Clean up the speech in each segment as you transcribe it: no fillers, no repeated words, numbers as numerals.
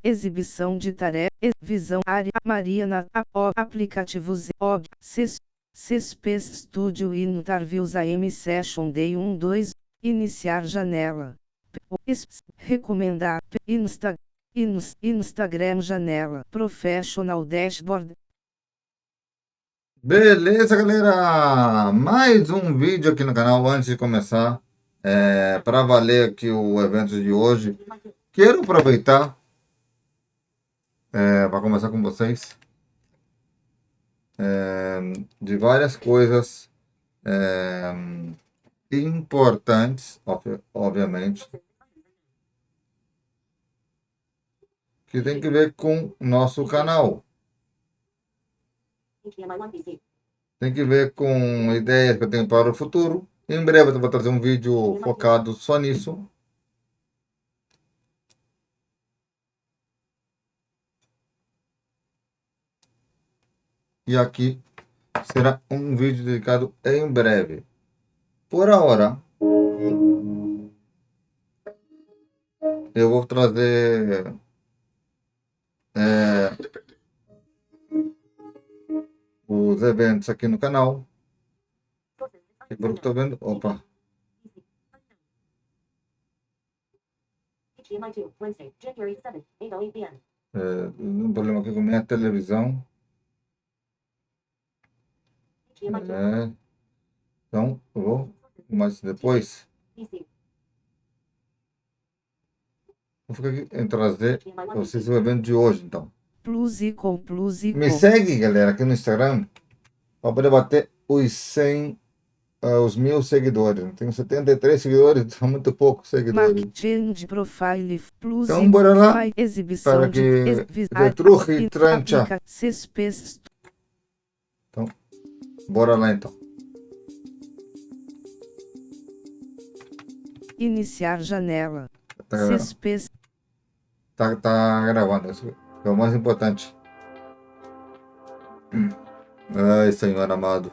Exibição de tarefa. Visão área. Mariana. Aplicativos. CSP Studio e Interviews AM Session Day 1-2. Iniciar janela. Recomendar. Instagram janela. Professional Dashboard. Beleza, galera? Mais um vídeo aqui no canal. Antes de começar, para valer aqui o evento de hoje, quero aproveitar para conversar com vocês de várias coisas importantes, obviamente, que tem que ver com o nosso canal. Tem que ver com ideias que eu tenho para o futuro. Em breve eu vou trazer um vídeo focado só nisso. E aqui será um vídeo dedicado em breve. Por agora, eu vou trazer os eventos aqui no canal. E pelo que estou vendo, opa. Um problema aqui com minha televisão. Então, eu vou, mas depois vou ficar aqui em trazer para vocês o evento de hoje, então. Me segue, galera, aqui no Instagram para poder bater os 100, os 1000 seguidores. Eu tenho 73 seguidores, são muito poucos seguidores. Então, bora lá para que Vetruchi Trancha. Então, bora lá, então. Iniciar janela. Tá gravando, isso é o mais importante. Ai, Senhor amado.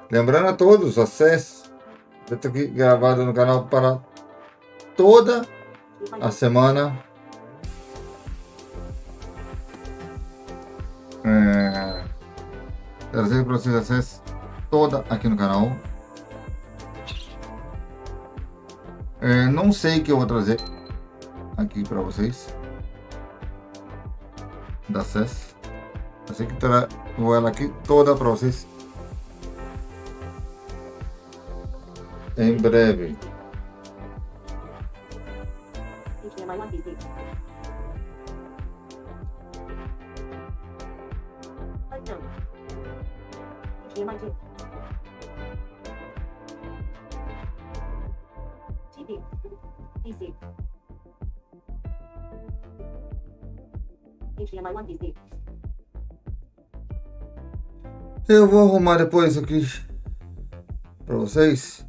Lembrando a todos, acesse. Eu estou aqui gravado no canal para toda a semana. Trazer para vocês acesso toda aqui no canal. Não sei o que eu vou trazer aqui para vocês da acesso. Eu sei que vou ela aqui toda para vocês em breve. Eu vou arrumar depois aqui para vocês.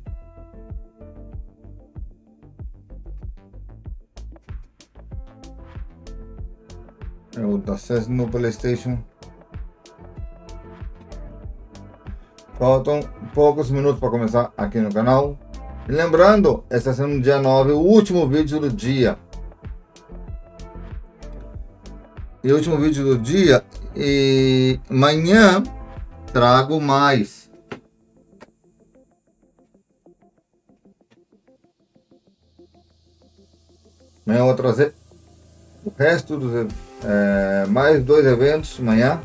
O da acesso no PlayStation. Faltam poucos minutos para começar aqui no canal. E lembrando, esta sendo no dia 9, o último vídeo do dia. E o último vídeo do dia. E amanhã trago mais. Amanhã eu vou trazer o resto dos mais 2 eventos amanhã.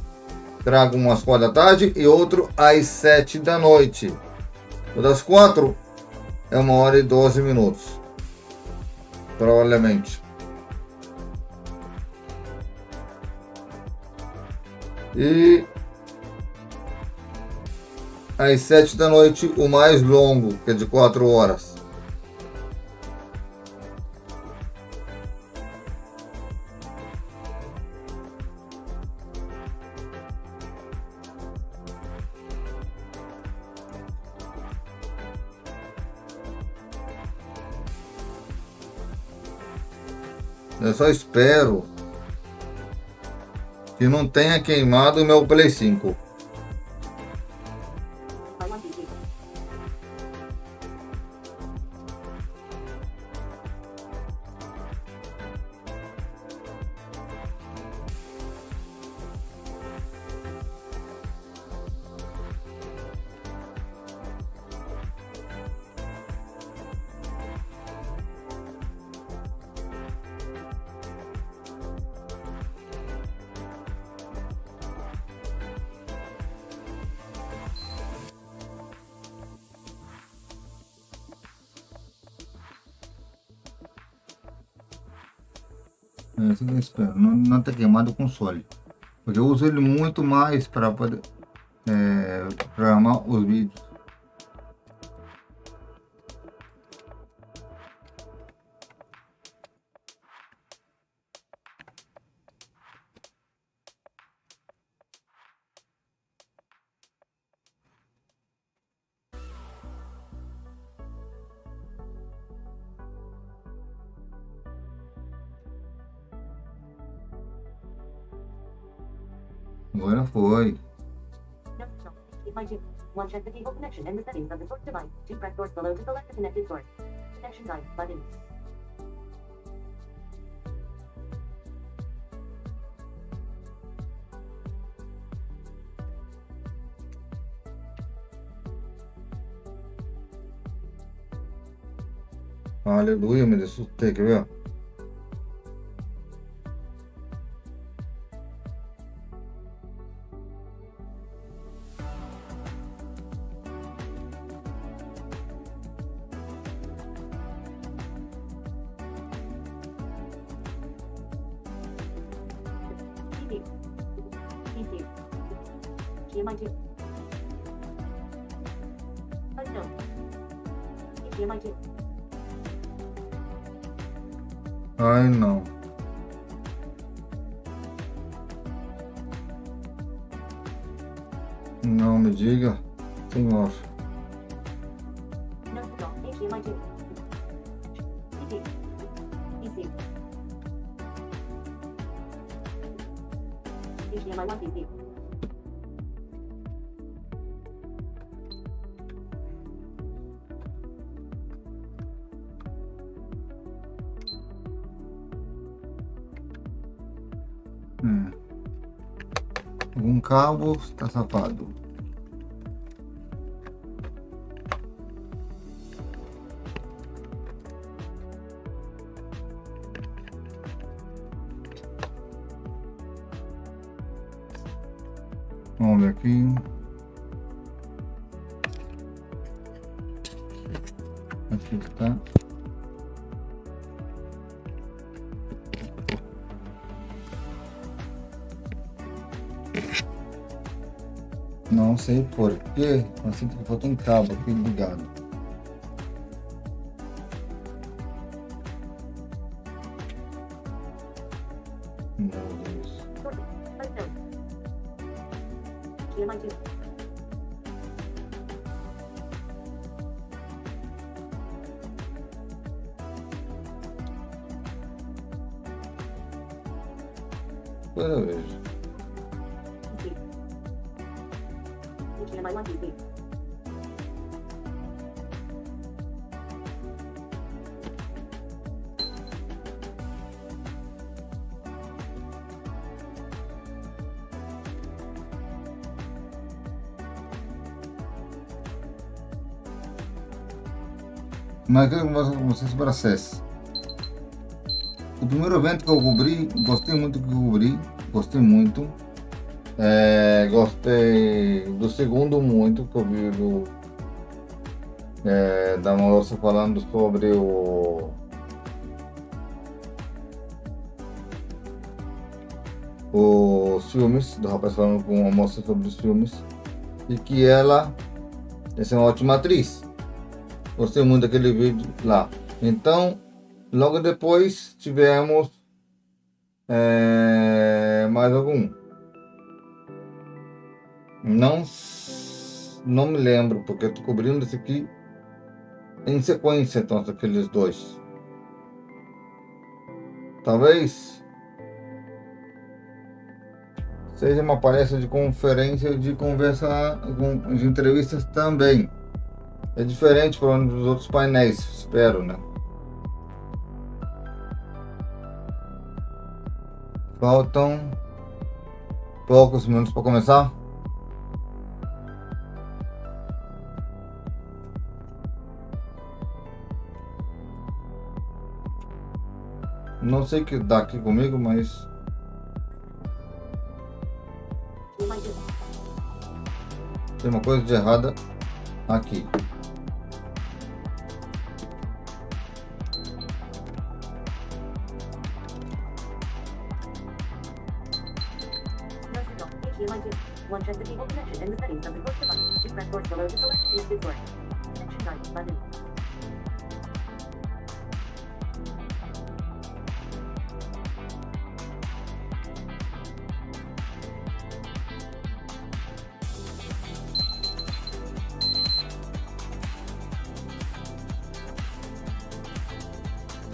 Trago um às 4 da tarde e outro às 7 da noite. O das 4 é 1h e 12 minutos. Provavelmente. E às 7 da noite o mais longo, que é de 4 horas. Eu só espero que não tenha queimado o meu Play 5. É isso que eu espero. Não ter queimado o console. Porque eu uso ele muito mais para poder programar os vídeos. Agora foi. One, check the cable connection and the settings of the source device. 2, press source below to select the connected source. Connection type button. Aleluia, me assustei, quer ver? Ai, não. Não me diga, senhor. Um cabo está safado. Vamos ver aqui. Aqui está. Não sei porquê, mas sinto que falta um cabo aqui ligado. Meu Deus. Depois eu vejo. Mas eu quero conversar com vocês sobre a CES. O primeiro evento que eu cobri, gostei muito do que eu cobri, gostei muito. Gostei do segundo muito, que eu vi da moça falando sobre os filmes, do rapaz falando com a moça sobre os filmes, e que ela é uma ótima atriz. Gostei muito daquele vídeo lá. Então, logo depois tivemos mais algum. Não me lembro, porque eu tô cobrindo esse aqui em sequência, então, aqueles dois. Talvez seja uma palestra de conferência, de conversa, de entrevistas também. É diferente para um dos outros painéis, espero, né? Faltam poucos minutos para começar. Não sei o que dá aqui comigo, mas tem uma coisa de errada aqui. HDMI 2. One check the cable connection in the settings of the host device. To press source below to select connected source. Connection type button.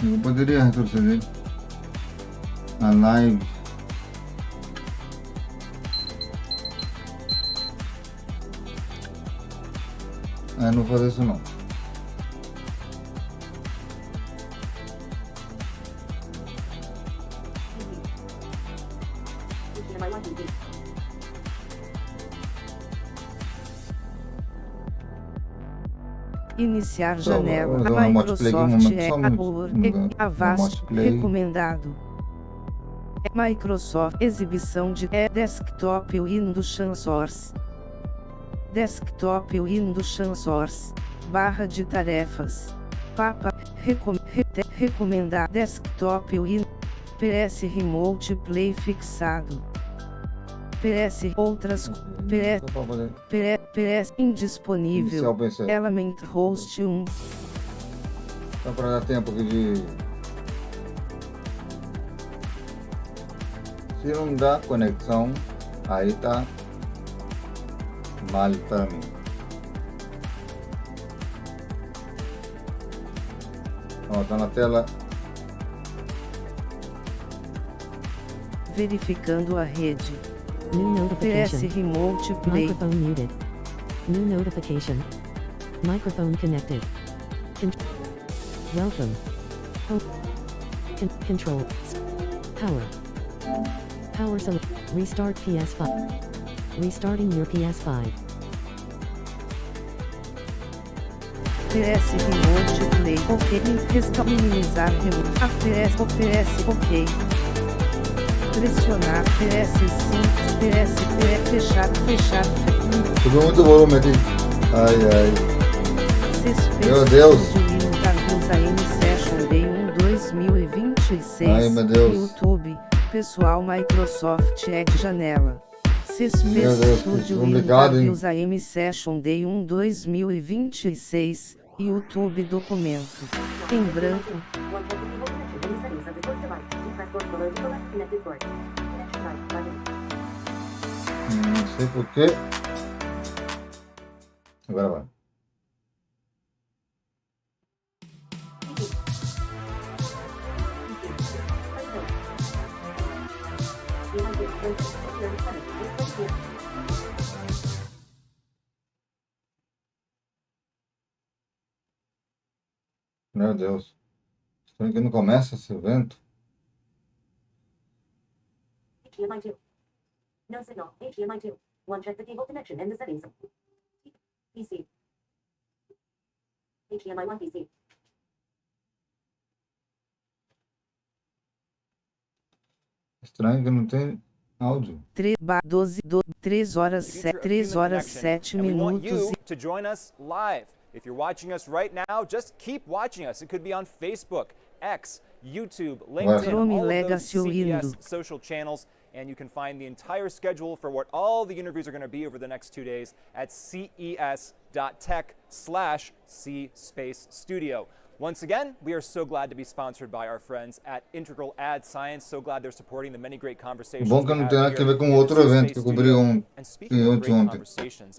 Eu poderia retroceder a live. Não vou fazer isso não. Iniciar janela. A Microsoft Avast recomendado. Microsoft exibição de desktop Windows Source. Desktop Windows Source. Barra de tarefas. Papa recomendar desktop Windows. PS Remote Play fixado. PS outras PS indisponível. Element Host 1. Só para dar tempo aqui de. Se não dá conexão, aí tá mal para mim. Ó, tá na tela. Verificando a rede. New notification. PS Remote Play. Microphone muted. New notification. Microphone connected. Welcome. Control. Power. Power select. Restart PS5. Restarting your PS5. PS Remote Play. OK. Minimizar remote. PS OK. Pressionar PS5, PS fechar. Subiu muito volume aqui. Ai. Meu Deus. Session Day 1 2026. Ai, meu Deus. YouTube, pessoal Microsoft Edge janela. Meu Studio complicado, hein? AM Session Day 1 2026. YouTube documento. Em branco. Não sei porquê. Agora vai. Meu Deus. Estranho que não começa esse evento. HDMI 2. No signal. HDMI 2. One check the cable connection in the settings. PC. HDMI 1 PC. Estranho que não tem áudio. 3 horas 7 minutos. To join us live. If you're watching us right now, just keep watching us. It could be on Facebook, X, YouTube, LinkedIn, all of those CES social channels. And you can find the entire schedule for what all the interviews are going to be over the next 2 days at ces.tech/C-Space-Studio. Once again, we are so glad to be sponsored by our friends at Integral Ad Science. So glad they're supporting the many great conversations. Bom que não tem nada a ver com outro evento que eu cobri ontem.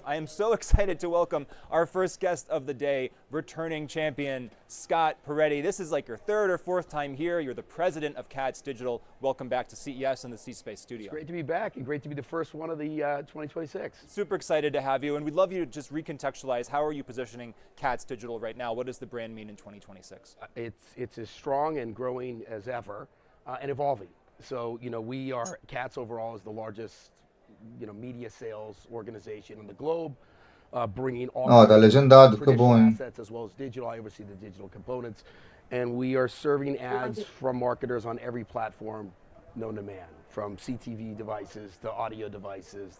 I am so excited to welcome our first guest of the day, returning champion Scott Peretti. This is like your third or fourth time here. You're the president of Cats Digital. Welcome back to CES and the C-Space Studio. It's great to be back and great to be the first one of the 2026. Super excited to have you, and we'd love you to just recontextualize how are you positioning Cats Digital right now? What does the brand mean in 2026? It's as strong and growing as ever and evolving. So, we are, Cats overall is the largest, media sales organization in the globe, bringing all tá legendado, fica bom, hein? assets as well as digital. I oversee the digital components, and we are serving ads from marketers on every platform known to man, from CTV devices to audio devices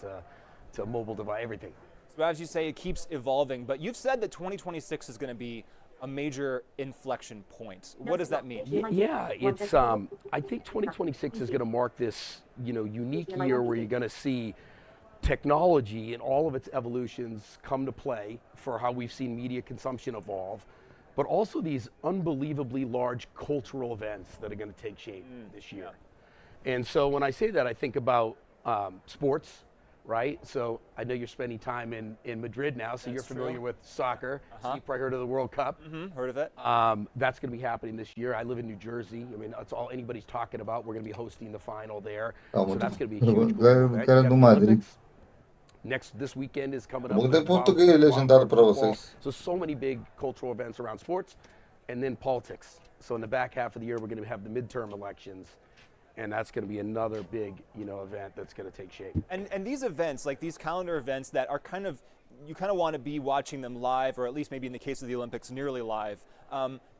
to mobile device, everything. So as you say, it keeps evolving, but you've said that 2026 is going to be a major inflection point. What does that mean? Yeah, it's I think 2026 is going to mark this, unique year where you're going to see technology and all of its evolutions come to play for how we've seen media consumption evolve, but also these unbelievably large cultural events that are going to take shape this year. And so when I say that, I think about sports, right? So I know you're spending time in Madrid now, so you're familiar with soccer. So you've probably heard of the World Cup. Heard of it. That's going to be happening this year. I live in New Jersey. I mean, that's all anybody's talking about. We're going to be hosting the final there. So that's going to be a huge this weekend is coming up. So many big cultural events around sports, and then politics. So in the back half of the year, we're going to have the midterm elections, and that's going to be another big, event that's going to take shape. And these events, like these calendar events that are you kind of want to be watching them live, or at least maybe in the case of the Olympics, nearly live.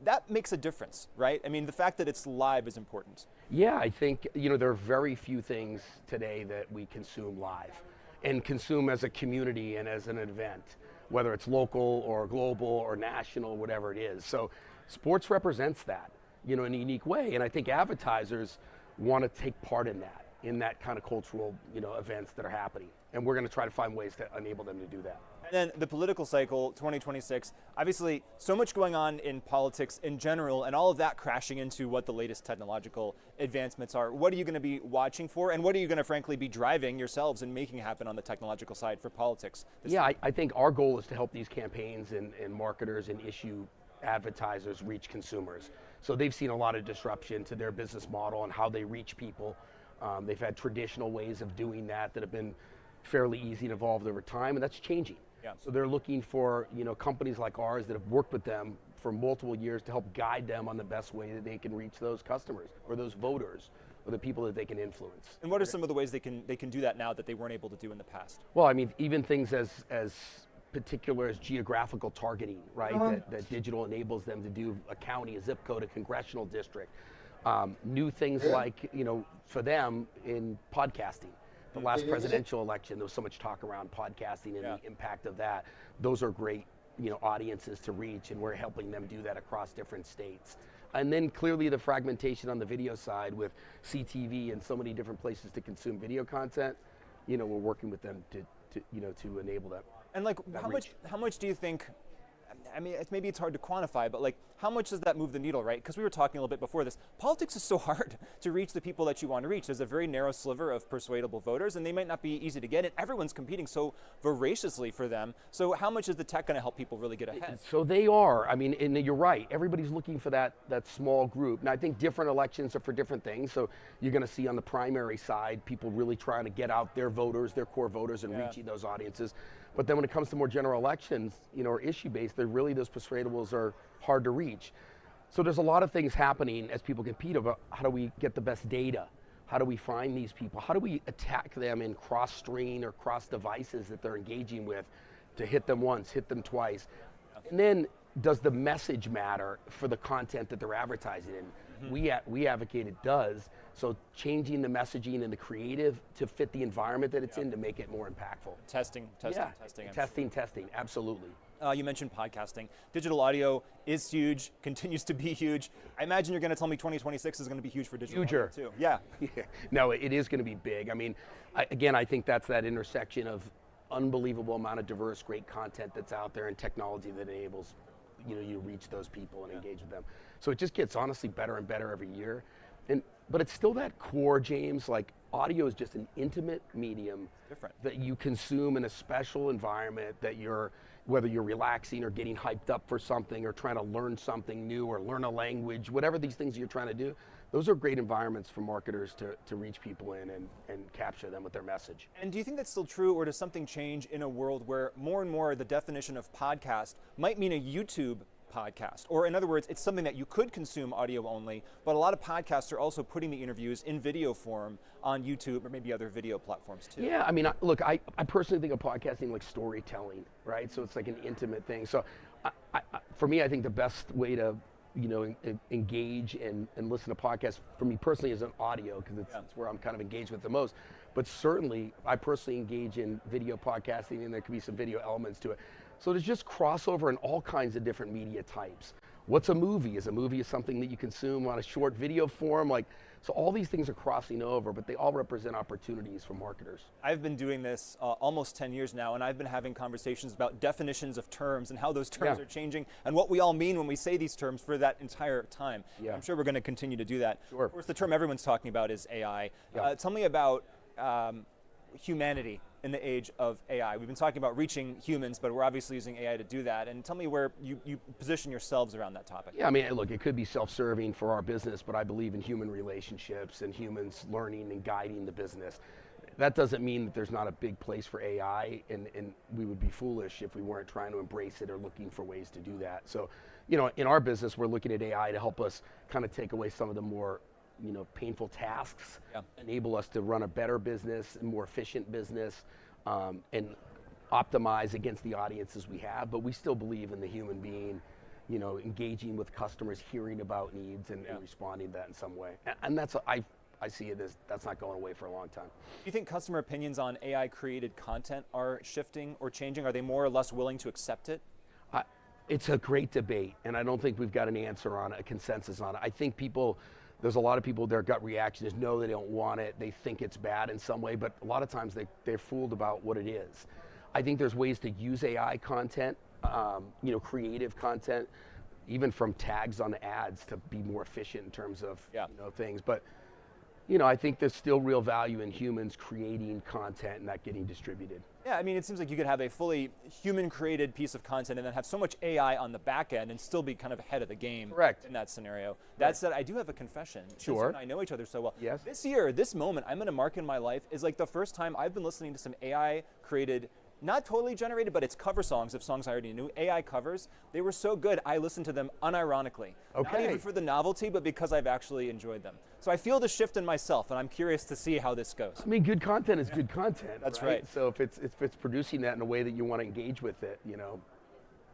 That makes a difference, right? I mean, the fact that it's live is important. Yeah, I think, there are very few things today that we consume live and consume as a community and as an event, whether it's local or global or national, whatever it is. So sports represents that, in a unique way. And I think advertisers want to take part in that kind of cultural, events that are happening. And we're going to try to find ways to enable them to do that. And then the political cycle, 2026, obviously so much going on in politics in general, and all of that crashing into what the latest technological advancements are. What are you going to be watching for, and what are you going to frankly be driving yourselves and making happen on the technological side for politics? I think our goal is to help these campaigns and marketers and issue advertisers reach consumers. So they've seen a lot of disruption to their business model and how they reach people. They've had traditional ways of doing that have been fairly easy and evolved over time, and that's changing. Yeah. So they're looking for companies like ours that have worked with them for multiple years to help guide them on the best way that they can reach those customers or those voters or the people that they can influence. And what are some of the ways they can do that now that they weren't able to do in the past? Well, I mean, even things as particular as geographical targeting, right? That digital enables them to do a county, a zip code, a congressional district. New things like, for them in podcasting. The last presidential election, there was so much talk around podcasting and the impact of that. Those are great, audiences to reach, and we're helping them do that across different states. And then clearly the fragmentation on the video side with CTV and so many different places to consume video content, we're working with them to enable that. And how much do you think, I mean, maybe it's hard to quantify, but how much does that move the needle, right? Because we were talking a little bit before this. Politics is so hard to reach the people that you want to reach. There's a very narrow sliver of persuadable voters, and they might not be easy to get, and everyone's competing so voraciously for them. So how much is the tech going to help people really get ahead? So they are. I mean, and you're right. Everybody's looking for that small group. Now, I think different elections are for different things. So you're going to see on the primary side, people really trying to get out their voters, their core voters, and reaching those audiences. But then when it comes to more general elections, or issue-based, those persuadables are hard to reach. So there's a lot of things happening as people compete about how do we get the best data? How do we find these people? How do we attack them in cross-screen or cross-devices that they're engaging with to hit them once, hit them twice? And then does the message matter for the content that they're advertising in? We advocate it does. So changing the messaging and the creative to fit the environment that it's in to make it more impactful. Testing, absolutely. You mentioned podcasting. Digital audio is huge, continues to be huge. I imagine you're going to tell me 2026 is going to be huge for digital audio too. Yeah. No, it is going to be big. I mean, I think that's that intersection of unbelievable amount of diverse, great content that's out there and technology that enables you reach those people and engage with them. So it just gets honestly better and better every year. But it's still that core, James, audio is just an intimate medium that you consume in a special environment that whether you're relaxing or getting hyped up for something or trying to learn something new or learn a language, whatever these things you're trying to do, those are great environments for marketers to reach people in and capture them with their message. And do you think that's still true, or does something change in a world where more and more the definition of podcast might mean a YouTube podcast? Or in other words, it's something that you could consume audio only, but a lot of podcasts are also putting the interviews in video form on YouTube or maybe other video platforms too. Yeah, I mean, look, I personally think of podcasting like storytelling, right? So it's like an intimate thing. So for me, I think the best way to engage and listen to podcasts for me personally is an audio, because it's where I'm kind of engaged with the most. But certainly, I personally engage in video podcasting, and there could be some video elements to it. So there's just crossover in all kinds of different media types. What's a movie? Is a movie something that you consume on a short video form? So all these things are crossing over, but they all represent opportunities for marketers. I've been doing this almost 10 years now, and I've been having conversations about definitions of terms and how those terms are changing and what we all mean when we say these terms for that entire time. I'm sure we're going to continue to do that. Sure. Of course, the term everyone's talking about is AI. Tell me about humanity in the age of AI. We've been talking about reaching humans, but we're obviously using AI to do that. And tell me where you position yourselves around that topic. Yeah, I mean, look, it could be self-serving for our business, but I believe in human relationships and humans learning and guiding the business. That doesn't mean that there's not a big place for AI, and we would be foolish if we weren't trying to embrace it or looking for ways to do that. So, you know, in our business, we're looking at AI to help us kind of take away some of the more painful tasks, enable us to run a better business, a more efficient business, and optimize against the audiences we have. But we still believe in the human being, engaging with customers, hearing about needs, and responding to that in some way. And that's, I see it as, that's not going away for a long time. Do you think customer opinions on AI-created content are shifting or changing? Are they more or less willing to accept it? It's a great debate, and I don't think we've got an answer on it, a consensus on it. I think there's a lot of people, their gut reaction is no, they don't want it, they think it's bad in some way, but a lot of times they're fooled about what it is. I think there's ways to use AI content, creative content, even from tags on ads to be more efficient in terms of things. But I think there's still real value in humans creating content and that getting distributed. Yeah, I mean, it seems like you could have a fully human-created piece of content and then have so much AI on the back end and still be kind of ahead of the game. Correct. In that scenario. That said, I do have a confession. Sure. Since you and I know each other so well. Yes. This year, this moment I'm in a mark in my life is like the first time I've been listening to some AI-created, not totally generated, but it's cover songs of songs I already knew, AI covers. They were so good, I listened to them unironically. Okay. Not even for the novelty, but because I've actually enjoyed them. So I feel the shift in myself, and I'm curious to see how this goes. I mean, good content is good content. That's right. So if it's producing that in a way that you want to engage with it,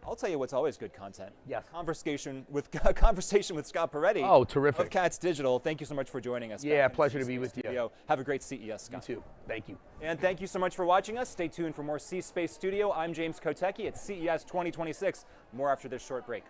I'll tell you what's always good content. Yes. Conversation with Scott Peretti. Oh, terrific. Of Katz Digital. Thank you so much for joining us. Yeah, pleasure to be with you. Have a great CES, Scott. You too. Thank you. And thank you so much for watching us. Stay tuned for more C-Space Studio. I'm James Kotecki at CES 2026. More after this short break.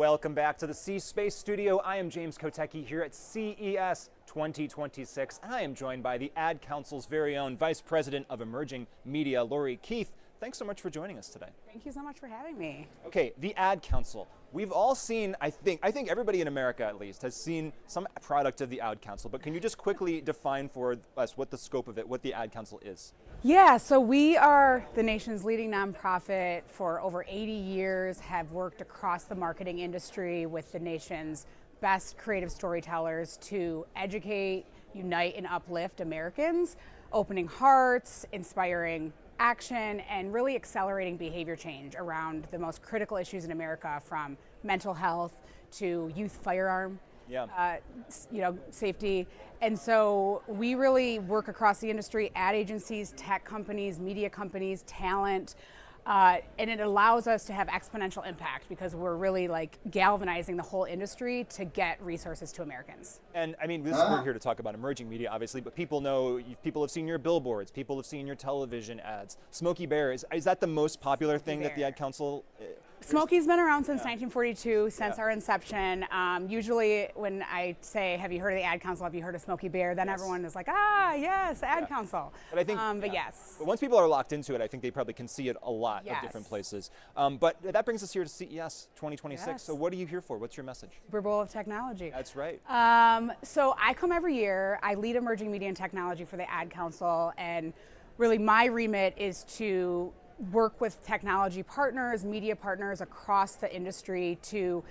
Welcome back to the C-Space Studio. I am James Kotecki here at CES 2026, and I am joined by the Ad Council's very own Vice President of Emerging Media, Lori Keith. Thanks so much for joining us today. Thank you so much for having me. Okay, the Ad Council. We've all seen, I think everybody in America at least has seen some product of the Ad Council, but can you just quickly define for us what the scope of it, what the Ad Council is? Yeah, so we are the nation's leading nonprofit. For over 80 years, have worked across the marketing industry with the nation's best creative storytellers to educate, unite, and uplift Americans, opening hearts, inspiring action, and really accelerating behavior change around the most critical issues in America, from mental health to youth firearm safety. And so we really work across the industry, ad agencies, tech companies, media companies, talent, and it allows us to have exponential impact because we're really like galvanizing the whole industry to get resources to Americans. And I mean, we're here to talk about emerging media, obviously, but people have seen your billboards, people have seen your television ads. Smokey Bear, is that the most popular thing that the Ad Council? Smokey's been around since 1942, since our inception. Usually when I say, have you heard of the Ad Council, have you heard of Smokey Bear, then everyone is like, yes, the Ad Council. But I think, yes. But once people are locked into it, I think they probably can see it a lot of different places. But that brings us here to CES 2026. Yes. So what are you here for? What's your message? Super Bowl of technology. That's right. So I come every year, I lead emerging media and technology for the Ad Council, and really my remit is to work with technology partners, media partners across the industry to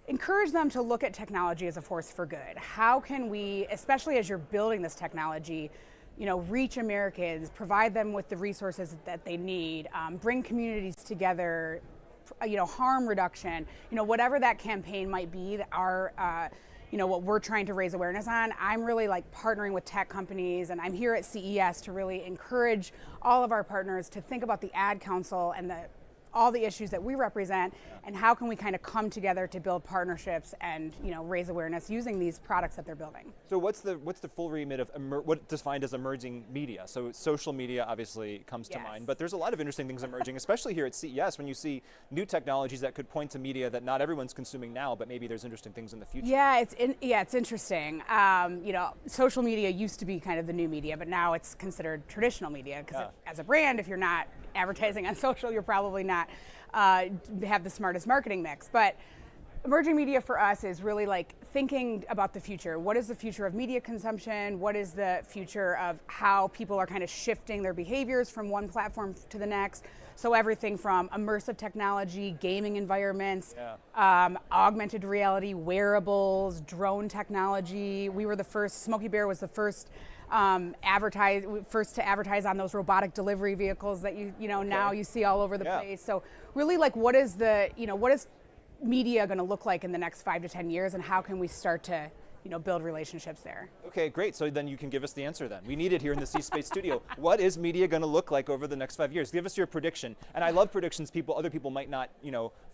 encourage them to look at technology as a force for good. How can we, especially as you're building this technology, reach Americans, provide them with the resources that they need, bring communities together, harm reduction, whatever that campaign might be that what we're trying to raise awareness on. I'm really like partnering with tech companies, and I'm here at CES to really encourage all of our partners to think about the Ad Council and all the issues that we represent, and how can we kind of come together to build partnerships and raise awareness using these products that they're building. So what's the full remit of what's defined as emerging media? So social media obviously comes to mind, but there's a lot of interesting things emerging, especially here at CES when you see new technologies that could point to media that not everyone's consuming now, but maybe there's interesting things in the future. Yeah, it's interesting. Social media used to be kind of the new media, but now it's considered traditional media because as a brand, if you're not advertising on social, you're probably not have the smartest marketing mix. But emerging media for us is really like thinking about the future. What is the future of media consumption? What is the future of how people are kind of shifting their behaviors from one platform to the next? So everything from immersive technology, gaming environments, augmented reality, wearables, drone technology. We were the first, Smokey Bear was the first to advertise on those robotic delivery vehicles that now you see all over the place. So really, like, what is media going to look like in the next 5 to 10 years, and how can we start to build relationships there? Okay, great. So then you can give us the answer then. We need it here in the C-Space Studio. What is media going to look like over the next 5 years? Give us your prediction. And I love predictions other people might not,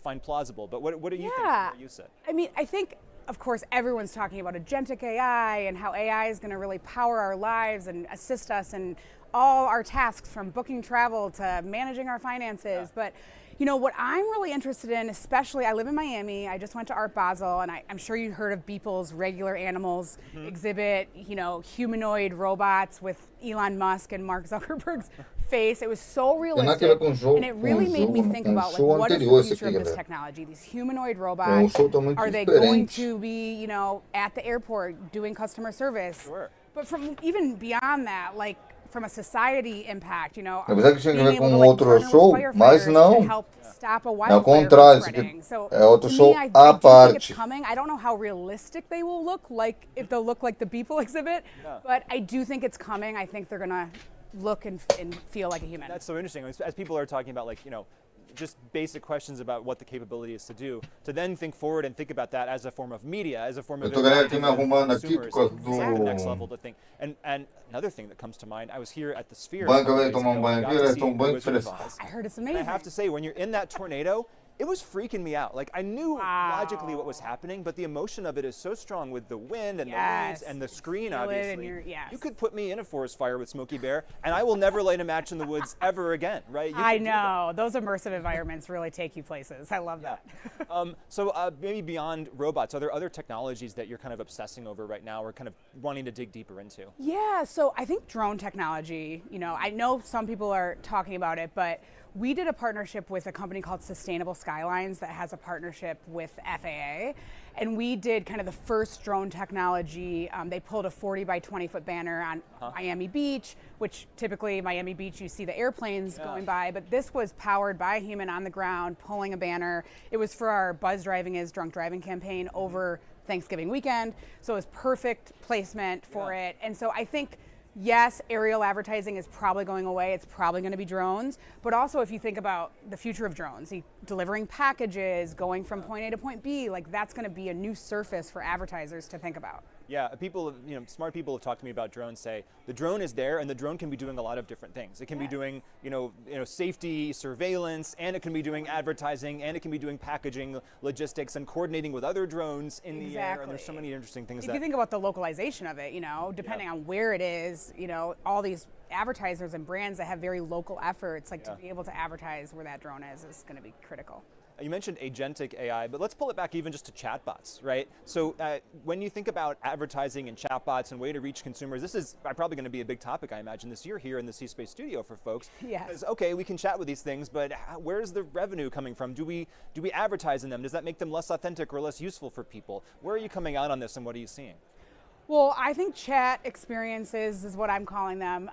find plausible, but what do you think? What you said? I mean, I think, of course, everyone's talking about agentic AI and how AI is going to really power our lives and assist us in all our tasks, from booking travel to managing our finances. But what I'm really interested in, especially, I live in Miami, I just went to Art Basel, and I'm sure you heard of Beeple's Regular Animals exhibit, humanoid robots with Elon Musk and Mark Zuckerberg's face. It was so realistic, and it really made me think about, like, what is the future of this technology? These humanoid robots, are they going to be, at the airport doing customer service? Sure. But from even beyond that, like, from a society impact, Apesar que tinha que ver com outro show, mas não. É ao contrário, é outro show à parte. I don't know how realistic they will look like, if they'll look like the Beeple exhibit, but I do think it's coming. I think they're going to look and feel like a human. That's so interesting. As people are talking about, like, just basic questions about what the capability is to do, to then think forward and think about that as a form of media, as a form of consumers, the next level to think. And another thing that comes to mind, I was here at the Sphere. I heard it's amazing. I have to say, when you're in that tornado, it was freaking me out. Like I knew logically what was happening, but the emotion of it is so strong with the wind and the leaves and the screen, obviously. You could put me in a forest fire with Smokey Bear, and I will never light a match in the woods ever again, right? I know. Those immersive environments really take you places. I love that. So maybe beyond robots, are there other technologies that you're kind of obsessing over right now or kind of wanting to dig deeper into? Yeah, so I think drone technology, you know, I know some people are talking about it, but we did a partnership with a company called Sustainable Skylines that has a partnership with FAA. And we did kind of the first drone technology. They pulled a 40 by 20 foot banner on Miami Beach, which typically Miami Beach, you see the airplanes going by, but this was powered by a human on the ground, pulling a banner. It was for our Buzz Driving is Drunk Driving campaign over Thanksgiving weekend. So it was perfect placement for it. And so I think, yes, aerial advertising is probably going away. It's probably going to be drones. But also if you think about the future of drones, delivering packages, going from point A to point B, like that's going to be a new surface for advertisers to think about. Yeah, people, smart people have talked to me about drones. Say the drone is there, and the drone can be doing a lot of different things. It can be doing, safety, surveillance, and it can be doing advertising, and it can be doing packaging, logistics, and coordinating with other drones in the air. And there's so many interesting things. If you think about the localization of it, depending on where it is, all these advertisers and brands that have very local efforts, like to be able to advertise where that drone is going to be critical. You mentioned agentic AI, but let's pull it back even just to chatbots, right? So when you think about advertising and chatbots and way to reach consumers, this is probably going to be a big topic, I imagine, this year here in the C-Space studio for folks. Yes. Okay, we can chat with these things, but where's the revenue coming from? Do we advertise in them? Does that make them less authentic or less useful for people? Where are you coming out on this, and what are you seeing? Well, I think chat experiences is what I'm calling them,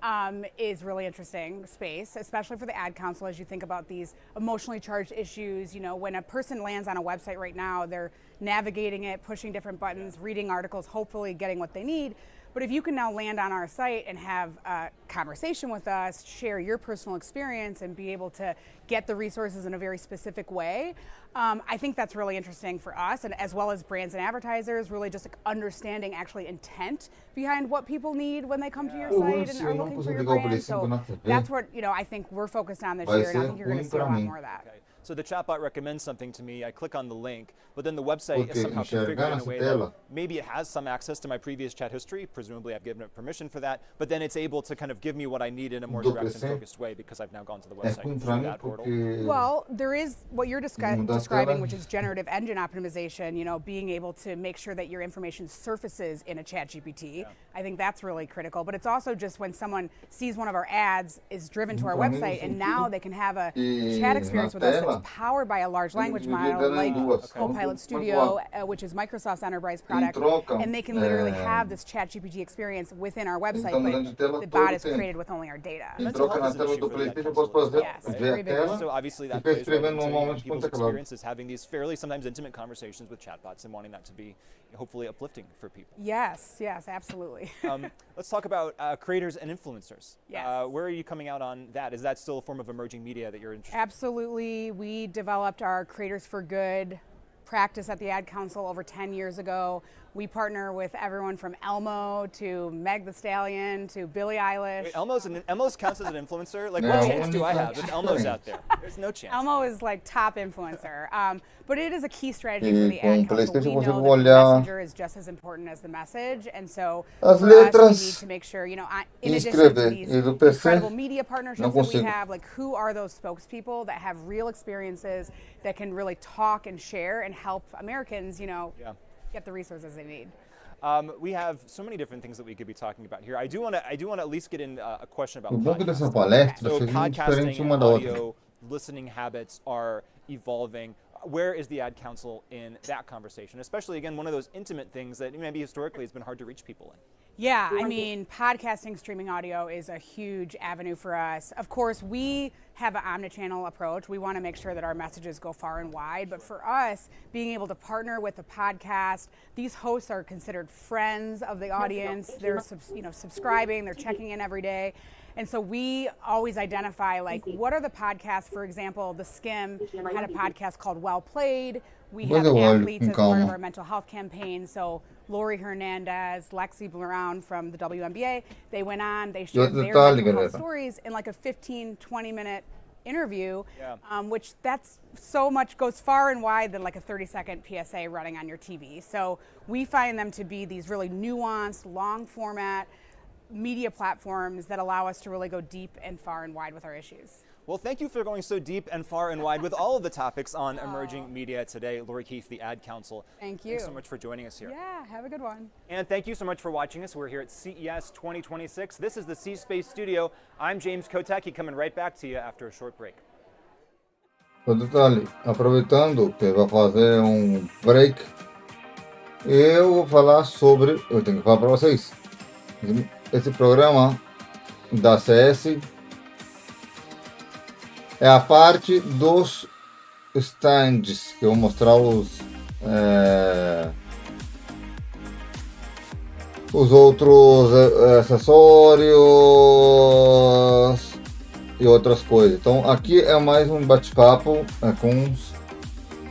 is really interesting space, especially for the ad council as you think about these emotionally charged issues. When a person lands on a website right now, they're navigating it, pushing different buttons, reading articles, hopefully getting what they need. But if you can now land on our site and have a conversation with us, share your personal experience and be able to get the resources in a very specific way, I think that's really interesting for us, and as well as brands and advertisers, really just understanding actually intent behind what people need when they come to your site and are looking for your brand. So that's what I think we're focused on this year, and I think you're going to see a lot more of that. Okay. So the chatbot recommends something to me, I click on the link, but then the website is somehow configured in a way that maybe it has some access to my previous chat history, presumably I've given it permission for that, but then it's able to kind of give me what I need in a more direct and focused way because I've now gone to the website through that portal. Well, there is what you're describing, which is generative engine optimization, being able to make sure that your information surfaces in a ChatGPT. Yeah. I think that's really critical, but it's also just when someone sees one of our ads is driven to our website and now they can have a chat experience with us that's powered by a large language model like Copilot Studio, which is Microsoft's enterprise product, and they can literally have this ChatGPT experience within our website, but the bot is created with only our data. Yes, very big. So obviously that plays into people's experiences having these fairly sometimes intimate conversations with chatbots and wanting that to be hopefully uplifting for people. Yes, absolutely. Let's talk about creators and influencers. Yes. Where are you coming out on that? Is that still a form of emerging media that you're interested in? Absolutely. We developed our Creators for Good practice at the Ad Council over 10 years ago. We partner with everyone from Elmo to Meg the Stallion to Billie Eilish. Wait, Elmo's counts as an influencer? Like, what chance do I have if Elmo's out there? There's no chance. Elmo is like top influencer. But it is a key strategy for the Ad Council. We know that the messenger is just as important as the message. And so for us, we need to make sure, in addition to these incredible media partnerships that we have, like who are those spokespeople that have real experiences that can really talk and share and help Americans, get the resources they need. We have so many different things that we could be talking about here. I do want to at least get in a question about podcasting. So podcasting and audio listening habits are evolving. Where is the Ad Council in that conversation? Especially, again, one of those intimate things that maybe historically has been hard to reach people in. Yeah, I mean, podcasting, streaming audio is a huge avenue for us. Of course, we have an omnichannel approach. We want to make sure that our messages go far and wide. But for us, being able to partner with a podcast, these hosts are considered friends of the audience. They're subscribing, they're checking in every day. And so we always identify, like, what are the podcasts? For example, The Skim had a podcast called Well Played. We have athletes as part of our mental health campaign. So Lori Hernandez, Lexi Brown from the WNBA, they went on, they shared their mental health stories in like a 15, 20-minute interview, which that's so much goes far and wide than like a 30-second PSA running on your TV. So we find them to be these really nuanced, long format media platforms that allow us to really go deep and far and wide with our issues. Well, thank you for going so deep and far and wide with all of the topics on emerging media today. Lori Keith, the Ad Council. Thank you. Thanks so much for joining us here. Yeah, have a good one. And thank you so much for watching us. We're here at CES 2026. This is the C-Space Studio. I'm James Kotecki, coming right back to you after a short break. Detalhe, aproveitando que vai fazer break, eu vou falar sobre, eu tenho que falar para vocês, esse programa da CS é a parte dos stands, que eu vou mostrar os outros acessórios e outras coisas. Então aqui é mais um bate-papo com os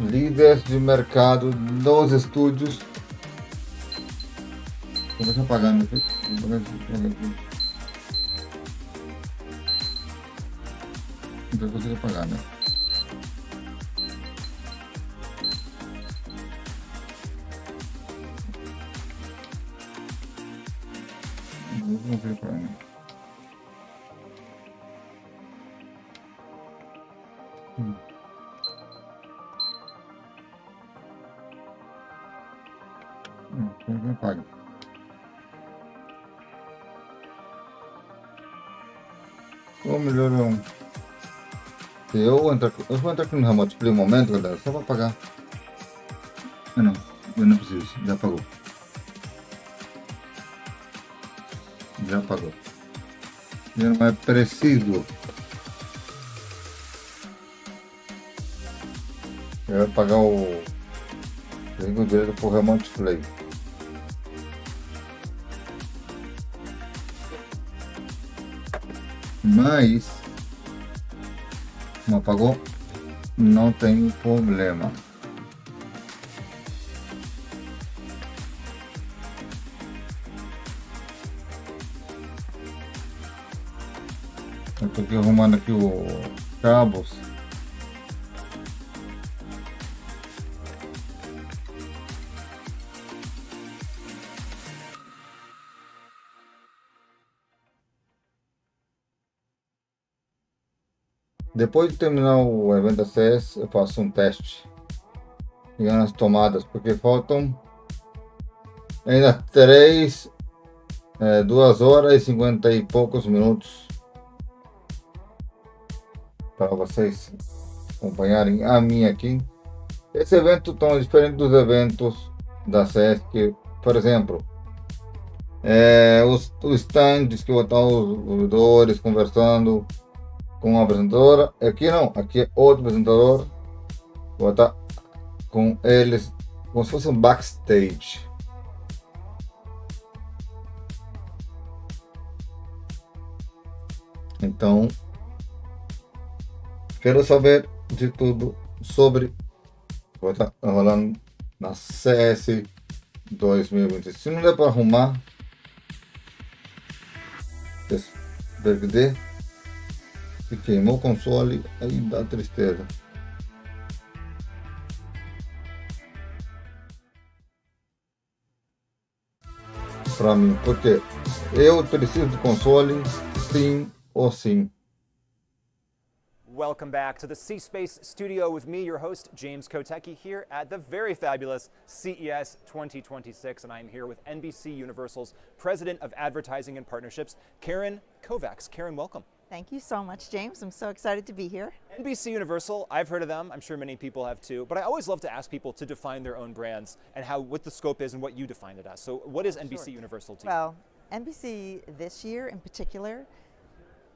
líderes de mercado dos estúdios. Deixa eu apagar aqui. Não consigo apagar, né? Não sei para mim. Não apaga. Ou melhor, eu vou entrar aqui no remote play um momento, galera, só para apagar. Não, eu não preciso, já apagou. Já apagou. Já não é preciso. Eu vou apagar o direito para o remote play. Mas, como apagou, não tem problema. Eu estou aqui arrumando aqui os cabos. Depois de terminar o evento da CS, eu faço um teste ligando as tomadas, porque faltam ainda 2 horas e 50 e poucos minutos para vocês acompanharem a minha aqui. Esse evento tão diferente dos eventos da CS, que, por exemplo, os stands que vão estar os ouvidores conversando com a apresentadora. Aqui não, aqui é outro apresentador, vou estar com eles como se fosse um backstage. Então, quero saber de tudo sobre vou estar rolando na CS 2020. Se não der para arrumar, perder, se queimou o console, aí dá tristeza. Para mim, porque eu preciso do console, sim ou sim. Welcome back to the C-Space Studio with me, your host, James Kotecki, here at the very fabulous CES 2026. And I'm here with NBC Universal's President of Advertising and Partnerships, Karen Kovacs. Karen, welcome. Thank you so much, James. I'm so excited to be here. NBC Universal, I've heard of them. I'm sure many people have too. But I always love to ask people to define their own brands and what the scope is and what you define it as. So what is NBC Universal to you? Well, NBC this year in particular,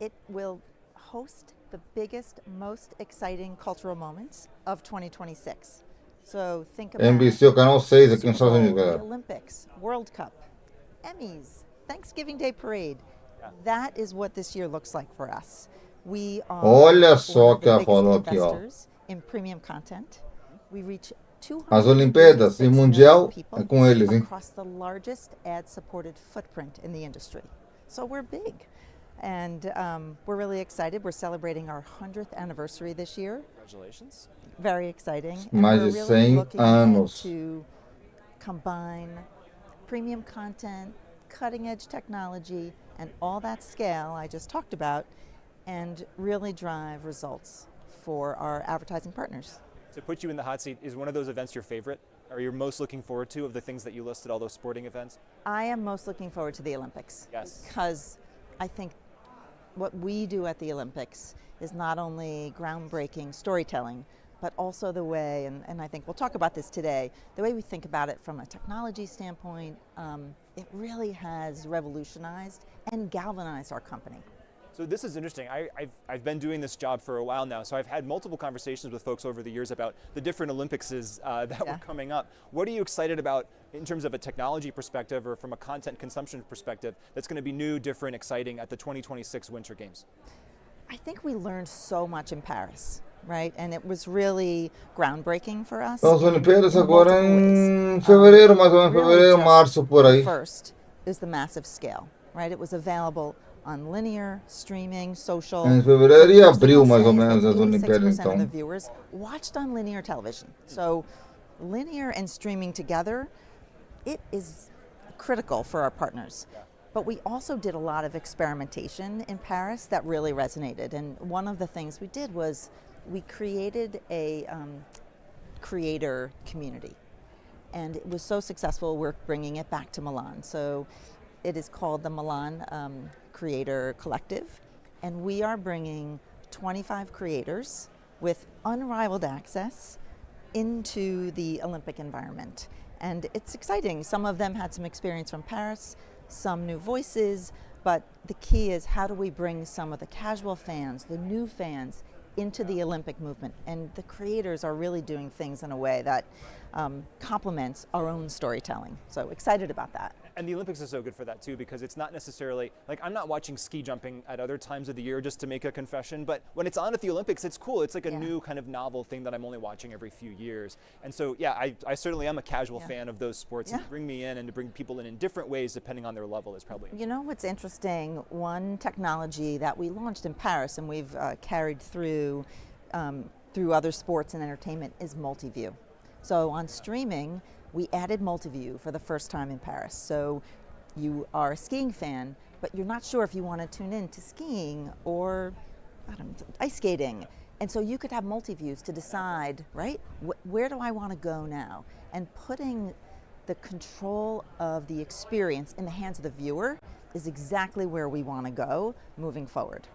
it will host the biggest, most exciting cultural moments of 2026. So think about NBC é o canal 6 aqui nos Estados Unidos, the galera. Olympics, World Cup, Emmys, Thanksgiving Day Parade. That is what this year looks like for us. We are Olha só one of que ela the falou biggest aqui, ó. investors in premium content. We reach As Olimpíadas e Mundial é com eles, hein? across the largest ad-supported footprint in the industry. So we're big. And we're really excited. We're celebrating our 100th anniversary this year. Congratulations. Very exciting. And Mais we're de really 100 looking anos. to combine premium content, cutting edge technology, and all that scale I just talked about, and really drive results for our advertising partners. To put you in the hot seat, is one of those events your favorite? Or you're most looking forward to of the things that you listed, all those sporting events? I am most looking forward to the Olympics. Yes. Because I think what we do at the Olympics is not only groundbreaking storytelling, but also the way, and I think we'll talk about this today, the way we think about it from a technology standpoint, it really has revolutionized and galvanized our company. So this is interesting. I've been doing this job for a while now, so I've had multiple conversations with folks over the years about the different Olympicses that were coming up. What are you excited about in terms of a technology perspective or from a content consumption perspective that's going to be new, different, exciting at the 2026 Winter Games? I think we learned so much in Paris, right? And it was really groundbreaking for us. Então, as Olimpíadas in agora multiple em ways. fevereiro, mais ou menos, Really fevereiro, just março, por aí. First is the massive scale, right? It was available on linear, streaming, social. Em fevereiro e The first thing abril, I'll mais say ou is menos, that as Olimpíadas, 86% of the então. viewers watched on linear television. So linear and streaming together, it is critical for our partners. But we also did a lot of experimentation in Paris that really resonated. And one of the things we did was we created a creator community. And it was so successful, we're bringing it back to Milan. So it is called the Milan Creator Collective. And we are bringing 25 creators with unrivaled access into the Olympic environment. And it's exciting. Some of them had some experience from Paris, some new voices, but the key is how do we bring some of the casual fans, the new fans, into the Olympic movement? And the creators are really doing things in a way that complements our own storytelling. So excited about that. And the Olympics is so good for that too, because it's not necessarily, like I'm not watching ski jumping at other times of the year just to make a confession, but when it's on at the Olympics, it's cool. It's like a new kind of novel thing that I'm only watching every few years. And so, yeah, I certainly am a casual fan of those sports. And to bring me in and to bring people in different ways depending on their level is probably important. You know what's interesting? One technology that we launched in Paris and we've carried through other sports and entertainment is multi-view. So on streaming, we added multi-view for the first time in Paris. So you are a skiing fan, but you're not sure if you want to tune in to skiing or ice skating. And so you could have multi-views to decide, right, where do I want to go now? And putting the control of the experience in the hands of the viewer is exactly where we want to go moving forward.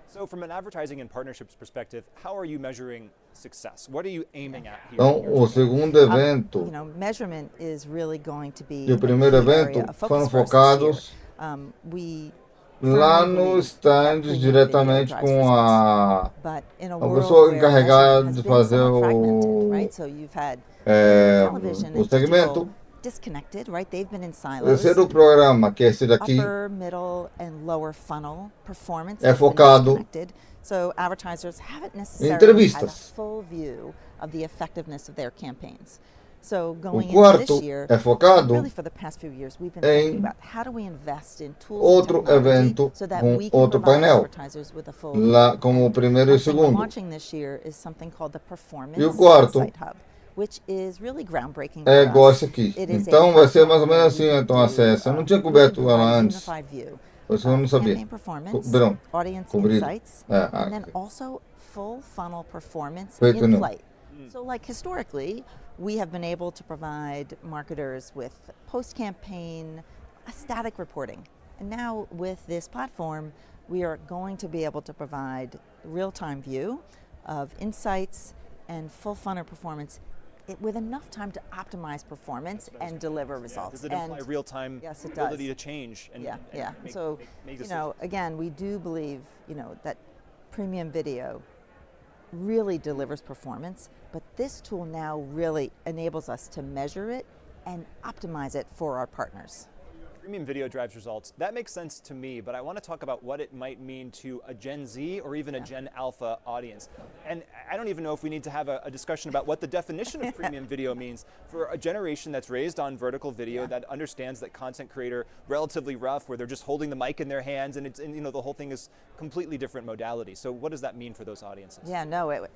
So from an advertising and partnerships perspective, how are you measuring success? What are you aiming at here? Então, o segundo evento You know, measurement is really going to be e o primeiro a key evento area of foram focus for us this focados year. We lá firmly no believe stand that premium diretamente video drives com results. a But in a a world pessoa where encarregada measurement de has been fazer somewhat fragmented, o, right? So you've had é, television o and segmento. digital disconnected, right? They've been in O silos. terceiro programa, que é esse daqui, Upper, middle, and lower funnel performance é has been focado disconnected. So advertisers haven't necessarily had a entrevistas. full view of the effectiveness of their campaigns. So O going into quarto this year, é focado really for the past few years, we've been em thinking about how do we invest in tools outro and technology evento so that com we can outro provide painel, advertisers with a full lá como o primeiro e o One thing we're segundo. launching this year is something called the Performance E o quarto Insight Hub, which is really groundbreaking é for igual us. esse aqui. It is a Então vai ser platform mais ou menos where assim, we então can acessa. Eu não tinha really coberto provide ela a antes. unified view Por isso eu não sabia. campaign performance, Verão, audience cobrido. insights, É, and then aqui. also full funnel performance Feito in no. flight. So like historically, we have been able to provide marketers with post-campaign static reporting. And now with this platform, we are going to be able to provide real-time view of insights and full funnel performance with enough time to optimize performance and deliver results. Does it imply real-time Yes, it ability does. to change? And, Yeah, and yeah. Make, So, make you know, again, we do believe, you know, that premium video really delivers performance, but this tool now really enables us to measure it and optimize it for our partners. Premium video drives results. That makes sense to me, but I want to talk about what it might mean to a Gen Z or even a Gen Alpha audience. And I don't even know if we need to have a discussion about what the definition of premium video means for a generation that's raised on vertical video, that understands that content creator, relatively rough, where they're just holding the mic in their hands, and the whole thing is completely different modality. So what does that mean for those audiences? Yeah, no,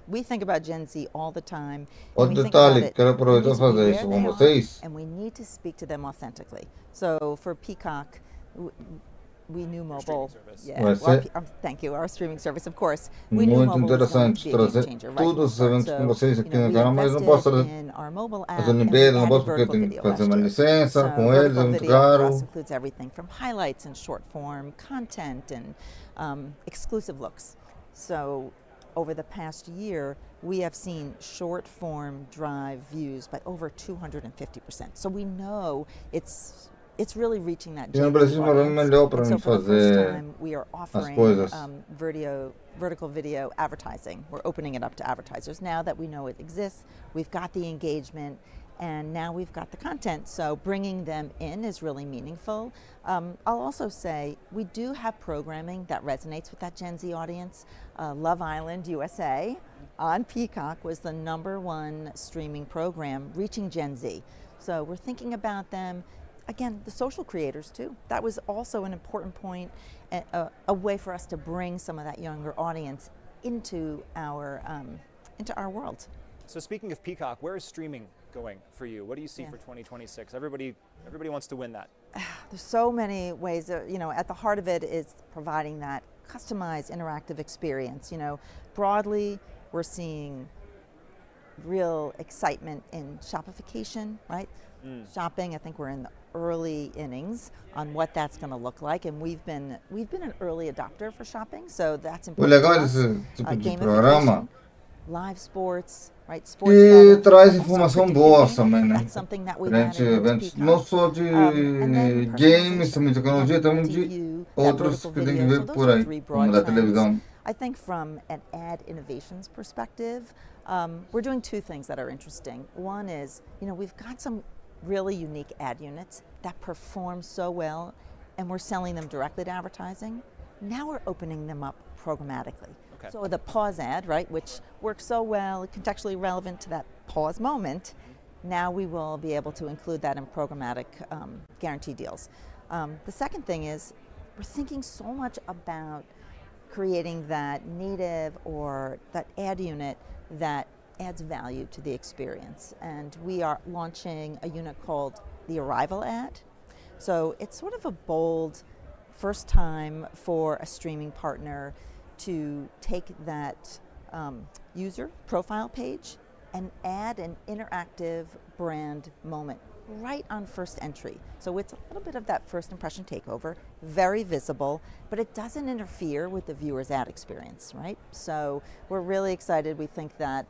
we think about Gen Z all the time. Outro detalhe, quero aproveitar e fazer isso com vocês. And we need to speak to them authentically. So for Peacock, we knew mobile. Yeah, thank you. Our streaming service, of course. We knew Muito interessante trazer todos os eventos com vocês aqui no canal, mas não posso trazer as Olimpíadas, não posso porque eu tenho que fazer uma licença com eles, é muito caro. Includes everything from highlights and short form content and exclusive looks. So over the past year, we have seen short form drive views by over 250%. So we know it's really reaching that. E no Brasil é melhor para mim fazer we are as offering coisas. vertical video advertising. We're opening it up to advertisers now that we know it exists. We've got the engagement, and now we've got the content. So bringing them in is really meaningful. I'll also say we do have programming that resonates with that Gen Z audience. Love Island USA on Peacock was the #1 streaming program reaching Gen Z. So we're thinking about them. Again, the social creators too. That was also an important point, a way for us to bring some of that younger audience into our world. So speaking of Peacock, where is streaming going for you? What do you see for 2026? Everybody wants to win that. There's so many ways. At the heart of it is providing that customized, interactive experience. Broadly, we're seeing real excitement in shopification, right? Shopping, I think we're in the early innings on what that's going to look like, and we've been an early adopter for shopping, so that's important. O legal desse tipo de programa live sports, right? Que traz informação boa também, né? That's something that we Durante eventos não só de games, também de tecnologia, também de outros que tem que ver por aí, como da televisão. I think from an ad innovations perspective, we're doing two things that are interesting. One is, we've got some really unique ad units that perform so well, and we're selling them directly to advertising. Now we're opening them up programmatically. Okay. So the pause ad, right, which works so well, contextually relevant to that pause moment, now we will be able to include that in programmatic guarantee deals. The second thing is we're thinking so much about creating that native or that ad unit that adds value to the experience. And we are launching a unit called the Arrival Ad. So it's sort of a bold first time for a streaming partner to take that user profile page and add an interactive brand moment right on first entry. So it's a little bit of that first impression takeover, very visible, but it doesn't interfere with the viewer's ad experience, right? So we're really excited. We think that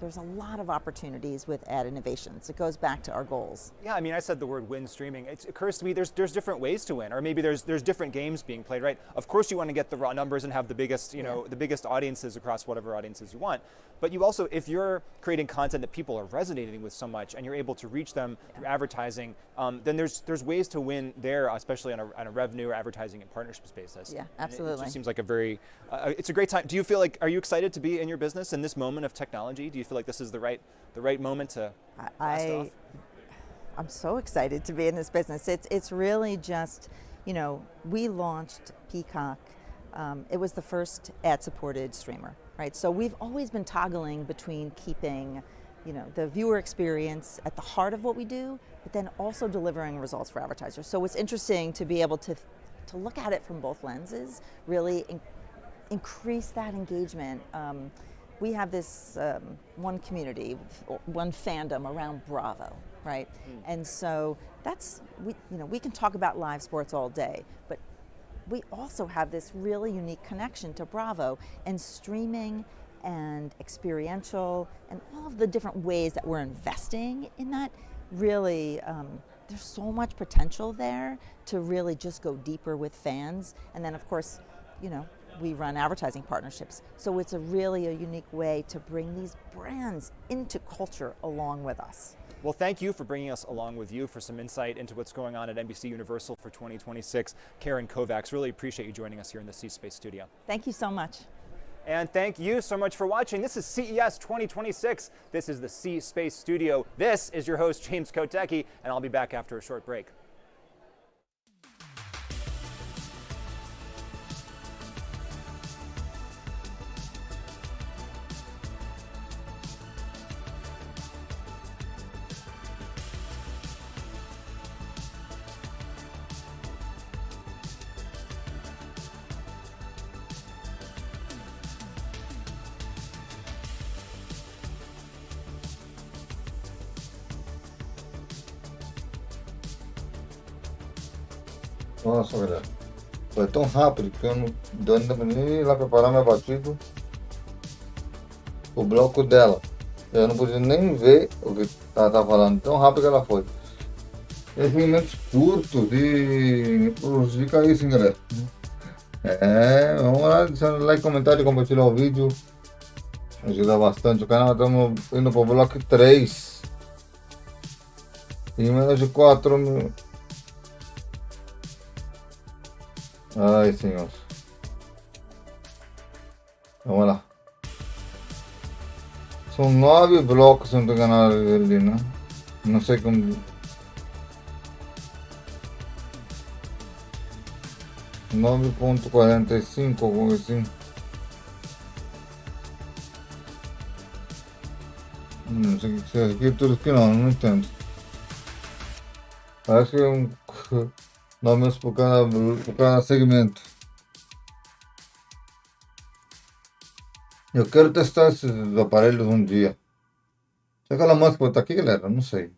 there's a lot of opportunities with ad innovations. It goes back to our goals. Yeah, I mean, I said the word win streaming. It occurs to me there's different ways to win, or maybe there's different games being played, right? Of course you want to get the raw numbers and have the biggest, the biggest audiences across whatever audiences you want. But you also, if you're creating content that people are resonating with so much and you're able to reach them through advertising, then there's ways to win there, especially on a revenue or advertising and partnerships basis. Yeah, absolutely. It just seems like a very, it's a great time. Do you feel like, are you excited to be in your business in this moment of technology? Do you feel like this is the right moment to blast off? I'm so excited to be in this business. It's really just, we launched Peacock. It was the first ad-supported streamer, right? So we've always been toggling between keeping, the viewer experience at the heart of what we do, but then also delivering results for advertisers. So it's interesting to be able to look at it from both lenses, really increase that engagement. We have this one community, one fandom around Bravo, right? And so we can talk about live sports all day, but we also have this really unique connection to Bravo and streaming and experiential and all of the different ways that we're investing in that. Really, there's so much potential there to really just go deeper with fans. And then of course, we run advertising partnerships. So it's really a unique way to bring these brands into culture along with us. Well, thank you for bringing us along with you for some insight into what's going on at NBC Universal for 2026. Karen Kovacs, really appreciate you joining us here in the C-Space studio. Thank you so much. And thank you so much for watching. This is CES 2026. This is the C-Space studio. This is your host, James Kotecki, and I'll be back after a short break. Nossa, galera. Foi tão rápido que eu não deu ainda pra nem ir lá preparar meu batido. O bloco dela. Eu não podia nem ver o que ela tá falando. Tão rápido que ela foi. Esse momentos curtos de fica isso, hein, galera. Vamos lá, deixando like, comentário e compartilhar o vídeo. Ajuda bastante o canal. Estamos indo pro bloco 3. Em menos de 4 minutos. Ai, senhor. Vamos lá. São 9 blocos no canal ali, né? Não sei como. 9.45, alguma coisa assim. Não sei o que é aqui, tudo aqui não entendo. Parece que é um. Nomes por cada segmento. Eu quero testar esses aparelhos um dia. Se aquela máscara tá aqui, galera, não sei.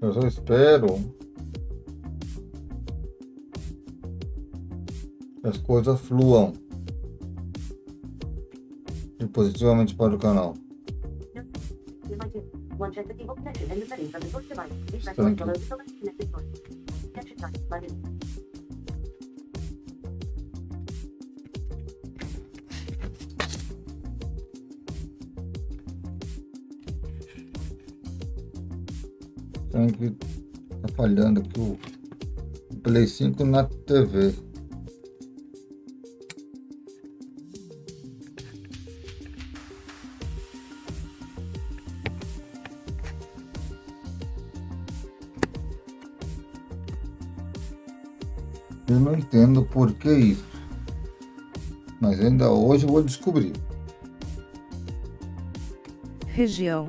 Eu só espero que as coisas fluam e positivamente para o canal. Tem que tá falhando aqui o Play 5 na TV. Eu não entendo por que isso, mas ainda hoje eu vou descobrir. Região.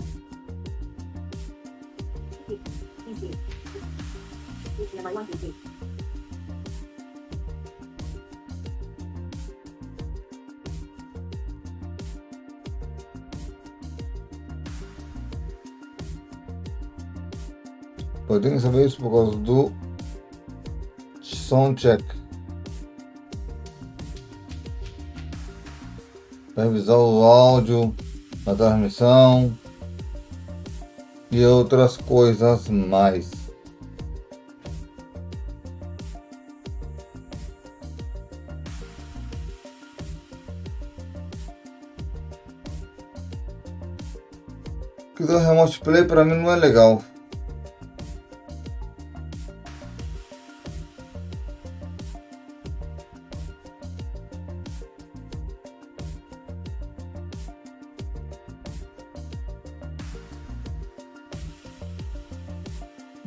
Eu tenho que saber isso por causa do Soundcheck. Para revisar o áudio, a transmissão e outras coisas mais. Que do Remote Play para mim não é legal.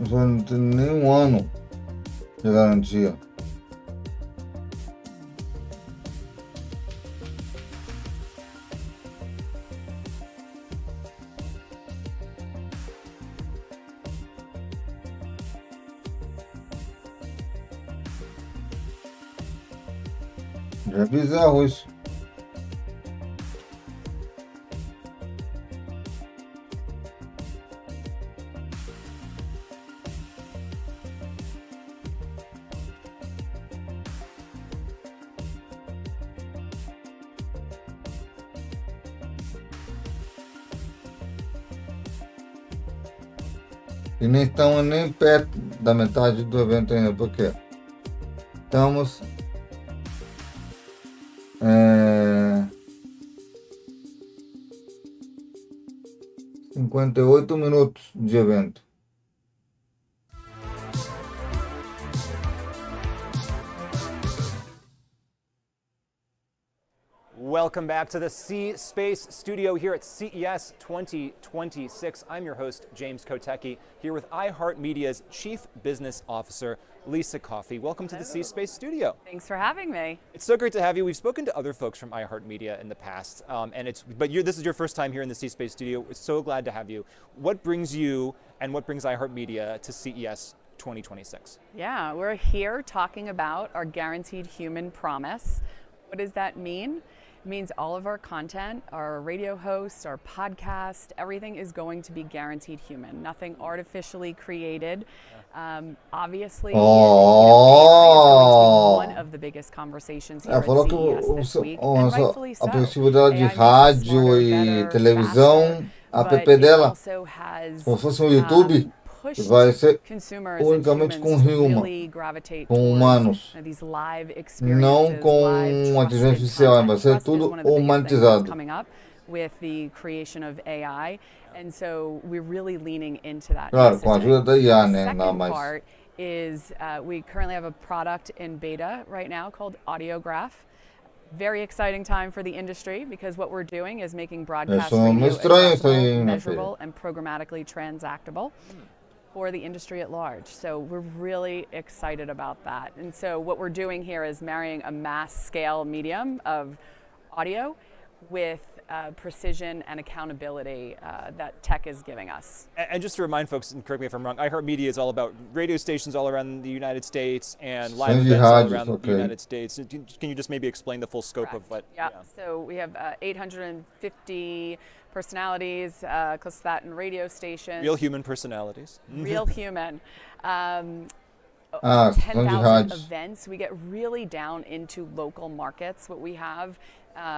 Já não tem nem um ano de garantia. Já é bizarro isso. E nem estamos nem perto da metade do evento ainda, porque estamos 58 minutos de evento. Welcome back to the C-Space studio here at CES 2026. I'm your host, James Kotecki, here with iHeartMedia's Chief Business Officer, Lisa Coffey. Welcome to the C-Space studio. Thanks for having me. It's so great to have you. We've spoken to other folks from iHeartMedia in the past, this is your first time here in the C-Space studio. We're so glad to have you. What brings you and what brings iHeartMedia to CES 2026? Yeah, we're here talking about our Guaranteed Human Promise. What does that mean? It means all of our content, our radio hosts, our podcast, everything is going to be guaranteed human, nothing artificially created. Obviously, AI is going to be one of the biggest conversations here at CES this week, and rightfully so. A possibilidade de rádio e televisão, a app dela, como se fosse um YouTube, vai ser unicamente com humanos, não com inteligência artificial, vai ser tudo humanizado. With the creation of AI, and so we're really leaning into that. Claro, com a ajuda da IA, né? The second part is we currently have a product in beta right now called Audiograph. Very exciting time for the industry because what we're doing is making broadcast radio accessible, measurable, and programmatically transactable for the industry at large. So we're really excited about that. And so what we're doing here is marrying a mass scale medium of audio with precision and accountability that tech is giving us. And just to remind folks, and correct me if I'm wrong, iHeartMedia is all about radio stations all around the United States and live events all around the United States. Can you just maybe explain the full scope of what? Yeah, so we have 850 personalities, close to that, in radio stations. Real human personalities. Real human. 10,000 events. We get really down into local markets. What we have,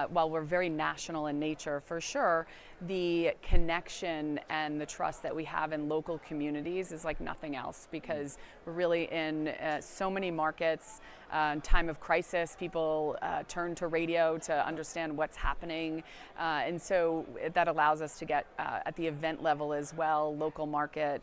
while we're very national in nature, for sure, the connection and the trust that we have in local communities is like nothing else, because we're really in so many markets. In time of crisis, people turn to radio to understand what's happening, and so that allows us to get at the event level as well, local market,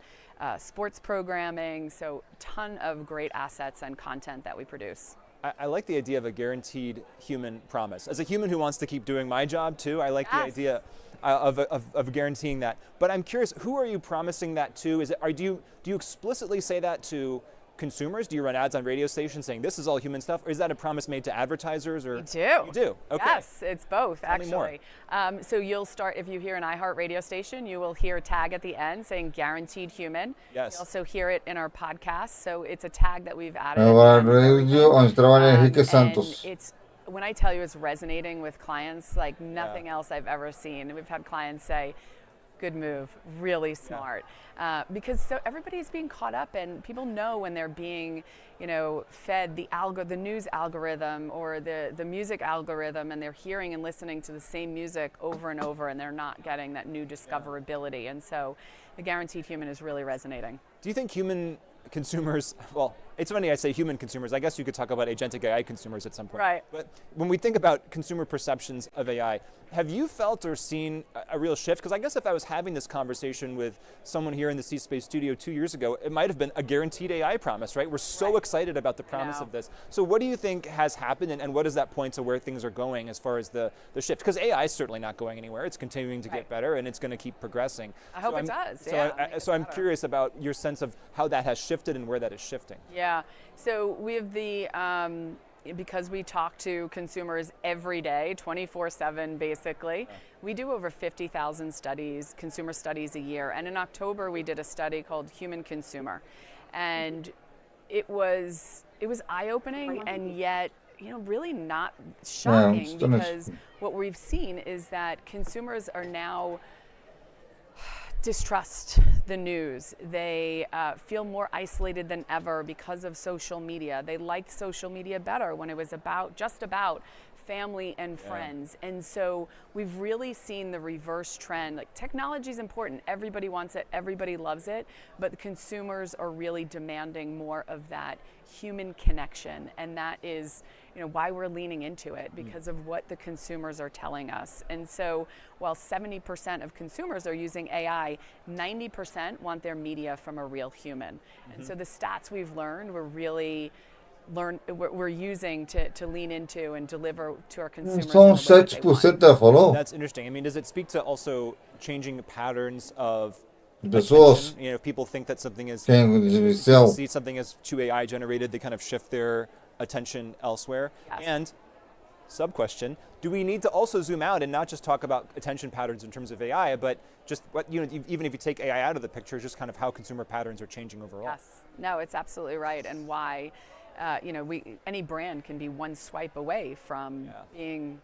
sports programming, so ton of great assets and content that we produce. I like the idea of a guaranteed human promise. As a human who wants to keep doing my job too, I like the idea of guaranteeing that. But I'm curious, who are you promising that to? Do you explicitly say that to consumers? Do you run ads on radio stations saying this is all human stuff, or is that a promise made to advertisers? Or we do. You do. Okay. Yes, it's both. Tell me more. Actually. So you'll start, if you hear an iHeart radio station, you will hear a tag at the end saying guaranteed human. Yes. You also hear it in our podcast, so it's a tag that we've added. It's, when I tell you it's resonating with clients like nothing else I've ever seen. We've had clients say, good move, really smart. Because so everybody's being caught up, and people know when they're being, fed the news algorithm or the music algorithm, and they're hearing and listening to the same music over and over, and they're not getting that new discoverability. And so the guaranteed human is really resonating. Do you think human consumers, well, it's funny I say human consumers, I guess you could talk about agentic AI consumers at some point. Right. But when we think about consumer perceptions of AI, have you felt or seen a real shift? Because I guess if I was having this conversation with someone here in the C-Space studio 2 years ago, it might have been a guaranteed AI promise, right? We're so excited about the promise of this. So what do you think has happened, and what does that point to where things are going as far as the shift? Because AI is certainly not going anywhere. It's continuing to get better, and it's going to keep progressing. I hope it does. So I'm curious about your sense of how that has shifted and where that is shifting. Yeah, so we have the, because we talk to consumers every day, 24/7 basically, we do over 50,000 studies, consumer studies a year. And in October, we did a study called Human Consumer. And it was eye-opening, and yet, really not shocking, because what we've seen is that consumers are now distrust the news. They feel more isolated than ever because of social media. They liked social media better when it was just about family and friends. And so we've really seen the reverse trend. Like, technology is important. Everybody wants it. Everybody loves it. But the consumers are really demanding more of that human connection. And that is, why we're leaning into it, because of what the consumers are telling us. And so while 70% of consumers are using AI, 90% want their media from a real human. And so the stats we've learned, we're using to lean into and deliver to our consumers. São 7% a falou. That's interesting. I mean, does it speak to also changing patterns of pessoas? If people think that something is see something as too AI generated, they kind of shift their attention elsewhere. Yes. And sub question: do we need to also zoom out and not just talk about attention patterns in terms of AI, but just what even if you take AI out of the picture, just kind of how consumer patterns are changing overall? Yes. No, it's absolutely right, and why. Any brand can be one swipe away from being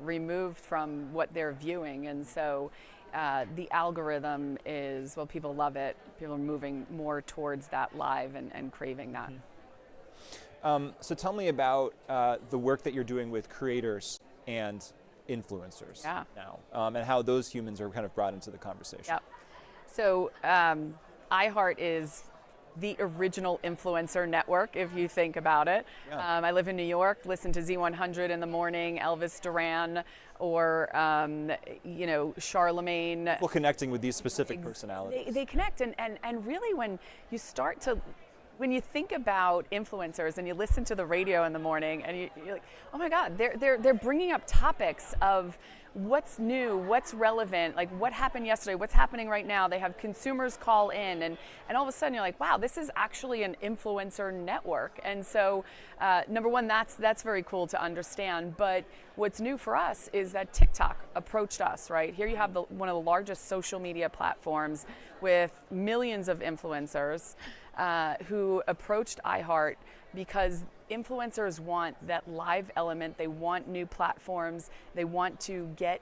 removed from what they're viewing. And so the algorithm is, people love it. People are moving more towards that live and craving that. So tell me about the work that you're doing with creators and influencers now, and how those humans are kind of brought into the conversation. Yep. So iHeart is the original influencer network, if you think about it. I live in New York, listen to Z100 in the morning, Elvis Duran, or Charlemagne. People connecting with these specific personalities. They connect, and really when you think about influencers and you listen to the radio in the morning, and you're like, oh my God, they're bringing up topics of what's new, what's relevant, like what happened yesterday, what's happening right now. They have consumers call in, and all of a sudden you're like, wow, this is actually an influencer network. And so number one, that's very cool to understand. But what's new for us is that TikTok approached us, right? Here you have one of the largest social media platforms with millions of influencers who approached iHeart because influencers want that live element. They want new platforms. They want to get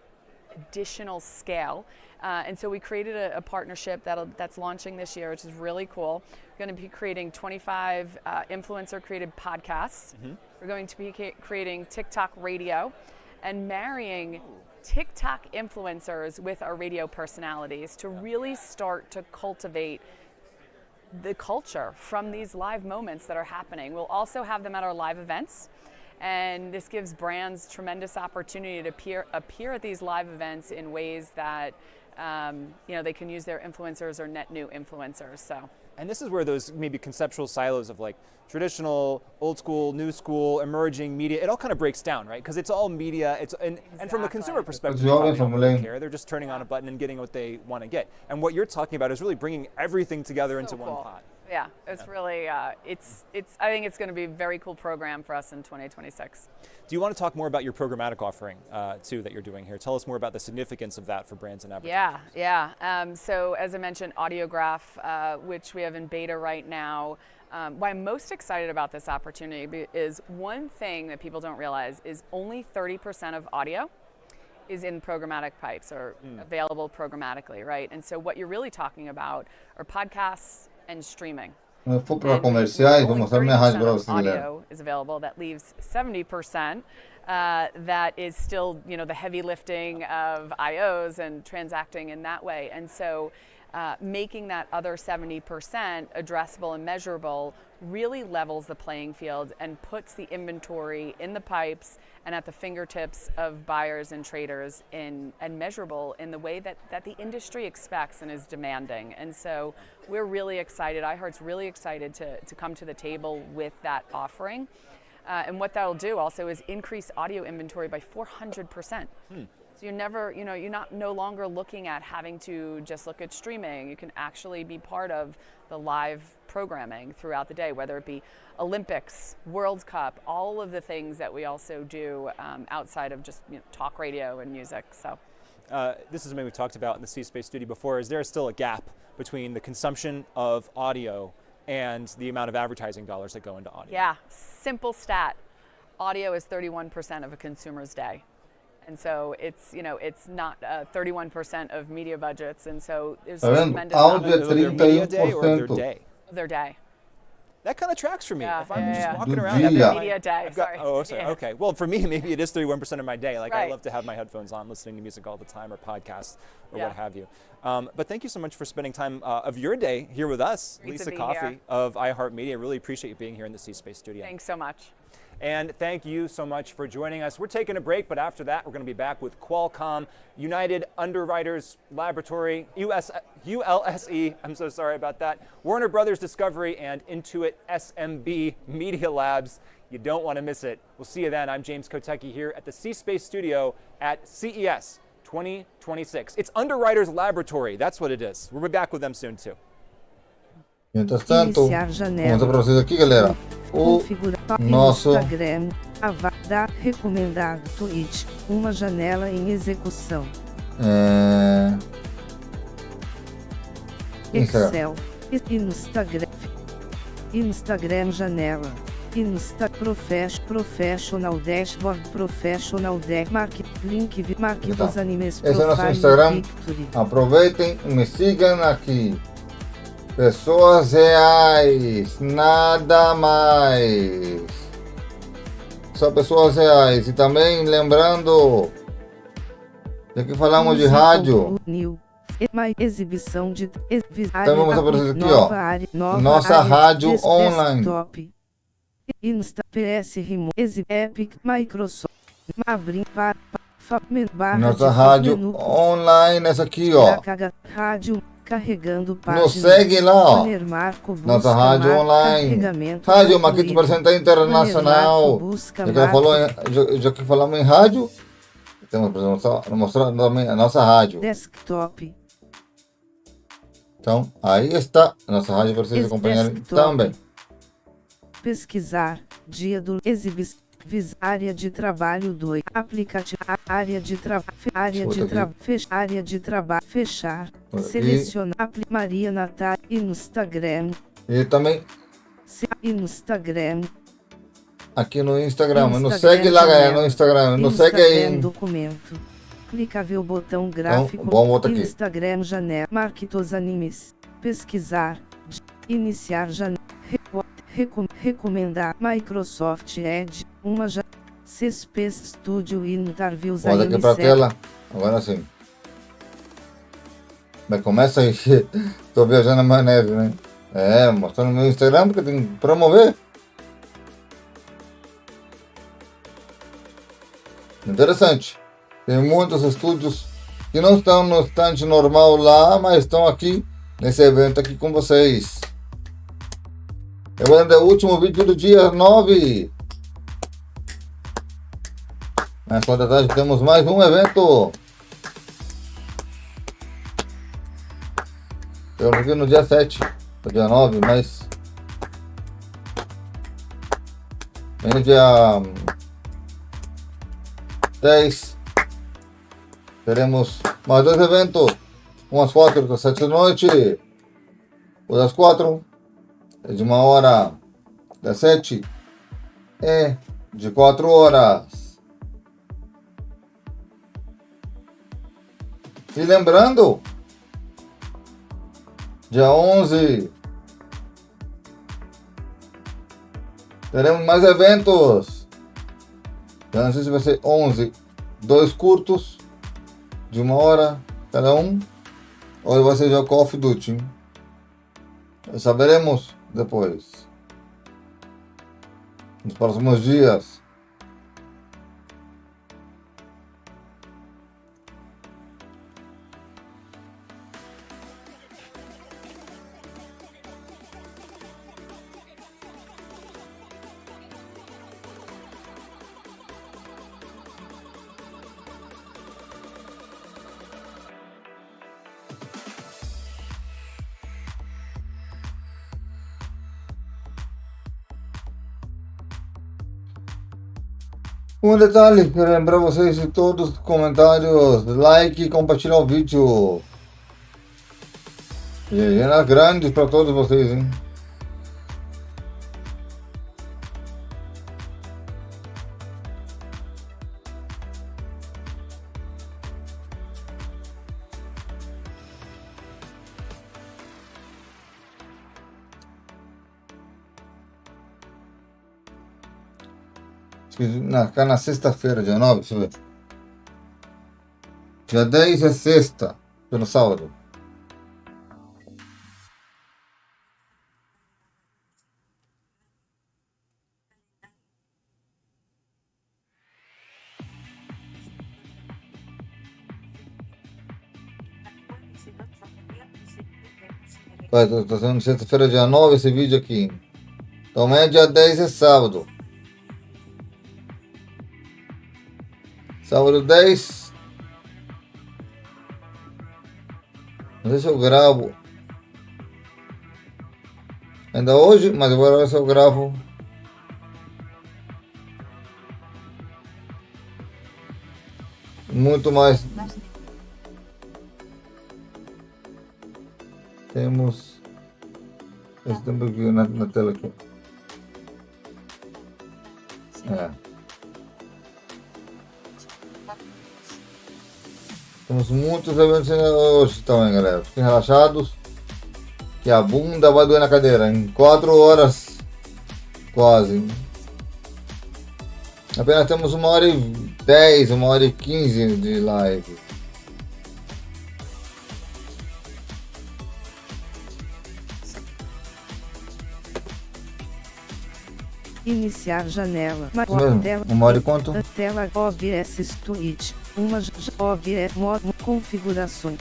additional scale. And so we created a partnership that's launching this year, which is really cool. We're going to be creating 25 influencer-created podcasts. We're going to be creating TikTok radio and marrying TikTok influencers with our radio personalities to really start to cultivate the culture from these live moments that are happening. We'll also have them at our live events, and this gives brands tremendous opportunity to appear at these live events in ways that they can use their influencers or net new influencers. So. And this is where those maybe conceptual silos of like traditional, old school, new school, emerging media, it all kind of breaks down, right? Because it's all media. And from the consumer perspective, they probably don't really care. They're just turning on a button and getting what they want to get. And what you're talking about is really bringing everything together into one pot. Yeah, it's really, I think it's going to be a very cool program for us in 2026. Do you want to talk more about your programmatic offering, too, that you're doing here? Tell us more about the significance of that for brands and advertisers. Yeah. So as I mentioned, Audiograph, which we have in beta right now. Why I'm most excited about this opportunity is one thing that people don't realize is only 30% of audio is in programmatic pipes or available programmatically, right? And so what you're really talking about are podcasts and streaming. Para comerciais, vou mostrar minha rádio para você, audio is available. That leaves 70% that is still, the heavy lifting of IOs and transacting in that way. And so making that other 70% addressable and measurable really levels the playing field and puts the inventory in the pipes and at the fingertips of buyers and traders and measurable in the way that the industry expects and is demanding. And so we're really excited. iHeart's really excited to come to the table with that offering. And what that'll do also is increase audio inventory by 400%. So you're no longer looking at having to just look at streaming. You can actually be part of the live programming throughout the day, whether it be Olympics, World Cup, all of the things that we also do outside of just talk radio and music. So this is something we talked about in the C-Space studio before. Is there still a gap between the consumption of audio and the amount of advertising dollars that go into audio? Yeah, simple stat. Audio is 31% of a consumer's day. And so it's not 31% of media budgets, and so there's tremendous áudio é of their media day or of their 31%. day. Of their day. That kind of tracks for me. Yeah, if I'm just walking Do around, dia. Media day, sorry. Oh, sorry. Yeah. Okay. Well, for me, maybe it is 31% of my day. Like, I Right. love to have my headphones on, listening to music all the time, or podcasts, or Yeah. what have you. But thank you so much for spending time of your day here with us, Great to Lisa be Coffey here. of iHeartMedia. I really appreciate you being here in the C-Space studio. Thanks so much. And thank you so much for joining us. We're taking a break, but after that, we're going to be back with Qualcomm, United Underwriters Laboratory, ULSE, I'm so sorry about that, Warner Brothers Discovery, and Intuit SMB Media Labs. You don't want to miss it. We'll see you then. I'm James Kotecki here at the C-Space studio at CES 2026. It's Underwriters Laboratory. That's what it is. We'll be back with them soon, too. Mientras tanto, Iniciar vamos janela. para vocês aqui, galera. O Configurar nosso Instagram. Dar recomendado tweet. Uma janela em execução. Instagram. Excel. Instagram janela. Professional Dashboard. Professional Market. Link. Marque Então, dos animes. esse é o nosso Profile Instagram. Victory. Aproveitem e me sigam aqui. Pessoas reais, nada mais. Só pessoas reais. E também lembrando, já que falamos de rádio, Exibição de então vamos aparecer aqui, ó. Nossa rádio online. Insta PS Remo Epic Microsoft Mavrin Nossa rádio online, essa aqui, ó. Rádio carregando página. Nos segue lá, ó. Marco, busca, Nossa rádio online. Rádio Maquete Presente Internacional. Já que falamos em rádio, temos para mostrar também a nossa rádio. Desktop. Então, aí está a nossa rádio para vocês acompanharem também. Pesquisar. Dia do exibição. Área de trabalho 2. Aplicativo. Área de trabalho. Área de trabalho. Fechar. Selecionar. Maria Natália. Instagram. E também Instagram. Aqui no Instagram. Nos segue lá, galera, no Instagram. Nos segue aí. Documento. Clicável botão gráfico. Então, vamos botar aqui. Instagram janela. Marque os animes. Pesquisar. Iniciar janela. Recomendar Microsoft Edge, uma C-Space Studio e Interviews Olha aqui para a tela, agora sim. Mas começa aí, estou viajando na maionese, né? Mostrando no meu Instagram porque tem que promover. Interessante. Tem muitos estúdios que não estão no stand normal lá, mas estão aqui nesse evento aqui com vocês. É o último vídeo do dia 9. Às 4 da tarde temos mais um evento. Eu aqui no dia 7, no dia 9, mas no dia 10 teremos mais 2 eventos. Um às 4 às 7 da noite. O das 4 é de 1 hora, das 7 é de 4 horas. E lembrando, dia 11 teremos mais eventos. Eu não sei se vai ser 11, 2 curtos de 1 hora cada um, ou vai ser já Call of Duty. Saberemos depois, nos próximos dias. Um detalhe, quero lembrar vocês de todos os comentários, like e compartilhar o vídeo. E nas grandes para todos vocês, hein? Cá na sexta-feira, dia 9, deixa eu ver. Dia 10 é sexta, pelo sábado. Tô sendo sexta-feira, dia 9, esse vídeo aqui. Então amanhã, dia 10 é sábado. Sábado 10. Não sei se eu gravo ainda hoje, mas agora se eu gravo muito mais. Temos esse tempo aqui na tela aqui. Temos muitos eventos hoje também, galera. Fiquem relaxados, que a bunda vai doer na cadeira em 4 horas quase. Apenas temos 1h10, 1h15 de live. Iniciar janela. Mesmo? 1h e quanto? Tela OBS Twitch. Uma OBS modo configurações.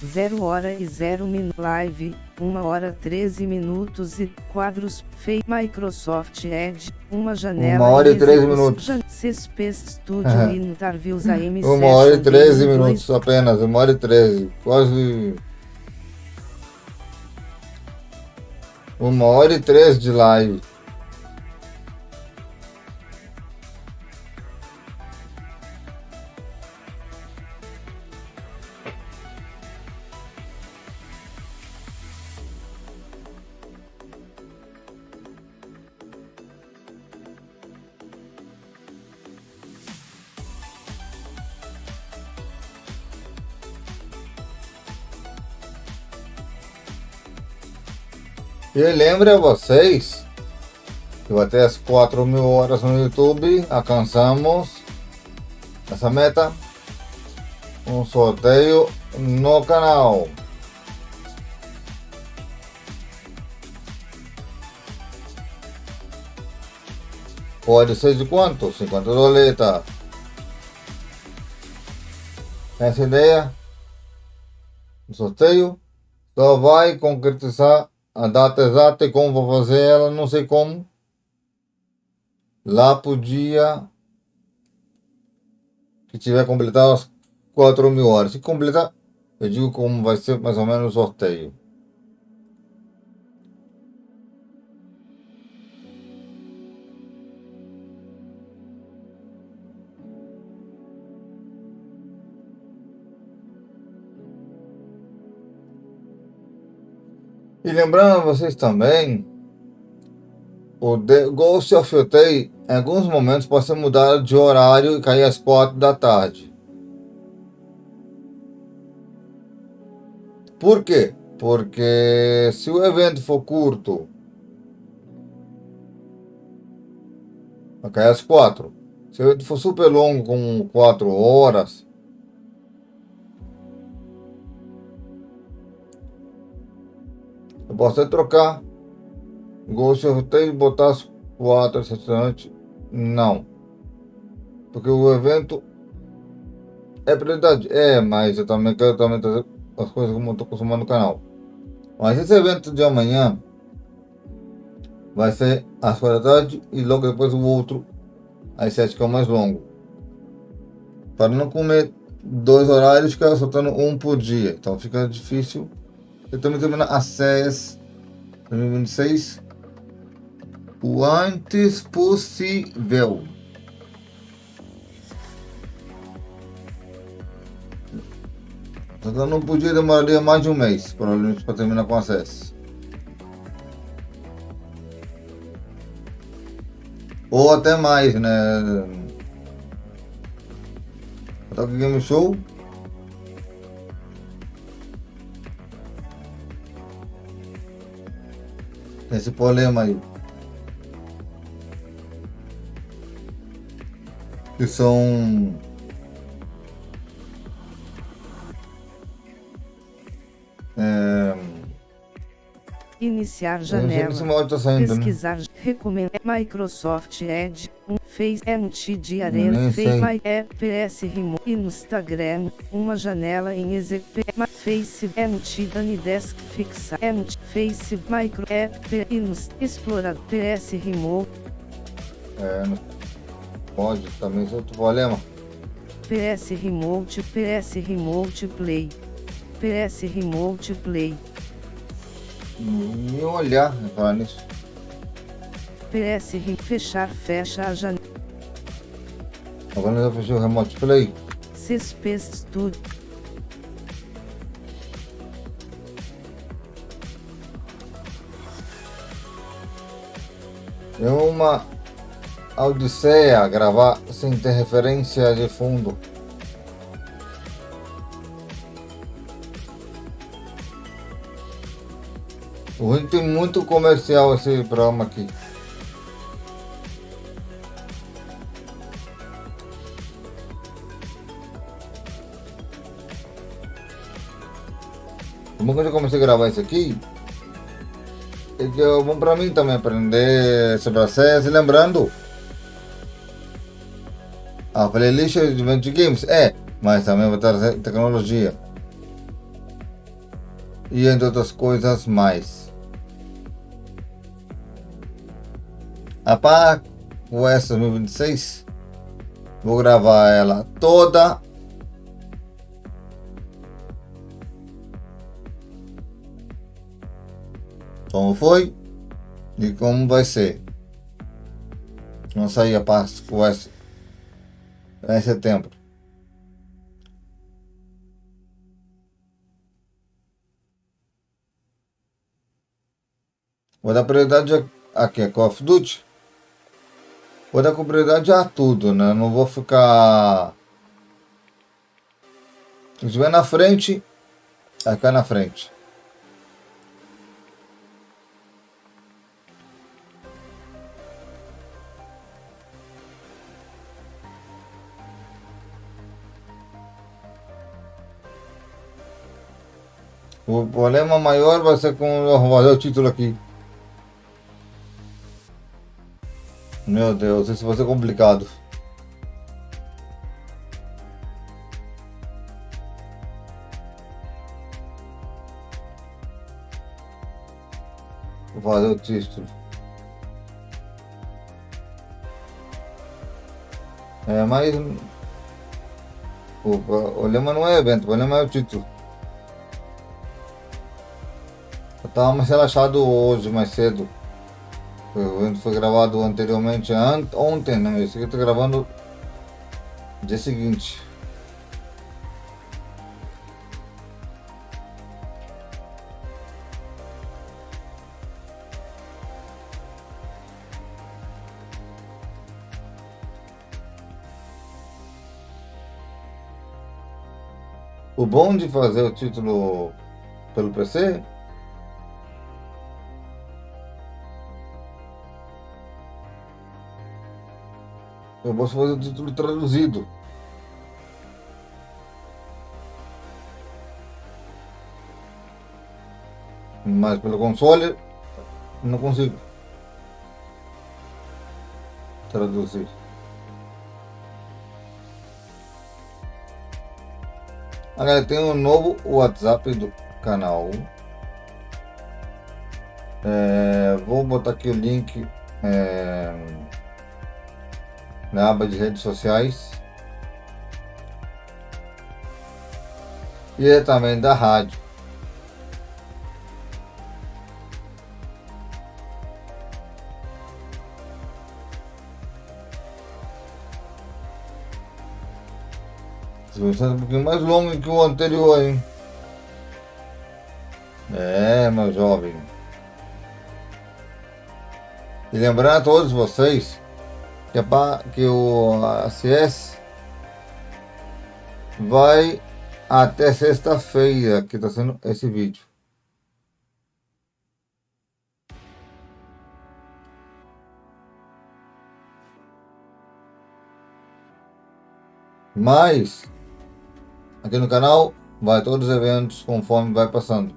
0 hora e 0 minutos. Live. 1 hora 13 minutos e quadros. Microsoft Edge. Uma janela. 1 hora e 13 minutos. CSP Studio e Interviews AM. 1 hora e 13 minutos apenas. 1 hora e 13. Quase. 1 hora e 13 de live. E lembro a vocês que vai ter as 4.000 horas no YouTube, alcançamos essa meta, um sorteio no canal. Pode ser de quanto? 50 doletas. Essa ideia, o sorteio só vai concretizar a data exata e como vou fazer ela, não sei como. Lá pro dia que tiver completado as 4.000 horas. Se completar, eu digo como vai ser mais ou menos o sorteio. E lembrando a vocês também, o The Ghost of Yotei, em alguns momentos pode ser mudado de horário e cair às 4 da tarde. Por quê? Porque se o evento for curto, vai cair às 4. Se o evento for super longo, com 4 horas, eu posso até trocar Ghost of Yotei e botar as 4 às 7 da noite. Não. Porque o evento é prioridade. Mas eu também quero trazer as coisas como eu estou acostumado no canal. Mas esse evento de amanhã vai ser às 4 da tarde e logo depois o outro às 7, que é o mais longo. Para não comer 2 horários, ficar soltando um por dia. Então fica difícil. Eu também termino a CES 2026 o antes possível. Então não podia demoraria mais de um mês provavelmente para terminar com a CES. Ou até mais, né? Tokyo Game Show. Esse problema aí. que são iniciar eu não sei janela, se meu áudio tá saindo, né? pesquisar, recomendar, Microsoft Edge, Face MT Nem sei. My PS Remote, Instagram, uma janela em EZP, Face MT Danidesk fixa, MT Face Micro App, Explorar PS Remote, Não pode também, esse é outro problema. PS Remote Play, PS Remote Play, Nem olhar, falar nisso. fecha a janela, Agora nós vamos fazer o Remote Play. CSP Studio, É uma odisseia gravar sem ter referência de fundo. O ruim tem muito comercial esse programa aqui. Como que eu já comecei a gravar isso aqui, é que é bom pra mim também aprender sobre a série, se lembrando. A playlist de Adventure Games mas também vai trazer tecnologia. E entre outras coisas mais. A PACOS 2026, vou gravar ela toda. Como foi e como vai ser. Vamos sair a PACOS em setembro. Vou dar prioridade aqui a Call of Duty. Vou dar prioridade a tudo, né? Não vou ficar. Se estiver na frente, vai ficar na frente. O problema maior vai ser com fazer o título aqui. Meu Deus, isso vai ser complicado. Vou fazer o título. Mas o problema não é evento, o problema é o título. Eu tava mais relaxado hoje, mais cedo. O evento foi gravado anteriormente, ontem, né? Esse aqui eu tô gravando dia seguinte. O bom de fazer o título pelo PC eu posso fazer o título traduzido. Mas pelo console não consigo traduzir. Agora tem um novo WhatsApp do canal. Vou botar aqui o link na aba de redes sociais. E é também da rádio. Esse é um pouquinho mais longo que o anterior, hein? Meu jovem. E lembrar a todos vocês que o ACS vai até sexta-feira, que está sendo esse vídeo. Mas, aqui no canal, vai todos os eventos conforme vai passando.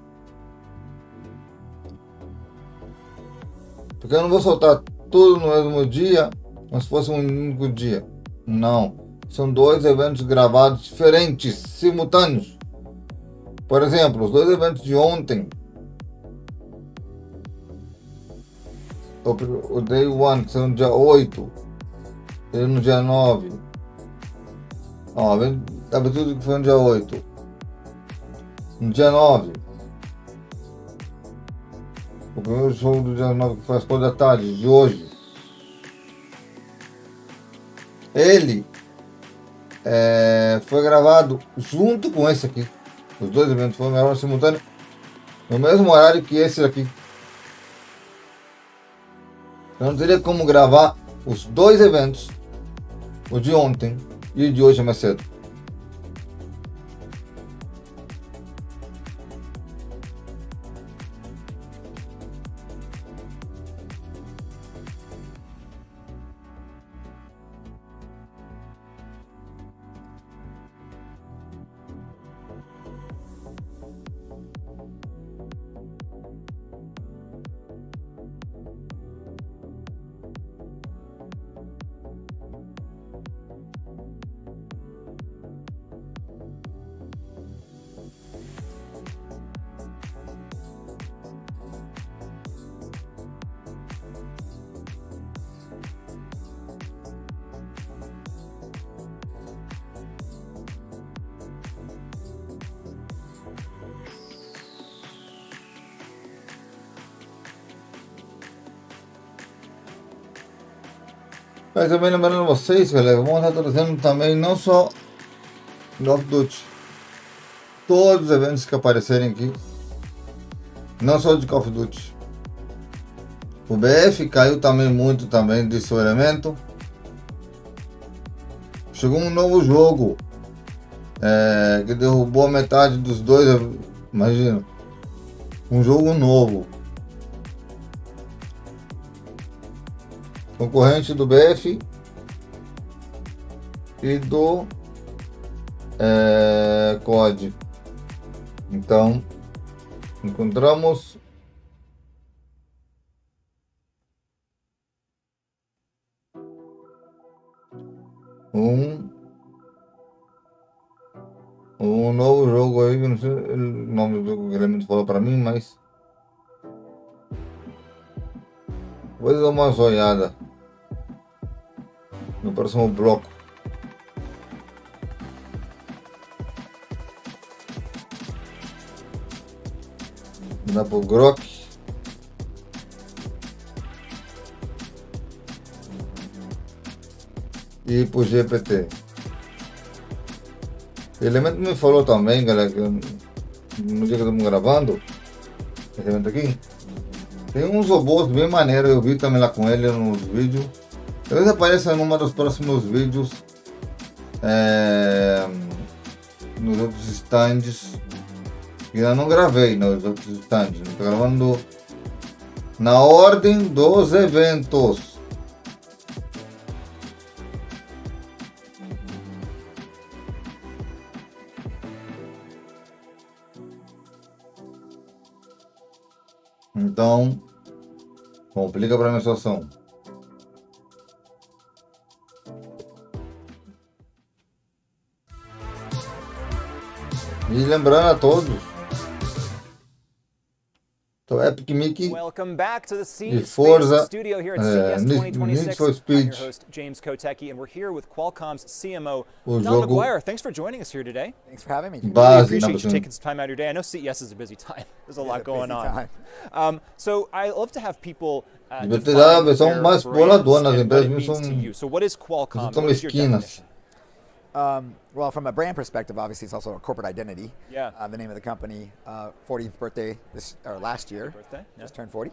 Porque eu não vou soltar tudo no mesmo dia, como se fosse um único dia. Não. São 2 eventos gravados diferentes, simultâneos. Por exemplo, os 2 eventos de ontem. O Day 1, que são no dia 8. E no dia 9. Ó, da abertura que foi no dia 8. No dia 9. O primeiro show do dia 9 que foi às 4 da tarde, de hoje. Ele foi gravado junto com esse aqui. Os 2 eventos foram gravados simultâneo no mesmo horário que esse aqui. Eu não teria como gravar os 2 eventos, o de ontem e o de hoje mais cedo. Mas também lembrando vocês, galera, vamos estar trazendo também não só Call of Duty, todos os eventos que aparecerem aqui, não só de Call of Duty. O BF caiu também muito também de seu elemento. Chegou um novo jogo que derrubou a metade dos 2, imagina, um jogo novo. Concorrente do BF e do COD. Então, encontramos um novo jogo aí, eu não sei o nome do jogo que o Guilherme falou para mim, mas vou dar uma olhada no próximo bloco. Dá pro Grok. E pro GPT. O Elemento me falou também, galera, que no dia que estamos gravando, esse evento aqui, tem uns robôs bem maneiros, eu vi também lá com ele nos vídeos. Talvez apareça numa dos próximos vídeos, nos outros stands. Eu não gravei nos outros stands, estou gravando na ordem dos eventos. Então, complica para a minha situação. E lembrando a todos, então Epic Mickey Welcome back to the e Forza studio here at CES 2026. Need for I'm Speed. your host James Kotecki, and we're here with Qualcomm's CMO O Don jogo McGuire. Thanks for joining us here today. Thanks for having me. Really base na appreciate you versão. taking some time out of your day. I know CES is a busy time. There's a lot going on. Time. So I love to have people Devia ter dado a define versão their mais brands boladona, as and what empresas it não means são, to you. So what is Qualcomm? estão What is your mesquinas. definition? Well, from a brand perspective, obviously it's also a corporate identity. Yeah. The name of the company, 40th birthday last year. Birthday, yeah. Just turned 40.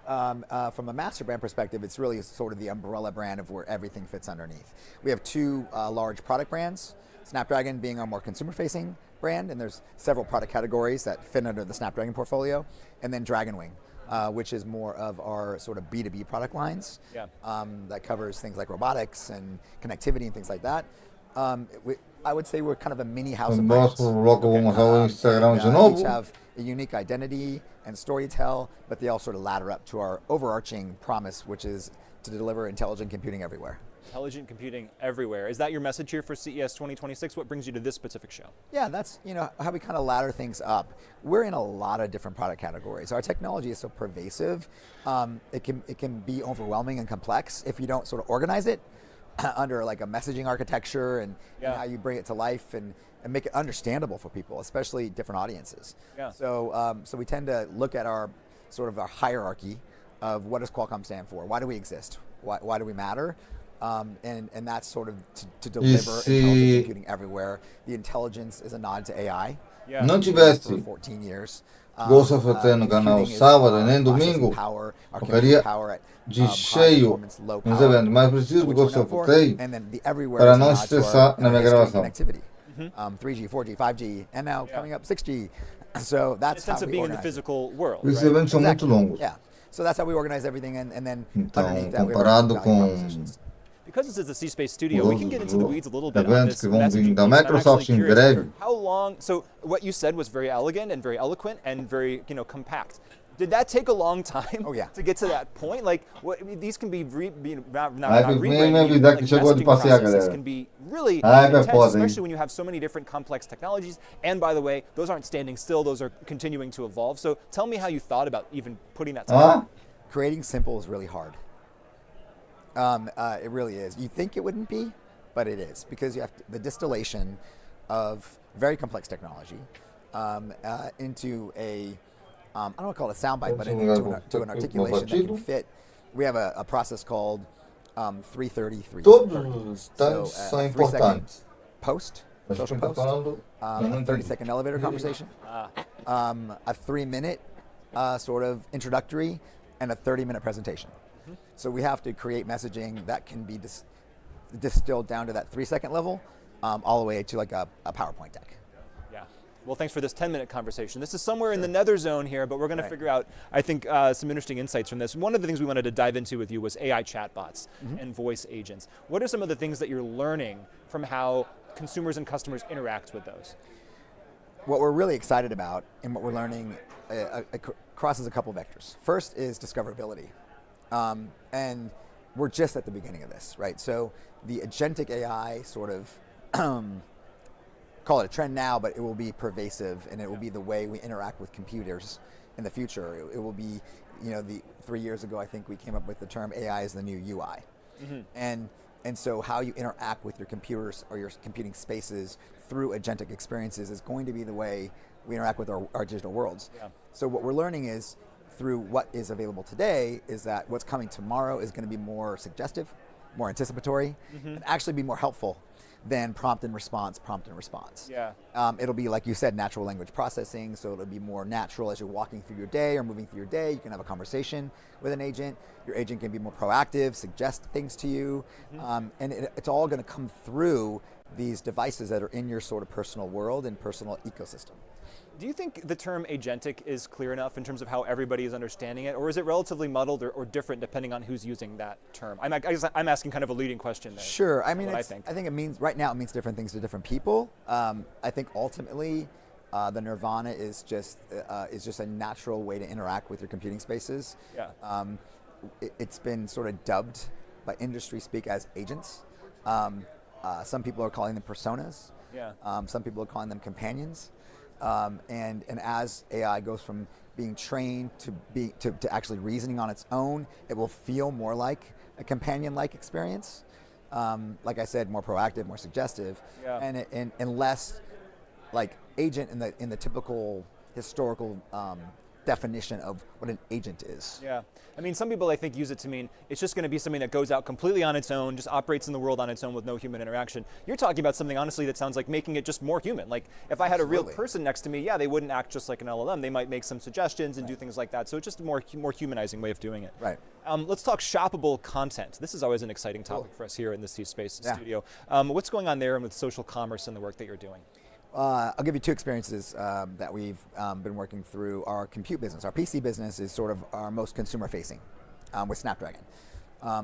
From a master brand perspective, it's really sort of the umbrella brand of where everything fits underneath. We have 2 large product brands, Snapdragon being our more consumer-facing brand, and there's several product categories that fit under the Snapdragon portfolio, and then Dragonwing, which is more of our sort of B2B product lines. Yeah. That covers things like robotics and connectivity and things like that. I would say we're kind of a mini house of Nós brands. logo vamos ao Instagram de novo. Each have a unique identity and story to tell, but they all sort of ladder up to our overarching promise, which is to deliver intelligent computing everywhere. Intelligent computing everywhere. Is that your message here for CES 2026? What brings you to this specific show? Yeah, that's how we kind of ladder things up. We're in a lot of different product categories. Our technology is so pervasive. It can be overwhelming and complex if you don't sort of organize it under like a messaging architecture and how you bring it to life and make it understandable for people, especially different audiences. Yeah. So we tend to look at our sort of our hierarchy of what does Qualcomm stand for? Why do we exist? Why do we matter? And that's sort of to deliver intelligent computing everywhere. The intelligence is a nod to AI. Não tivesse For 14 years. Ghost of Hotel no canal sábado e nem domingo, focaria de cheio nos eventos, mas preciso do Ghost of Hotel para não estressar na minha gravação. 3G, 4G, 5G, and now coming up 6G. So that's how sense of we being in the organize physical world. Esses Right? eventos são muito longos. Yeah. So that's how we organize everything, and then Então, underneath that we have comparado value com propositions. Because this is a C-Space studio, we can get into the weeds a little bit on eventos this que vão vir messaging da piece. I'm Microsoft actually em curious, breve. how long, so what you said was very elegant and very eloquent and very, compact. Did that take a long time to get to that point? Like, these can be not rebranded, like messaging processes can be really intense, especially when you have so many different complex technologies. And by the way, those aren't standing still, those are continuing to evolve. So tell me how you thought about even putting that together. Creating simple is really hard. It really is. You think it wouldn't be, but it is, because you have the distillation of very complex technology into a, I don't want to call it a soundbite, but into an articulation that can fit. We have a process called 333. Todos são importantes. Post, social post, a 30-second elevator conversation, a 3-minute sort of introductory, and a 30-minute presentation. So we have to create messaging that can be distilled down to that 3-second level, all the way to like a PowerPoint deck. Yeah. Well, thanks for this 10-minute conversation. This is somewhere in the nether zone here, but we're going to figure out, I think, some interesting insights from this. One of the things we wanted to dive into with you was AI chatbots and voice agents. What are some of the things that you're learning from how consumers and customers interact with those? What we're really excited about and what we're learning crosses a couple vectors. First is discoverability. And we're just at the beginning of this, right? So the agentic AI sort of, call it a trend now, but it will be pervasive, and it will be the way we interact with computers in the future. It will be, 3 years ago, I think we came up with the term AI is the new UI. And so how you interact with your computers or your computing spaces through agentic experiences is going to be the way we interact with our digital worlds. Yeah. So what we're learning is, through what is available today, is that what's coming tomorrow is going to be more suggestive, more anticipatory, and actually be more helpful than prompt and response. Yeah. It'll be, like you said, natural language processing, so it'll be more natural as you're walking through your day or moving through your day. You can have a conversation with an agent. Your agent can be more proactive, suggest things to you, and it's all going to come through these devices that are in your sort of personal world and personal ecosystem. Do you think the term agentic is clear enough in terms of how everybody is understanding it, or is it relatively muddled or different depending on who's using that term? I'm asking kind of a leading question there. Sure. I mean, I think it means, right now it means different things to different people. I think ultimately the nirvana is just a natural way to interact with your computing spaces. Yeah. It's been sort of dubbed by industry speak as agents. Some people are calling them personas. Yeah. Some people are calling them companions. And as AI goes from being trained to actually reasoning on its own, it will feel more like a companion-like experience. Like I said, more proactive, more suggestive, and less like agent in the typical historical definition of what an agent is. Yeah. I mean, some people, I think, use it to mean it's just going to be something that goes out completely on its own, just operates in the world on its own with no human interaction. You're talking about something, honestly, that sounds like making it just more human. Like, if I had a real person next to me, yeah, they wouldn't act just like an LLM. They might make some suggestions and do things like that. So it's just a more humanizing way of doing it. Right. Let's talk shoppable content. This is always an exciting topic for us here in the C-Space studio. What's going on there and with social commerce and the work that you're doing? I'll give you two experiences that we've been working through. Our compute business, our PC business, is sort of our most consumer-facing with Snapdragon.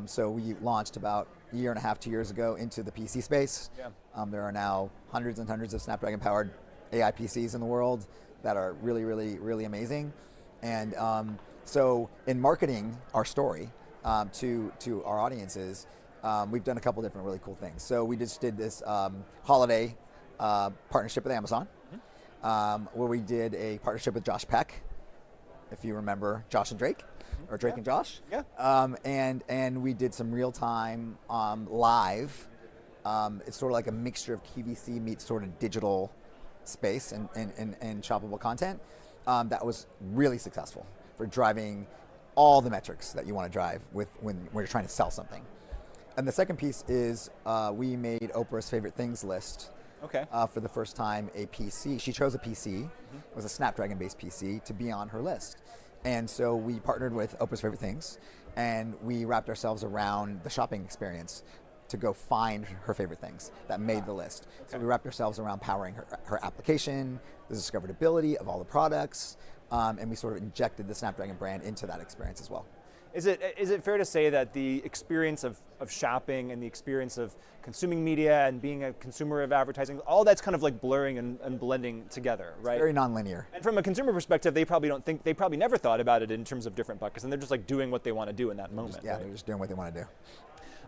So we launched about a year and a half, 2 years ago into the PC space. Yeah. There are now hundreds and hundreds of Snapdragon-powered AI PCs in the world that are really, really, really amazing. And so in marketing our story to our audiences, we've done a couple different really cool things. So we just did this holiday partnership with Amazon, where we did a partnership with Josh Peck, if you remember Josh and Drake, or Drake and Josh. Yeah. And we did some real-time live. It's sort of like a mixture of QVC meets sort of digital space and shoppable content that was really successful for driving all the metrics that you want to drive when you're trying to sell something. And the second piece is we made Oprah's favorite things list. Okay. For the first time, a PC. She chose a PC, it was a Snapdragon-based PC, to be on her list. And so we partnered with Oprah's Favorite Things, and we wrapped ourselves around the shopping experience to go find her favorite things that made the list. Okay. So we wrapped ourselves around powering her application, the discoverability of all the products, and we sort of injected the Snapdragon brand into that experience as well. Is it fair to say that the experience of shopping and the experience of consuming media and being a consumer of advertising, all that's kind of like blurring and blending together, right? It's very nonlinear. And from a consumer perspective, they probably never thought about it in terms of different buckets, and they're just like doing what they want to do in that moment. They're just doing what they want to do.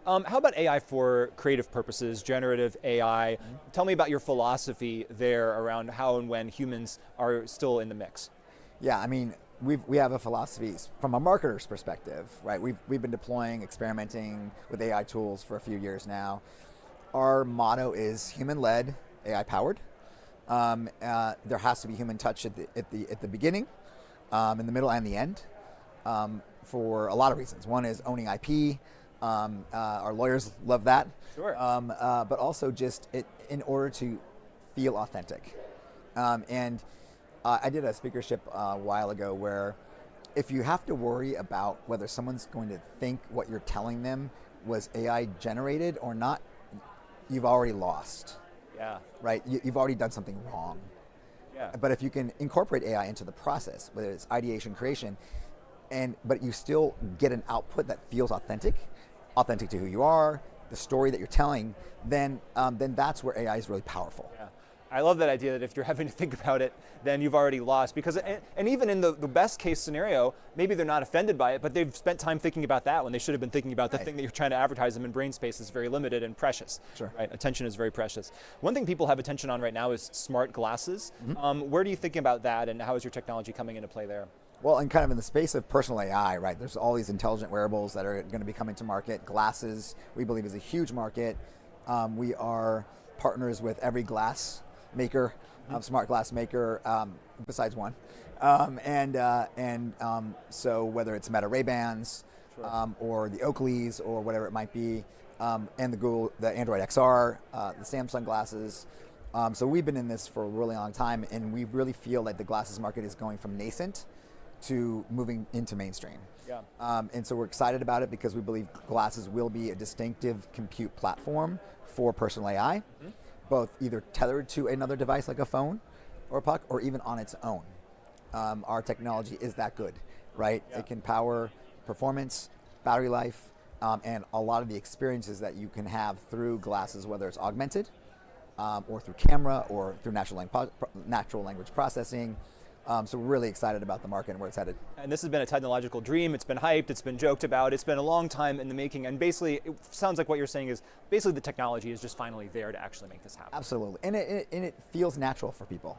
How about AI for creative purposes, generative AI? Tell me about your philosophy there around how and when humans are still in the mix. Yeah, I mean, we have a philosophy from a marketer's perspective, right? We've been deploying, experimenting with AI tools for a few years now. Our motto is human-led, AI-powered. There has to be human touch at the beginning, in the middle, and the end, for a lot of reasons. One is owning IP. Our lawyers love that. Sure. But also just in order to feel authentic. I did a speakership a while ago where if you have to worry about whether someone's going to think what you're telling them was AI generated or not, you've already lost. Yeah. Right? You've already done something wrong. Yeah. But if you can incorporate AI into the process, whether it's ideation, creation, but you still get an output that feels authentic to who you are, the story that you're telling, then that's where AI is really powerful. Yeah. I love that idea that if you're having to think about it, then you've already lost. Because, and even in the best case scenario, maybe they're not offended by it, but they've spent time thinking about that when they should have been thinking about the thing that you're trying to advertise them, and brain space is very limited and precious. Sure. Right? Attention is very precious. One thing people have attention on right now is smart glasses. Where do you think about that, and how is your technology coming into play there? Well, and kind of in the space of personal AI, right? There's all these intelligent wearables that are going to be coming to market. Glasses, we believe, is a huge market. We are partners with every glass maker, smart glass maker, besides one. So whether it's Meta Ray-Bans, sure, or the Oakleys or whatever it might be, and the Android XR, the Samsung glasses. So we've been in this for a really long time, and we really feel like the glasses market is going from nascent to moving into mainstream. Yeah. And so we're excited about it because we believe glasses will be a distinctive compute platform for personal AI, both either tethered to another device like a phone or a puck, or even on its own. Our technology is that good, right? Yeah. It can power performance, battery life, and a lot of the experiences that you can have through glasses, whether it's augmented, or through camera, or through natural language processing. So we're really excited about the market and where it's headed. And this has been a technological dream. It's been hyped, it's been joked about, it's been a long time in the making, and basically it sounds like what you're saying is basically the technology is just finally there to actually make this happen. Absolutely, and it feels natural for people,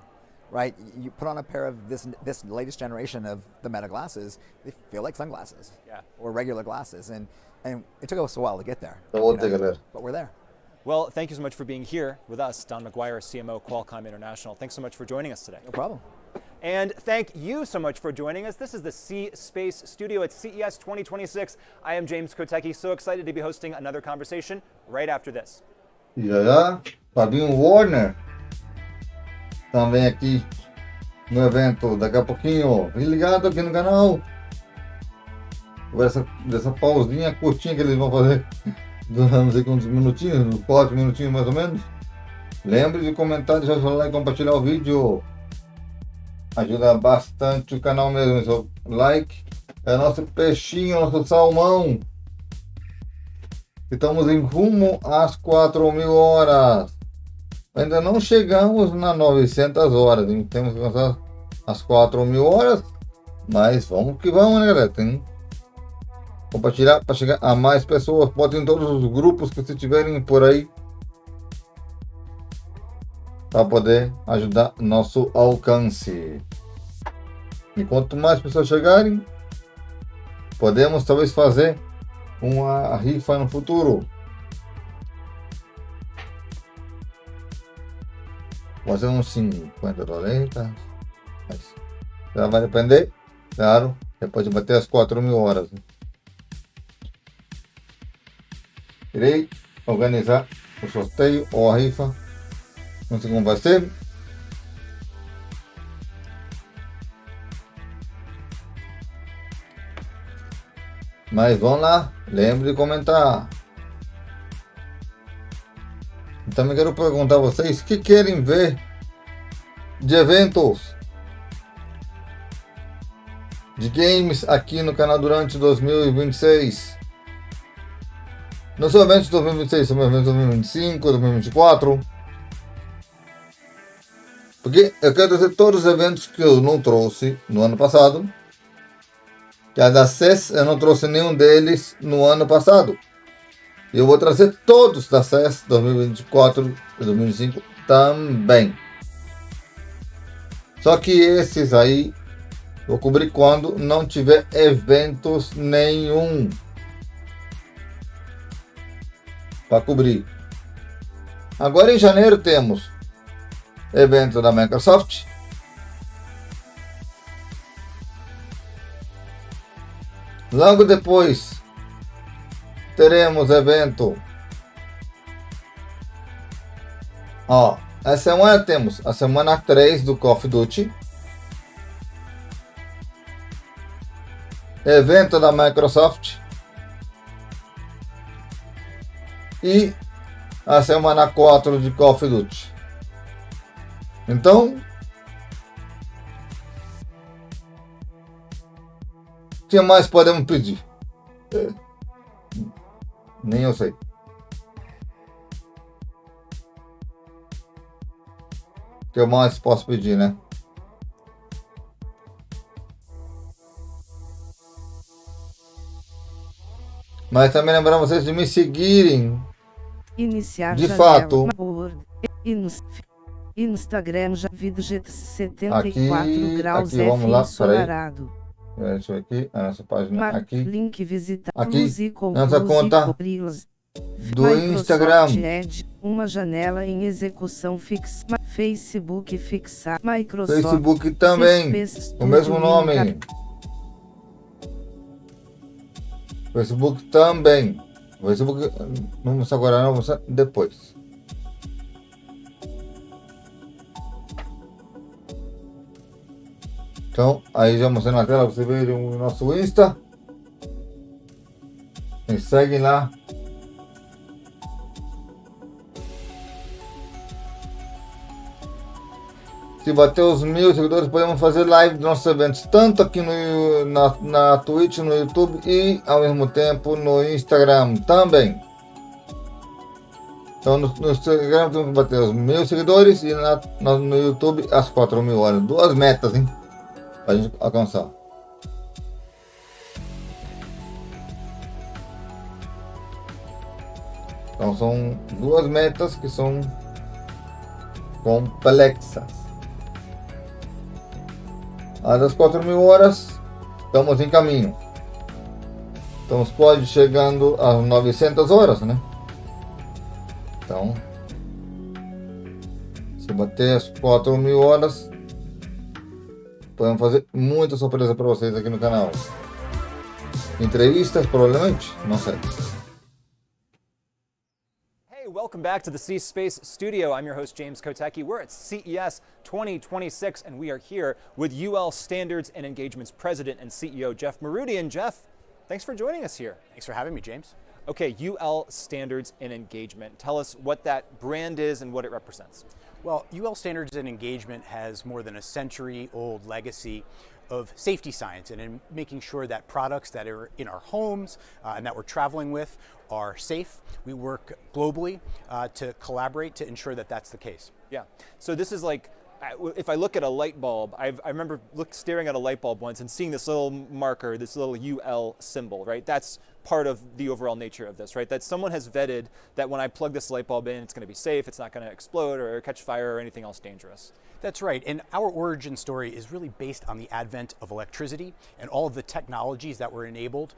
right? You put on a pair of this latest generation of the Meta glasses, they feel like sunglasses, yeah, or regular glasses, and it took us a while to get there. But we're there. Well, thank you so much for being here with us, Don McGuire, CMO, Qualcomm International. Thanks so much for joining us today. No problem. And thank you so much for joining us. This is the C-Space Studio at CES 2026. I am James Kotecki, so excited to be hosting another conversation right after this. Já, Fabinho Warner também aqui no evento daqui a pouquinho. Fique ligado aqui no canal. Dessa pausinha curtinha que eles vão fazer, não sei quantos minutinhos, 4 minutinhos mais ou menos. Lembre de comentar, deixar o seu like e compartilhar o vídeo. Ajuda bastante o canal mesmo. Seu like é nosso peixinho, nosso salmão. Estamos em rumo às 4.000 horas. Ainda não chegamos nas 900 horas. Temos que alcançar as 4.000 horas. Mas vamos que vamos, né, galera? Tem que compartilhar para chegar a mais pessoas. Pode em todos os grupos que se tiverem por aí, para poder ajudar nosso alcance. E quanto mais pessoas chegarem, podemos talvez fazer uma rifa no futuro. Fazer uns 50 doletas. Mas já vai depender, claro, depois de bater as 4.000 horas. Né? Irei organizar o sorteio ou a rifa. Não sei como vai ser. Mas vão lá, lembre de comentar. Também quero perguntar a vocês o que querem ver de eventos de games aqui no canal durante 2026. Não são eventos de 2026, são eventos de 2025, 2024. Porque eu quero trazer todos os eventos que eu não trouxe no ano passado. Que a da CES eu não trouxe nenhum deles no ano passado. E eu vou trazer todos da CES 2024 e 2025 também. Só que esses aí vou cobrir quando não tiver eventos nenhum para cobrir. Agora em janeiro temos evento da Microsoft. Logo depois teremos evento. Essa semana temos a semana 3 do Call of Duty. Evento da Microsoft. E a semana 4 de Call of Duty. Então, o que mais podemos pedir? Nem eu sei. O que eu mais posso pedir, né? Mas também lembrar vocês de me seguirem. Iniciar de fato. Instagram Javid74 graus aqui, vamos lá, ensolarado. Deixa eu aqui, a nossa página aqui. Link visitar. Aqui, nossa conta do Instagram. Edge, uma janela em execução fixa. Facebook fixar. Microsoft. Facebook também. O mesmo nome. Facebook também. Facebook não vou agora, não, vou mostrar depois. Então, aí já mostrei na tela para vocês verem o nosso Insta. Me seguem lá. Se bater os 1.000 seguidores, podemos fazer live dos nossos eventos, tanto aqui na Twitch, no YouTube e ao mesmo tempo no Instagram também. Então no Instagram temos que bater os 1.000 seguidores e no YouTube as 4.000 horas. 2 metas, hein? Pra gente alcançar. Então são 2 metas que são complexas. A das 4.000 horas, estamos em caminho. Estamos quase chegando às 900 horas, né? Então, se bater as 4.000 horas, podemos fazer muita surpresa para vocês aqui no canal. Entrevistas, provavelmente? Não sei. Welcome back to the C-Space Studio. I'm your host, James Kotecki. We're at CES 2026, and we are here with UL Standards and Engagements President and CEO, Jeff Marudian. Jeff, thanks for joining us here. Thanks for having me, James. Okay, UL Standards and Engagement. Tell us what that brand is and what it represents. Well, UL Standards and Engagement has more than a century-old legacy of safety science and in making sure that products that are in our homes and that we're traveling with are safe. We work globally to collaborate to ensure that that's the case. Yeah, so this is like, if I look at a light bulb, I remember staring at a light bulb once and seeing this little marker, this little UL symbol, right? That's part of the overall nature of this, right? That someone has vetted that when I plug this light bulb in, it's going to be safe, it's not going to explode or catch fire or anything else dangerous. That's right, and our origin story is really based on the advent of electricity and all of the technologies that were enabled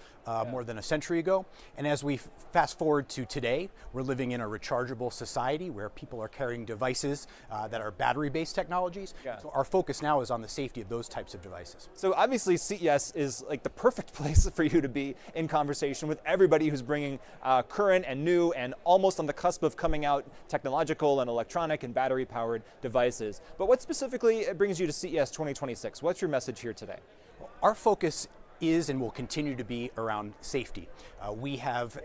more than a century ago. And as we fast forward to today, we're living in a rechargeable society where people are carrying devices that are battery-based technologies. Yeah. So our focus now is on the safety of those types of devices. So obviously CES is like the perfect place for you to be in conversation with everybody who's bringing current and new and almost on the cusp of coming out technological and electronic and battery-powered devices. But what specifically brings you to CES 2026? What's your message here today? Our focus is and will continue to be around safety. We have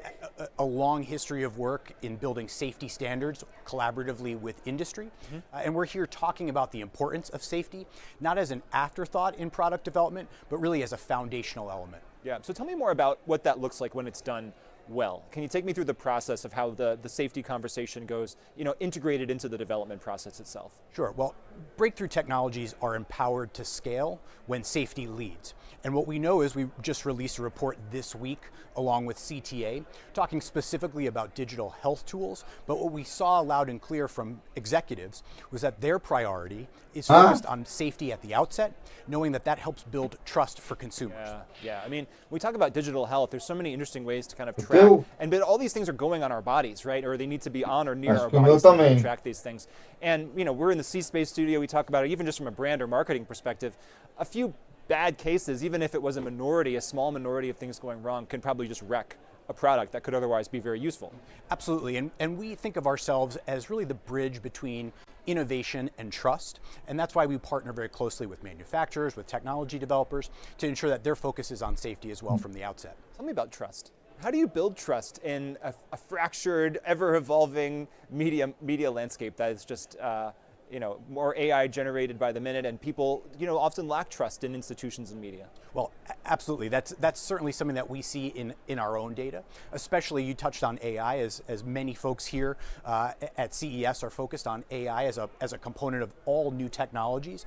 a long history of work in building safety standards collaboratively with industry, and we're here talking about the importance of safety, not as an afterthought in product development, but really as a foundational element. Yeah, so tell me more about what that looks like when it's done well. Can you take me through the process of how the safety conversation goes, integrated into the development process itself? Sure. Well, breakthrough technologies are empowered to scale when safety leads. And what we know is we just released a report this week along with CTA talking specifically about digital health tools. But what we saw loud and clear from executives was that their priority is focused on safety at the outset, knowing that that helps build trust for consumers. Yeah. I mean, when we talk about digital health, there's so many interesting ways to kind of track, but all these things are going on our bodies, right? Or they need to be on or near our bodies to track these things. And we're in the C-Space studio, we talk about it even just from a brand or marketing perspective. A few bad cases, even if it was a minority, a small minority of things going wrong, can probably just wreck a product that could otherwise be very useful. Absolutely, and we think of ourselves as really the bridge between innovation and trust, and that's why we partner very closely with manufacturers, with technology developers, to ensure that their focus is on safety as well from the outset. Tell me about trust. How do you build trust in a fractured, ever-evolving media landscape that is just more AI generated by the minute, and people often lack trust in institutions and media? Well, absolutely. That's certainly something that we see in our own data. Especially, you touched on AI, as many folks here at CES are focused on AI as a component of all new technologies.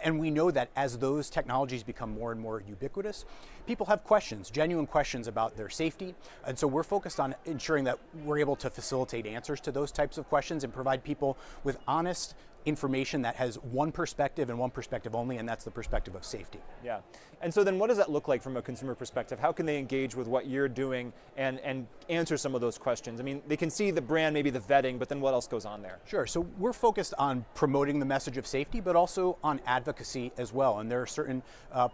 And we know that as those technologies become more and more ubiquitous, people have questions, genuine questions about their safety. And so we're focused on ensuring that we're able to facilitate answers to those types of questions and provide people with honest information that has one perspective and one perspective only, and that's the perspective of safety. Yeah. And so then what does that look like from a consumer perspective? How can they engage with what you're doing and answer some of those questions? I mean, they can see the brand, maybe the vetting, but then what else goes on there? Sure. So we're focused on promoting the message of safety, but also on advocacy as well. And there are certain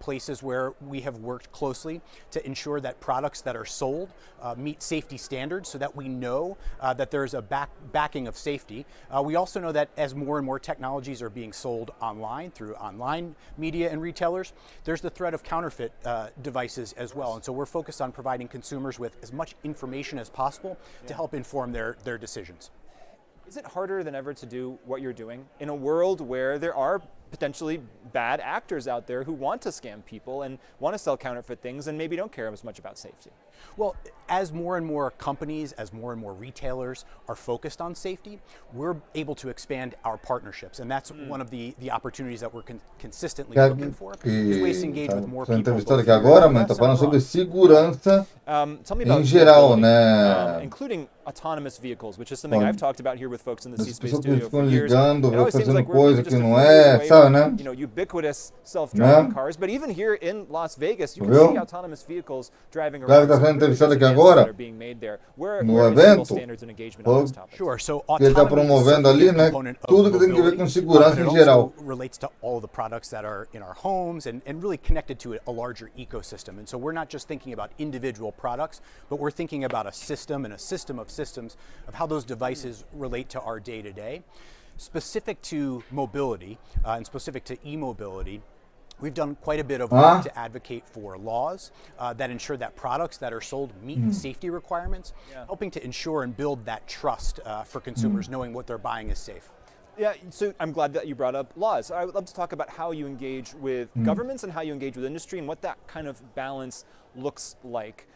places where we have worked closely to ensure that products that are sold meet safety standards so that we know that there's a backing of safety. We also know that as more and more technologies are being sold online through online media and retailers, there's the threat of counterfeit devices as well. And so we're focused on providing consumers with as much information as possible to help inform their decisions. Is it harder than ever to do what you're doing in a world where there are potentially bad actors out there who want to scam people and want to sell counterfeit things and maybe don't care as much about safety? Well, as more and more companies, as more and more retailers are focused on safety, we're able to expand our partnersipps, and that's one of the opportunities that we're consistently looking for, is ways to engage with more people. Aqui agora, mas tá falando sobre segurança em geral, né? Including autonomous vehicles, which is something I've talked about here with folks in the C-Space studio for ficam years. ligando, It always seems fazendo like we're coisa just que a não few é, years away sabe, from, né? Ubiquitous self-driving cars, but even here in Las Vegas, you can see autonomous vehicles driving around. Está sendo entrevistado aqui agora no evento. Sure, so Ele está promovendo ali, né? Tudo que tem que ver com segurança em geral. Relates to all the products that are in our homes and really connected to a larger ecosystem. And so we're not just thinking about individual products, but we're thinking about a system and a system of systems of how those devices relate to our day-to-day. Specific to mobility and specific to e-mobility, we've done quite a bit of work to advocate for laws that ensure that products that are sold meet safety requirements, helping to ensure and build that trust for consumers knowing what they're buying is safe. Yeah, so I'm glad that you brought up laws. I would love to talk about how you engage with governments and how you engage with industry and what that kind of balance looks like.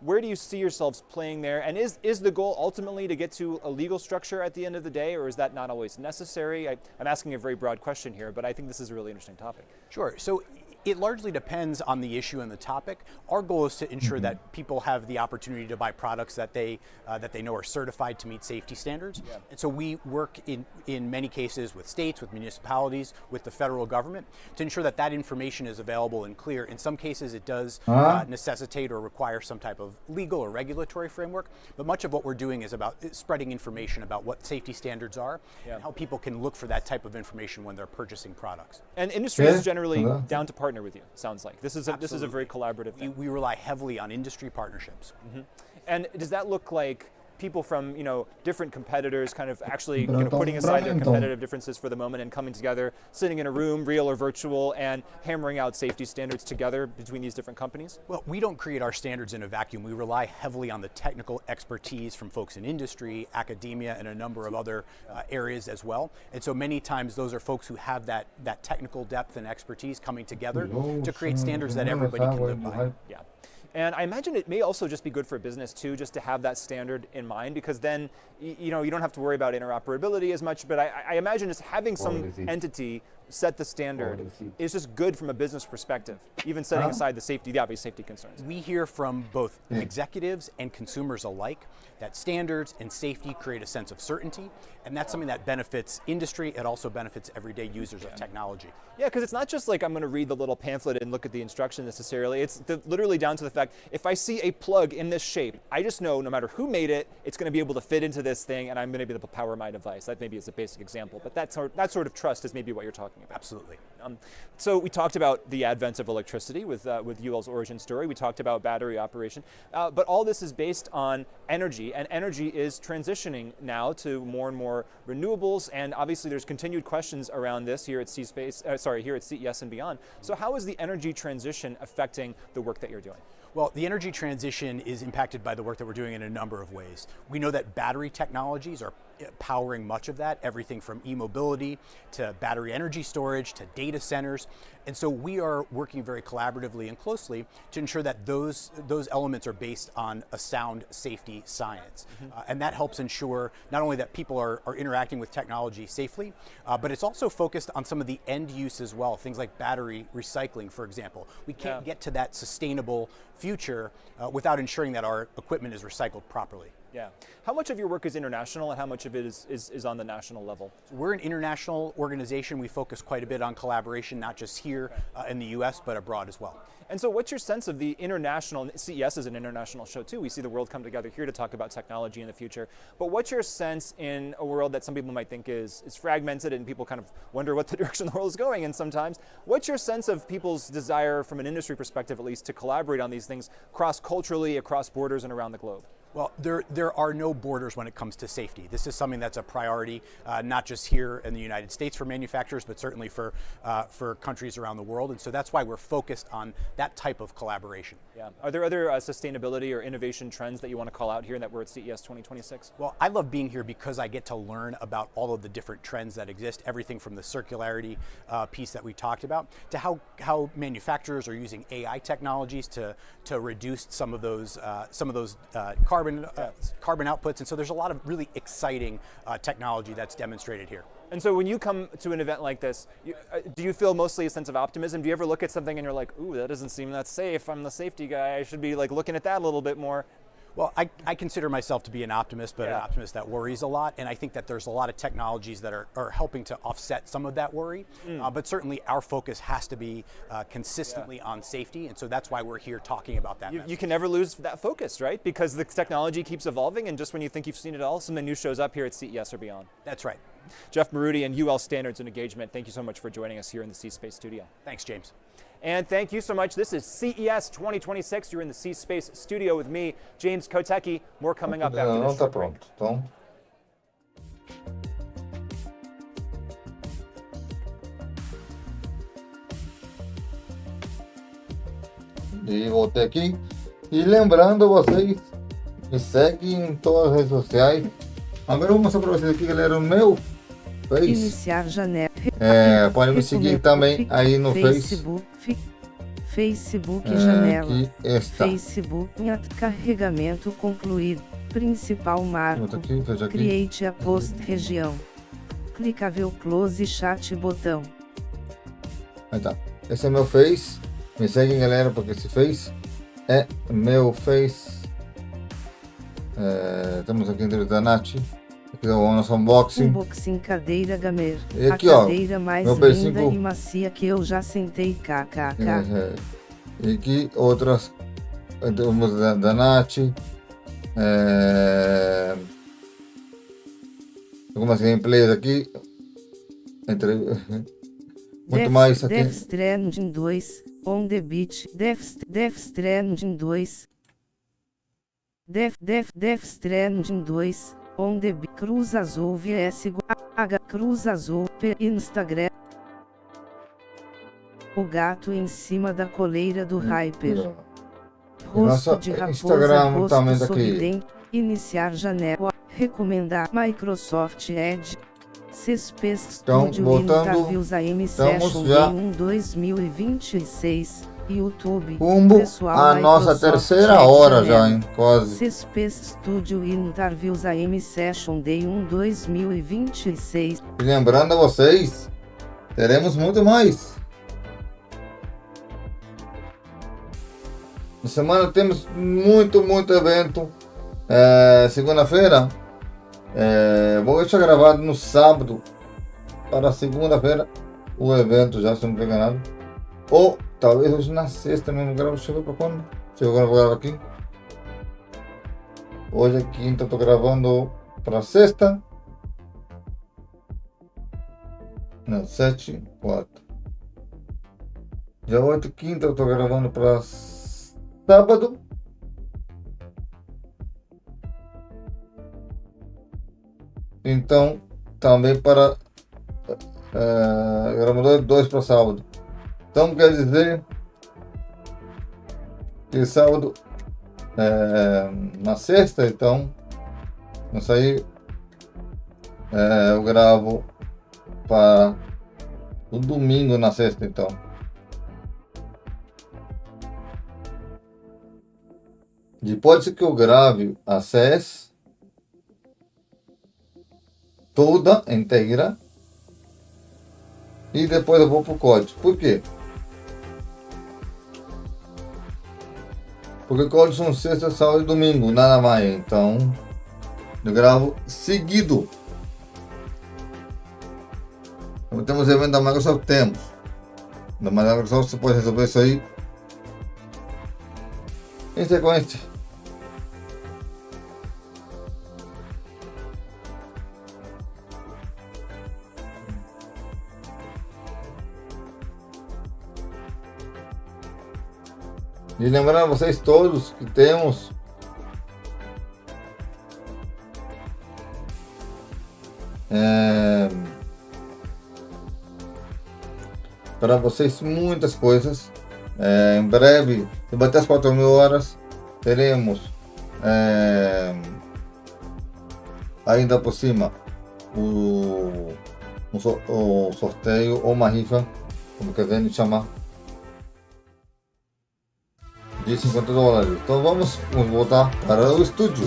Where do you see yourselves playing there? And is the goal ultimately to get to a legal structure at the end of the day, or is that not always necessary? I'm asking a very broad question here, but I think this is a really interesting topic. Sure. So it largely depends on the issue and the topic. Our goal is to ensure that people have the opportunity to buy products that they know are certified to meet safety standards. Yeah. And so we work in many cases with states, with municipalities, with the federal government to ensure that that information is available and clear. In some cases, it does necessitate or require some type of legal or regulatory framework. But much of what we're doing is about spreading information about what safety standards are and how people can look for that type of information when they're purchasing products. And industry is generally down to partner with you, sounds like. This is a very collaborative thing. We rely heavily on industry partnerships. And does that look like people from different competitors kind of actually putting aside their competitive differences for the moment and coming together, sitting in a room, real or virtual, and hammering out safety standards together between these different companies? Well, we don't create our standards in a vacuum. We rely heavily on the technical expertise from folks in industry, academia, and a number of other areas as well. And so many times those are folks who have that technical depth and expertise coming together to create standards that everybody can live by. Yeah. And I imagine it may also just be good for business too, just to have that standard in mind, because then you don't have to worry about interoperability as much. But I imagine just having some entity set the standard is just good from a business perspective, even setting aside the obvious safety concerns. We hear from both executives and consumers alike that standards and safety create a sense of certainty, and that's something that benefits industry. It also benefits everyday users of technology. Yeah, because it's not just like I'm going to read the little pamphlet and look at the instruction necessarily. It's literally down to the fact, if I see a plug in this shape, I just know no matter who made it, it's going to be able to fit into this thing, and I'm going to be able to power my device. That maybe is a basic example, but that sort of trust is maybe what you're talking about. Absolutely. So we talked about the advent of electricity with UL's origin story. We talked about battery operation, but all this is based on energy, and energy is transitioning now to more and more renewables. And obviously, there's continued questions around this here at here at CES and beyond. So how is the energy transition affecting the work that you're doing? Well, the energy transition is impacted by the work that we're doing in a number of ways. We know that battery technologies are powering much of that, everything from e-mobility to battery energy storage to data centers. And so we are working very collaboratively and closely to ensure that those elements are based on a sound safety science. And that helps ensure not only that people are interacting with technology safely, but it's also focused on some of the end use as well, things like battery recycling, for example. We can't get to that sustainable future without ensuring that our equipment is recycled properly. Yeah. How much of your work is international and how much of it is on the national level? We're an international organization. We focus quite a bit on collaboration, not just here in the US, but abroad as well. And so what's your sense of the international, CES is an international show too, we see the world come together here to talk about technology in the future, but what's your sense in a world that some people might think is fragmented and people kind of wonder what the direction the world is going in sometimes? What's your sense of people's desire, from an industry perspective at least, to collaborate on these things cross-culturally, across borders and around the globe? Well, there are no borders when it comes to safety. This is something that's a priority, not just here in the United States for manufacturers, but certainly for countries around the world. And so that's why we're focused on that type of collaboration. Yeah. Are there other sustainability or innovation trends that you want to call out here that we're at CES 2026? Well, I love being here because I get to learn about all of the different trends that exist, everything from the circularity piece that we talked about to how manufacturers are using AI technologies to reduce some of those carbon outputs. And so there's a lot of really exciting technology that's demonstrated here. And so when you come to an event like this, do you feel mostly a sense of optimism? Do you ever look at something and you're like, ooh, that doesn't seem that safe. I'm the safety guy. I should be like looking at that a little bit more. Well, I consider myself to be an optimist, but an optimist that worries a lot. And I think that there's a lot of technologies that are helping to offset some of that worry. But certainly our focus has to be consistently on safety. And so that's why we're here talking about that. You can never lose that focus, right? Because the technology keeps evolving. And just when you think you've seen it all, something new shows up here at CES or beyond. That's right. Jeff Maruti and UL Standards and Engagement, thank you so much for joining us here in the C-Space studio. Thanks, James. And thank you so much. This is CES 2026. You're in the C-Space studio with me, James Kotecki. More coming up after this short break. E voltei aqui. E lembrando vocês, me seguem em todas as redes sociais. Agora eu vou mostrar para vocês aqui, galera, o meu Face. Iniciar janela. Pode me seguir também aí no Facebook janela. Aqui está. Facebook carregamento concluído. Principal marco. Aqui. Create a post região. Clicável close chat botão. Aí tá. Esse é meu Face. Me seguem, galera, porque esse Face é meu Face. Estamos aqui dentro da Nath. Aqui é o nosso unboxing. Unboxing cadeira gamer. E aqui, a cadeira mais meu linda PS5. e macia que eu já sentei kkk. E aqui outras da Nath. Algumas gameplays aqui. Muito mais aqui. Death Stranding 2, On the Beach, Death Stranding 2. Death Stranding 2, On the Beach, Cruz Azul vs H Cruz Azul, Instagram. O gato em cima da coleira do Hyper. Rosto de raposa, Instagram rosto também tá aqui. sorridente, iniciar janela, recomendar Microsoft Edge. CSP Studio Interviews AM Session já 1 2026, YouTube, rumo a nossa Microsoft terceira hora já, hein? Quase. CSP Studio Interviews AM Session Day 1 2026. E lembrando a vocês, teremos muito mais. Na semana temos muito evento. Segunda-feira, vou deixar gravado no sábado para segunda-feira o evento já, se não me enganado. Ou talvez hoje na sexta mesmo gravo. Deixa eu ver para quando. Deixa eu ver quando eu vou gravar aqui. Hoje é quinta, eu tô gravando para sexta. Não, 7, 4. Dia 8, quinta, eu tô gravando para sábado. Então, também para gravador 2 para sábado. Então, quer dizer que sábado na sexta, então, isso aí eu gravo para o domingo na sexta, então. E pode ser que eu grave a CES toda inteira e depois eu vou pro código. Por quê? Porque o código são sexta, sábado e domingo, nada mais. Então eu gravo seguido. Então, temos evento da Microsoft, temos. Da Microsoft você pode resolver isso aí em sequência. E lembrando a vocês todos que temos para vocês muitas coisas. Em breve, se bater as 4.000 horas, teremos ainda por cima o sorteio ou uma rifa, como quiserem chamar, de $50. Então vamos voltar para o estúdio.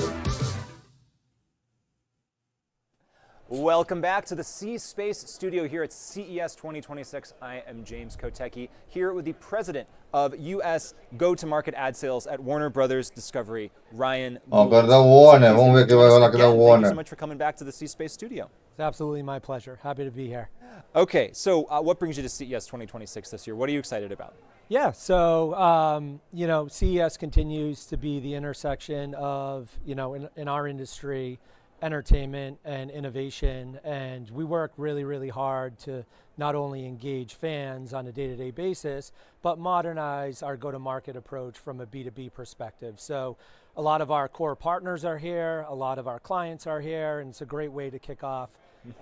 Welcome back to the C-Space studio here at CES 2026. I am James Kotecki, here with the president of U.S. Go-to-Market Ad Sales at Warner Brothers Discovery, Ryan Gould. Agora da Warner, vamos ver quem vai falar aqui da Warner. Thank you so much for coming back to the C-Space studio. It's absolutely my pleasure. Happy to be here. Okay, so what brings you to CES 2026 this year? What are you excited about? Yeah, so, CES continues to be the intersection of, in our industry, entertainment and innovation, and we work really hard to not only engage fans on a day-to-day basis, but modernize our go-to-market approach from a B2B perspective. So a lot of our core partners are here, a lot of our clients are here, and it's a great way to kick off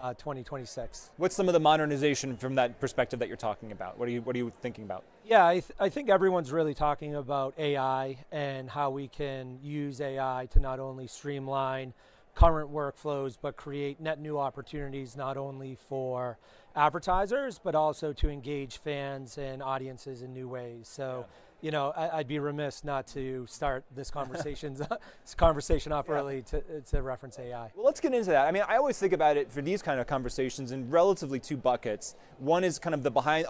2026. What's some of the modernization from that perspective that you're talking about? What are you thinking about? Yeah, I think everyone's really talking about AI and how we can use AI to not only streamline current workflows, but create net new opportunities not only for advertisers, but also to engage fans and audiences in new ways. So, you know, I'd be remiss not to start this conversation off early to reference AI. Well, let's get into that. I mean, I always think about it for these kind of conversations in relatively two buckets. One is kind of the behind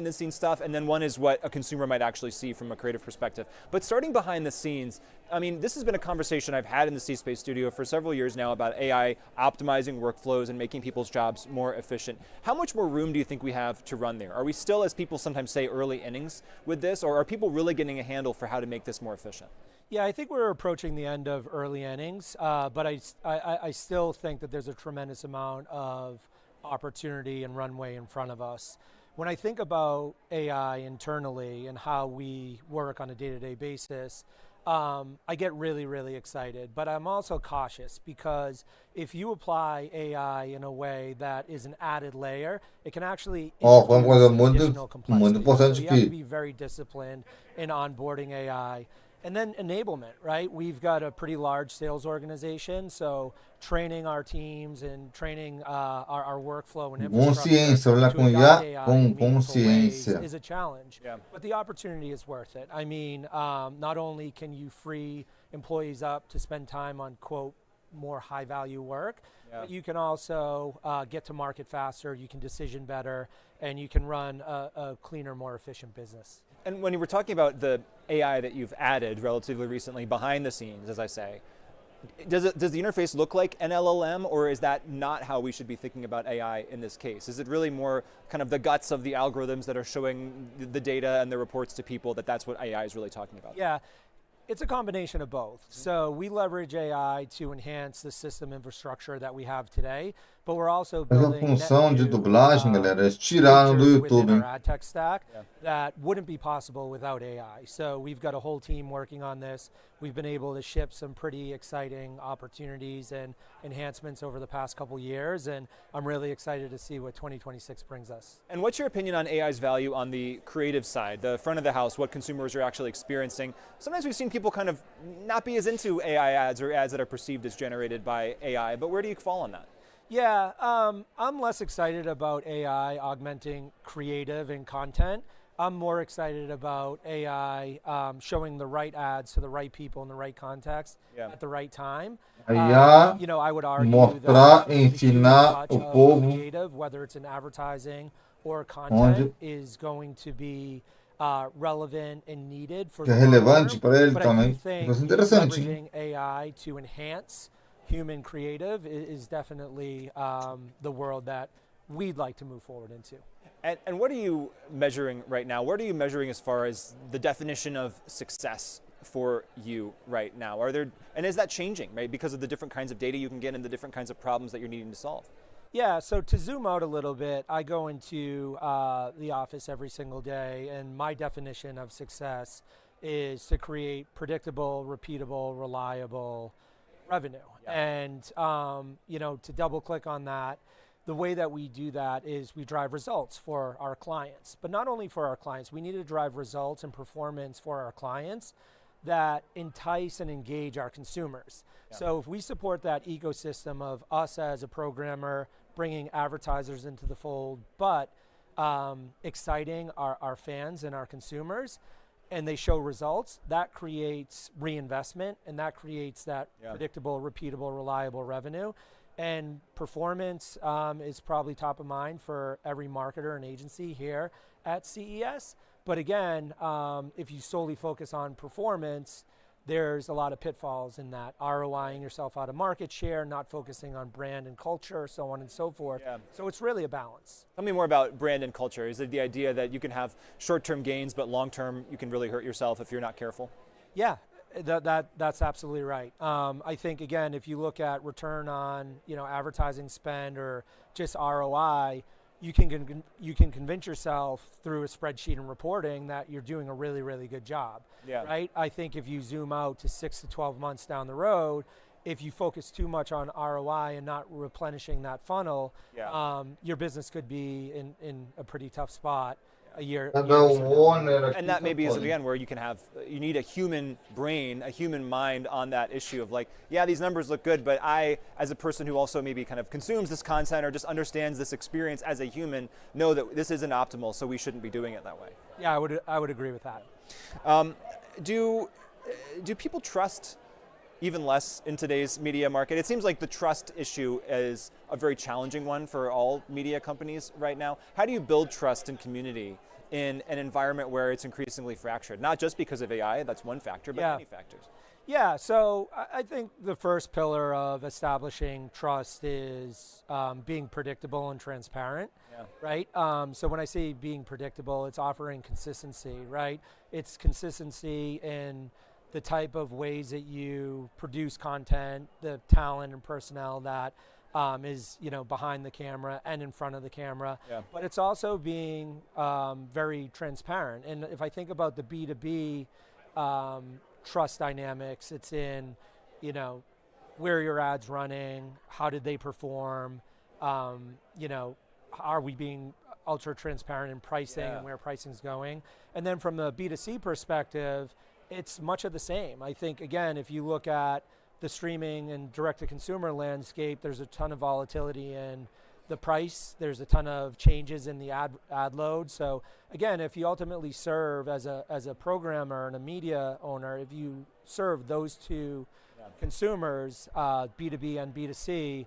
the scenes stuff, and then one is what a consumer might actually see from a creative perspective. But starting behind the scenes, I mean, this has been a conversation I've had in the C-Space studio for several years now about AI optimizing workflows and making people's jobs more efficient. How much more room do you think we have to run there? Are we still, as people sometimes say, early innings with this, or are people really getting a handle for how to make this more efficient? Yeah, I think we're approaching the end of early innings, but I still think that there's a tremendous amount of opportunity and runway in front of us. When I think about AI internally and how we work on a day-to-day basis, I get really, really excited, but I'm also cautious because if you apply AI in a way that is an added layer, it can actually introduce additional complexity. So you have to be very disciplined in onboarding AI. And then enablement, right? We've got a pretty large sales organization, so training our teams and training our workflow and infrastructure to adopt AI in meaningful ways is a challenge. Yeah. But the opportunity is worth it. I mean, not only can you free employees up to spend time on, quote, more high-value work, but you can also get to market faster, you can decision better, and you can run a cleaner, more efficient business. And when you were talking about the AI that you've added relatively recently behind the scenes, as I say, does the interface look like an LLM, or is that not how we should be thinking about AI in this case? Is it really more kind of the guts of the algorithms that are showing the data and the reports to people that's what AI is really talking about? Yeah. It's a combination of both. So we leverage AI to enhance the system infrastructure that we have today, but we're also building função de dublagem, galera, eles tiraram do YouTube, our ad tech stack that wouldn't be possible without AI. So we've got a whole team working on this. We've been able to ship some pretty exciting opportunities and enhancements over the past couple years, and I'm really excited to see what 2026 brings us. And what's your opinion on AI's value on the creative side, the front of the house, what consumers are actually experiencing? Sometimes we've seen people kind of not be as into AI ads or ads that are perceived as generated by AI, but where do you fall on that? Yeah, I'm less excited about AI augmenting creative and content. I'm more excited about AI showing the right ads to the right people in the right context at the right time. You know, I would argue that ensinar o povo, creative, whether it's in advertising or content, is going to be relevant and needed for the relevante para ele but também. I do think leveraging AI to enhance human creative is definitely the world that we'd like to move forward into. And what are you measuring right now? What are you measuring as far as the definition of success for you right now? And is that changing, right? Because of the different kinds of data you can get and the different kinds of problems that you're needing to solve? Yeah, so to zoom out a little bit, I go into the office every single day, and my definition of success is to create predictable, repeatable, reliable revenue. And, you know, to double click on that, the way that we do that is we drive results for our clients. But not only for our clients, we need to drive results and performance for our clients that entice and engage our consumers. So if we support that ecosystem of us as a programmer, bringing advertisers into the fold, but exciting our fans and our consumers, and they show results, that creates reinvestment, and that creates that predictable, repeatable, reliable revenue. And performance is probably top of mind for every marketer and agency here at CES. But again, if you solely focus on performance, there's a lot of pitfalls in that, ROIing yourself out of market share, not focusing on brand and culture, so on and so forth. So it's really a balance. Tell me more about brand and culture. Is it the idea that you can have short-term gains, but long-term you can really hurt yourself if you're not careful? Yeah, that's absolutely right. I think, again, if you look at return on advertising spend or just ROI, you can convince yourself through a spreadsheet and reporting that you're doing a really, really good job, right? I think if you zoom out to 6 to 12 months down the road, if you focus too much on ROI and not replenishing that funnel, your business could be in a pretty tough spot a year. Cada Warner aqui And that maybe is pode. again where you need a human brain, a human mind on that issue of like, yeah, these numbers look good, but I, as a person who also maybe kind of consumes this content or just understands this experience as a human, know that this isn't optimal, so we shouldn't be doing it that way. Yeah, I would agree with that. Do people trust even less in today's media market? It seems like the trust issue is a very challenging one for all media companies right now. How do you build trust and community in an environment where it's increasingly fractured? Not just because of AI, that's one factor, but many factors. Yeah, so I think the first pillar of establishing trust is being predictable and transparent, right? So when I say being predictable, it's offering consistency, right? It's consistency in the type of ways that you produce content, the talent and personnel that is, behind the camera and in front of the camera. Yeah. But it's also being very transparent. And if I think about the B2B trust dynamics, it's in, where are your ads running? How did they perform? Are we being ultra transparent in pricing and where pricing's going? And then from the B2C perspective, it's much of the same. I think, again, if you look at the streaming and direct-to-consumer landscape, there's a ton of volatility in the price. There's a ton of changes in the ad load. So again, if you ultimately serve as a programmer and a media owner, if you serve those two consumers, B2B and B2C,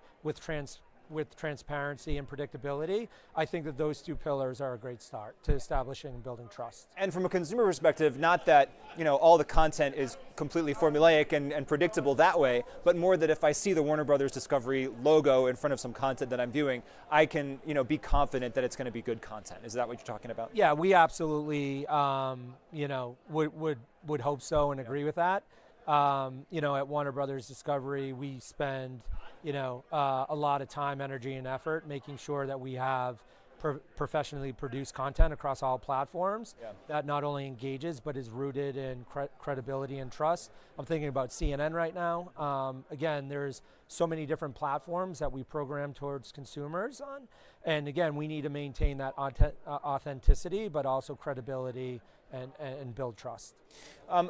with transparency and predictability, I think that those two pillars are a great start to establishing and building trust. And from a consumer perspective, not that all the content is completely formulaic and predictable that way, but more that if I see the Warner Brothers Discovery logo in front of some content that I'm viewing, I can be confident that it's going to be good content. Is that what you're talking about? Yeah, we absolutely would hope so and agree with that. At Warner Brothers Discovery, we spend a lot of time, energy, and effort making sure that we have professionally produced content across all platforms that not only engages but is rooted in credibility and trust. I'm thinking about CNN right now. Again, there's so many different platforms that we program towards consumers on, and again, we need to maintain that authenticity but also credibility and build trust.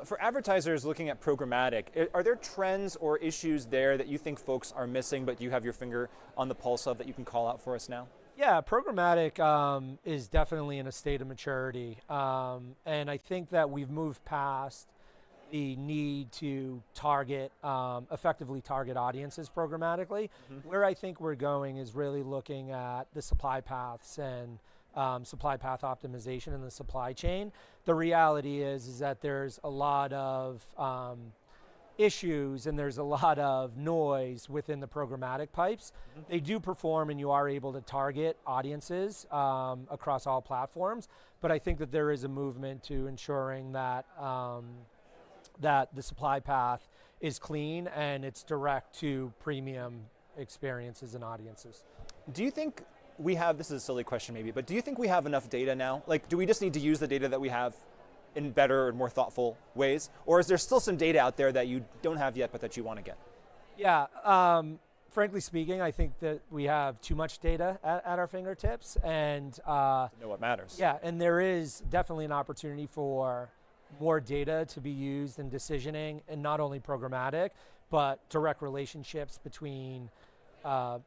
For advertisers looking at programmatic, are there trends or issues there that you think folks are missing but you have your finger on the pulse of that you can call out for us now? Yeah, programmatic is definitely in a state of maturity. And I think that we've moved past the need to effectively target audiences programmatically. Mm-hmm. Where I think we're going is really looking at the supply paths and supply path optimization in the supply chain. The reality is that there's a lot of issues and there's a lot of noise within the programmatic pipes. Mm-hmm. They do perform and you are able to target audiences across all platforms, but I think that there is a movement to ensuring that that the supply path is clean and it's direct to premium experiences and audiences. Do you think we have, this is a silly question maybe, but do you think we have enough data now? Like, do we just need to use the data that we have in better and more thoughtful ways? Or is there still some data out there that you don't have yet but that you want to get? Yeah, frankly speaking, I think that we have too much data at our fingertips and to know what matters. Yeah, and there is definitely an opportunity for more data to be used in decisioning, and not only programmatic, but direct relationships between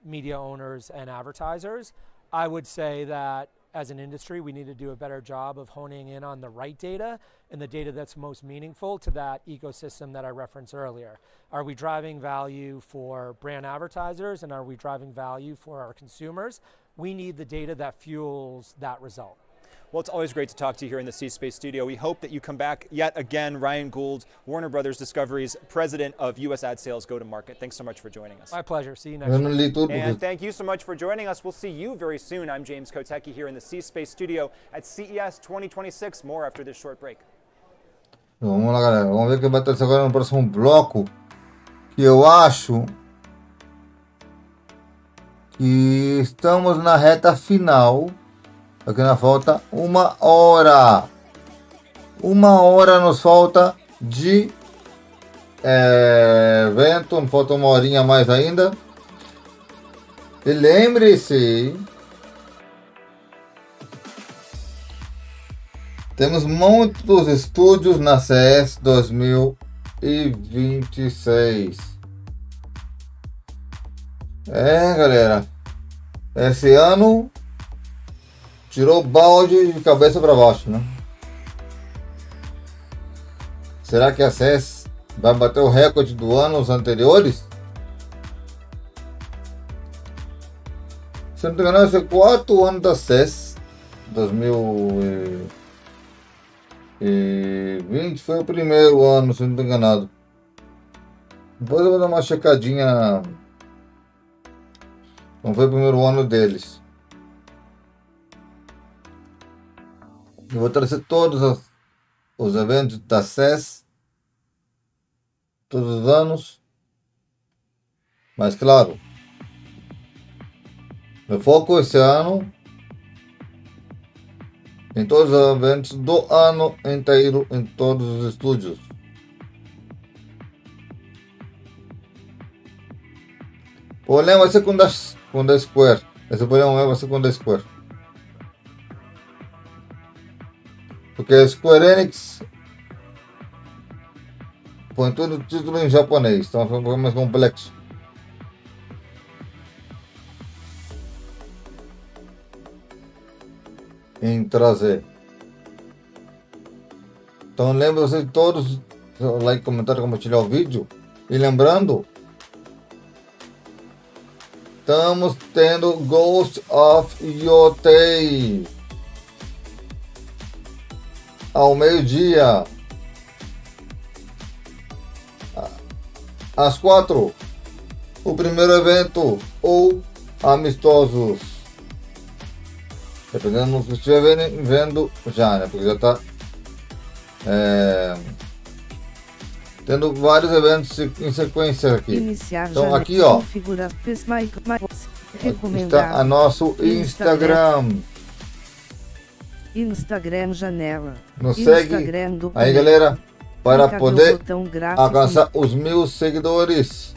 media owners and advertisers. I would say that as an industry, we need to do a better job of honing in on the right data and the data that's most meaningful to that ecosystem that I referenced earlier. Are we driving value for brand advertisers and are we driving value for our consumers? We need the data that fuels that result. Well, it's always great to talk to you here in the C-Space studio. We hope that you come back yet again. Ryan Gould, Warner Brothers Discovery's president of U.S. Ad Sales Go-to-Market. Thanks so much for joining us. My pleasure. See you next week. And thank you so much for joining us. We'll see you very soon. I'm James Kotecki here in the C-Space studio at CES 2026. More after this short break. Vamos lá, galera. Vamos ver o que vai acontecer agora no próximo bloco. Que eu acho que estamos na reta final. Aqui na falta 1 hora. 1 hora nos falta de evento. Não falta 1 horinha a mais ainda. E lembre-se Temos muitos estúdios na CES 2026. Galera. Esse ano tirou balde de cabeça para baixo, né? Será que a CES vai bater o recorde do anos anteriores? Se não me engano, esse é o 4º ano da CES. 2020 foi o primeiro ano, se não me engano. Depois eu vou dar uma checadinha. Não foi o primeiro ano deles. Eu vou trazer todos os eventos da CES, todos os anos. Mas claro, meu foco esse ano em todos os eventos do ano inteiro, em todos os estúdios. O problema vai ser com a Square. Esse problema vai ser com a Square. Porque a Square Enix põe todo o título em japonês, então é um pouco mais complexo. Em trazer. Então lembra vocês todos, like, comentário, compartilhar o vídeo. E lembrando, estamos tendo Ghost of Yotei ao meio-dia, às 4, o primeiro evento, ou amistosos, dependendo do que estiver vendo já, né? Porque já está tendo vários eventos em sequência aqui. Então aqui, ó, está a nosso Instagram. Instagram janela. Nos segue aí, galera, para poder alcançar os 1000 seguidores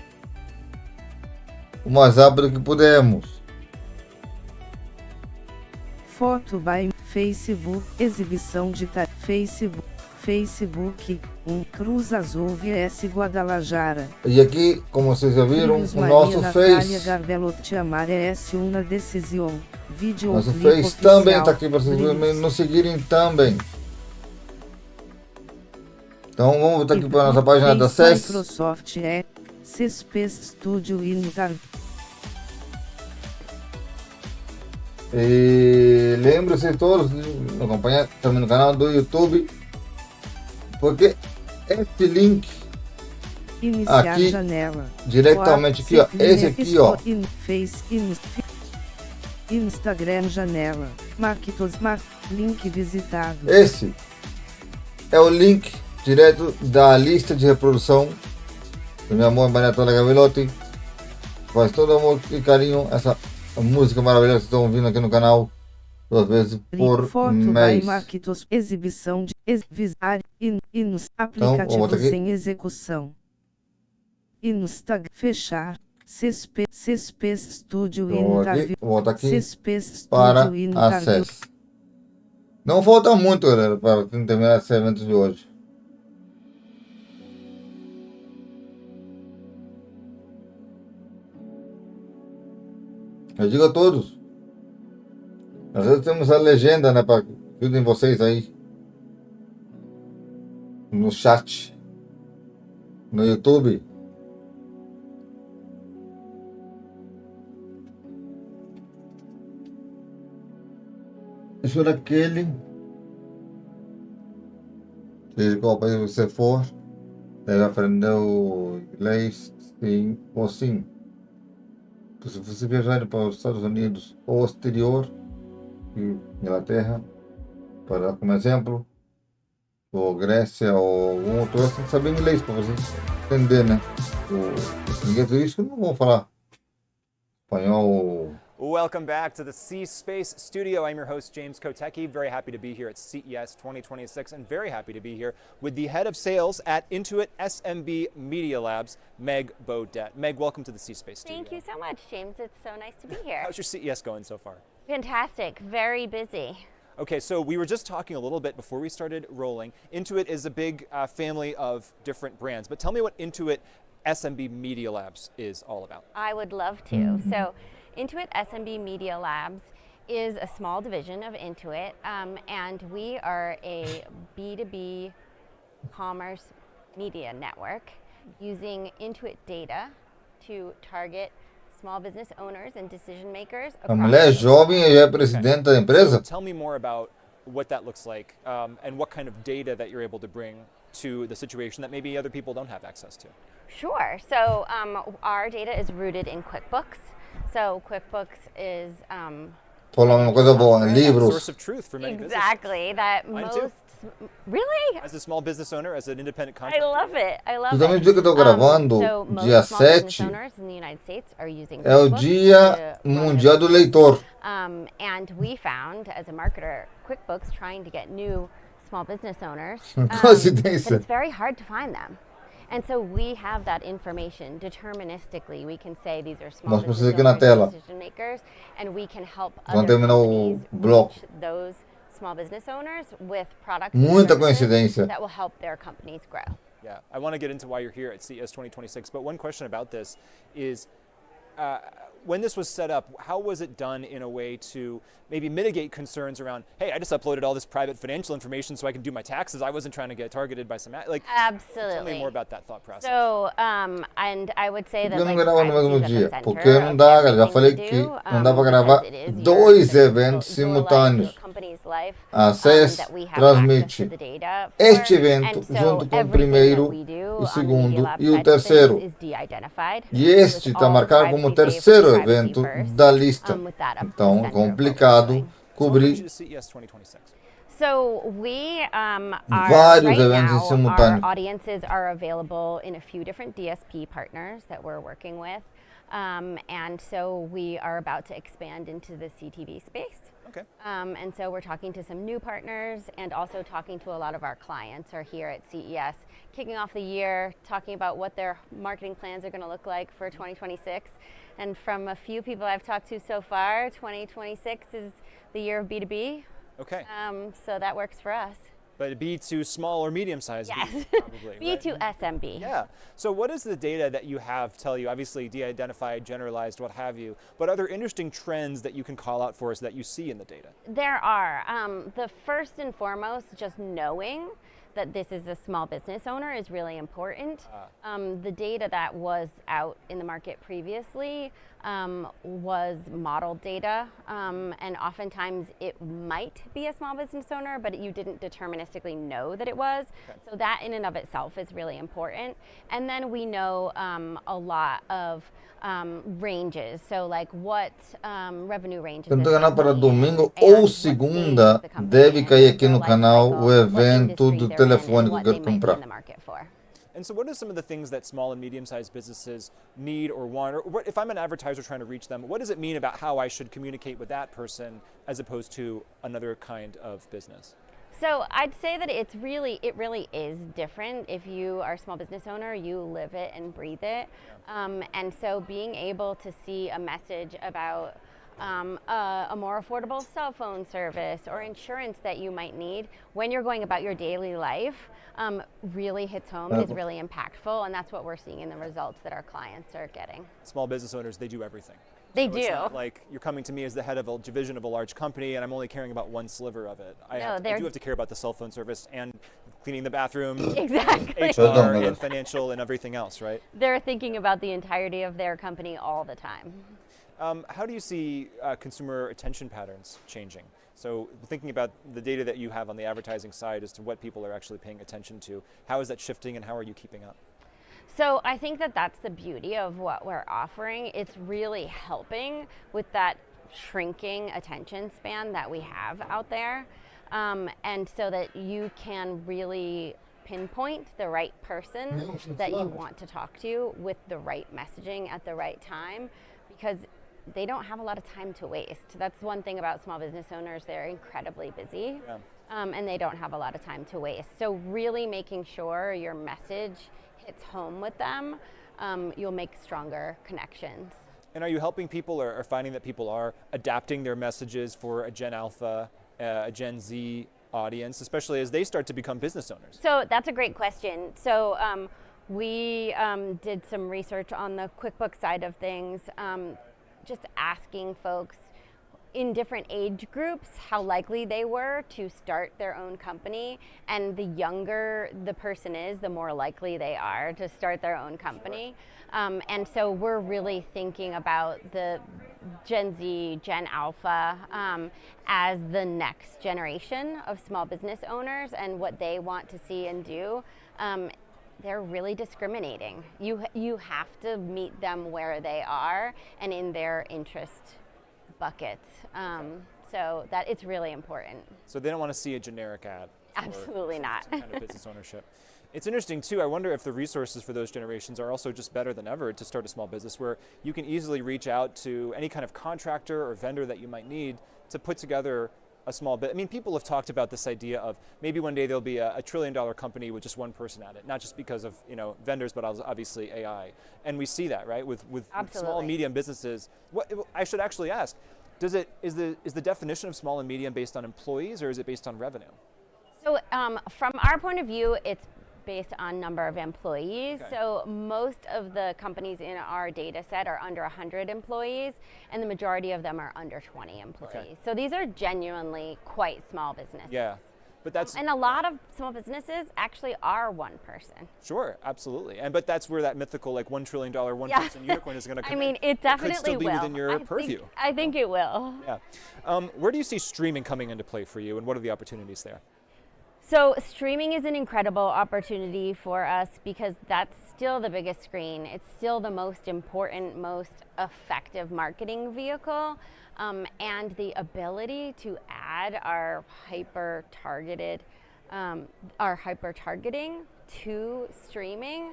o mais rápido que pudermos. Foto by Facebook, exibição de Facebook, Cruz Azul vs Guadalajara. E aqui, como vocês já viram, o nosso Face. Nosso Face também está aqui para vocês nos seguirem também. Então vamos voltar aqui para a nossa página da CES. Microsoft Space Studio Inter. E lembre-se todos de me acompanhar também no canal do YouTube, porque esse link aqui, janela. diretamente aqui, ó, esse aqui, ó, Instagram janela, link visitado. Esse é o link direto da lista de reprodução do meu amor Maria Antônia Gavilotti. Faz todo amor e carinho essa música maravilhosa que estão ouvindo aqui no canal 2 vezes por mês. Exibição de aplicativos então, em execução. Instagram fechar. CSP Studio Interview. Volta aqui para a CES. Não falta muito, galera, para terminar esse evento de hoje. Eu digo a todos, às vezes temos a legenda, né, para que ajudem vocês aí no chat, no YouTube. Isso daquele, seja qual país você for, deve aprender o inglês sim ou sim. Se você viajar para os Estados Unidos ou exterior, Inglaterra, para dar como exemplo, ou Grécia ou algum outro, você tem que saber inglês para você entender, né? O inglês turístico não vão falar espanhol. Welcome back to the C-Space Studio. I'm your host, James Kotecki. Very happy to be here at CES 2026 and very happy to be here with the head of sales at Intuit SMB Media Labs, Meg Beaudet. Meg, welcome to the C-Space Studio. Thank you so much, James. It's so nice to be here. How's your CES going so far? Fantastic. Very busy. Okay, so we were just talking a little bit before we started rolling. Intuit is a big family of different brands, but tell me what Intuit SMB Media Labs is all about. I would love to. So Intuit SMB Media Labs is a small division of Intuit, and we are a B2B commerce media network using Intuit data to target small business owners and decision makers. A mulher é jovem e já é presidenta da empresa? So tell me more about what that looks like and what kind of data that you're able to bring to the situation that maybe other people don't have access to. Sure. So our data is rooted in QuickBooks. So QuickBooks is Falar uma coisa boa, livros. Source of truth for many exactly that Mine most. too. Really? As a small business owner, as an independent I contractor. love it. I love Justamente it. o dia que eu estou gravando, So most dia small business 7, owners in the United States are using é o QuickBooks Dia to run Mundial do their Leitor. and we found, as a marketer, QuickBooks trying to get new small business owners, Coincidência. that it's very hard to find them. And so we have that information deterministically. We can say these are small Mostra business aqui na owners tela. and decision makers, and we can help Vamos other terminar o companies bloco. reach those small business owners with products and Muita services coincidência. that will help their companies grow. Yeah, I want to get into why you're here at CES 2026, but one question about this is, when this was set up, how was it done in a way to maybe mitigate concerns around, hey, I just uploaded all this private financial information so I can do my taxes. I wasn't trying to get targeted by some, like, Absolutely. tell me more about that thought process. So, and I would say that Eu não like, gravo no privacy mesmo is at the dia, center porque não of dá, já everything falei we que do, não dá para because gravar it is dois your eventos life, simultâneos. your company's life, A CES that we have transmite access to the data este for, evento and so junto com o everything primeiro, that we do o on the segundo Media Lab e o side of things terceiro. is de-identified. E este está marcado como o terceiro evento da lista. With that up to the Então é center of what we're complicado doing. So what brings cobrir you to CES 2026? So we are vários right eventos em now, our simultâneo. audiences are available in a few different DSP partners that we're working with. And so we are about to expand into the CTV space. Okay. And so we're talking to some new partners and also talking to a lot of our clients are here at CES, kicking off the year, talking about what their marketing plans are going to look like for 2026. And from a few people I've talked to so far, 2026 is the year of B2B. Okay. So that works for us. But B to small or medium sized, Yes. probably. B right? to SMB. Yeah. So what does the data that you have tell you? Obviously de-identified, generalized, what have you. But are there interesting trends that you can call out for us that you see in the data? There are. The first and foremost, just knowing that this is a small business owner is really important. The data that was out in the market previously was modeled data, and oftentimes it might be a small business owner, but you didn't deterministically know that it was. Okay. So that in and of itself is really important. And then we know a lot of ranges, so like what revenue ranges. Tento ganhar para domingo ou segunda, deve cair aqui no canal o evento do telefone que eu quero comprar. And so what are some of the things that small and medium-sized businesses need or want? Or what, if I'm an advertiser trying to reach them, what does it mean about how I should communicate with that person as opposed to another kind of business? So I'd say that it really is different. If you are a small business owner, you live it and breathe it. And so being able to see a message about a more affordable cell phone service or insurance that you might need when you're going about your daily life really hits home and is really impactful. And that's what we're seeing in the results that our clients are getting. Small business owners, they do everything. They So do. It's not like you're coming to me as the head of a division of a large company and I'm only caring about one sliver of it. I do have to care about the cell phone service and cleaning the bathroom, Exactly. HR and financial and everything else, right? They're thinking about the entirety of their company all the time. How do you see consumer attention patterns changing? So thinking about the data that you have on the advertising side as to what people are actually paying attention to, how is that shifting and how are you keeping up? So I think that that's the beauty of what we're offering. It's really helping with that shrinking attention span that we have out there. And so that you can really pinpoint the right person that you want to talk to with the right messaging at the right time, because they don't have a lot of time to waste. That's one thing about small business owners. They're incredibly busy, and they don't have a lot of time to waste. So really making sure your message hits home with them, you'll make stronger connections. And are you helping people or finding that people are adapting their messages for a Gen Alpha a Gen Z audience, especially as they start to become business owners? So that's a great question. So we did some research on the QuickBooks side of things, just asking folks in different age groups how likely they were to start their own company, and the younger the person is, the more likely they are to start their own company. And so we're really thinking about the Gen Z, Gen Alpha as the next generation of small business owners and what they want to see and do. They're really discriminating. You have to meet them where they are and in their interest buckets. So that it's really important. So they don't want to see a generic ad. Absolutely not. Some kind of business ownership. It's interesting too. I wonder if the resources for those generations are also just better than ever to start a small business, where you can easily reach out to any kind of contractor or vendor that you might need to put together a small bit. I mean, people have talked about this idea of maybe one day there'll be a $1 trillion company with just one person at it, not just because of vendors, but obviously AI. And we see that, right, with small and medium businesses. What I should actually ask: is the definition of small and medium based on employees, or is it based on revenue? So from our point of view, it's based on number of employees. Okay. So most of the companies in our data set are under 100 employees, and the majority of them are under 20 employees. Okay. So these are genuinely quite small businesses. Yeah. But that's, and a lot of small businesses actually are one person. Sure, absolutely. But that's where that mythical $1 trillion one person unicorn is going to come in. I mean, it definitely could still be will. within your purview. I think it will. Yeah. Where do you see streaming coming into play for you, and what are the opportunities there? So streaming is an incredible opportunity for us because that's still the biggest screen. It's still the most important, most effective marketing vehicle. And the ability to add our hyper targeting to streaming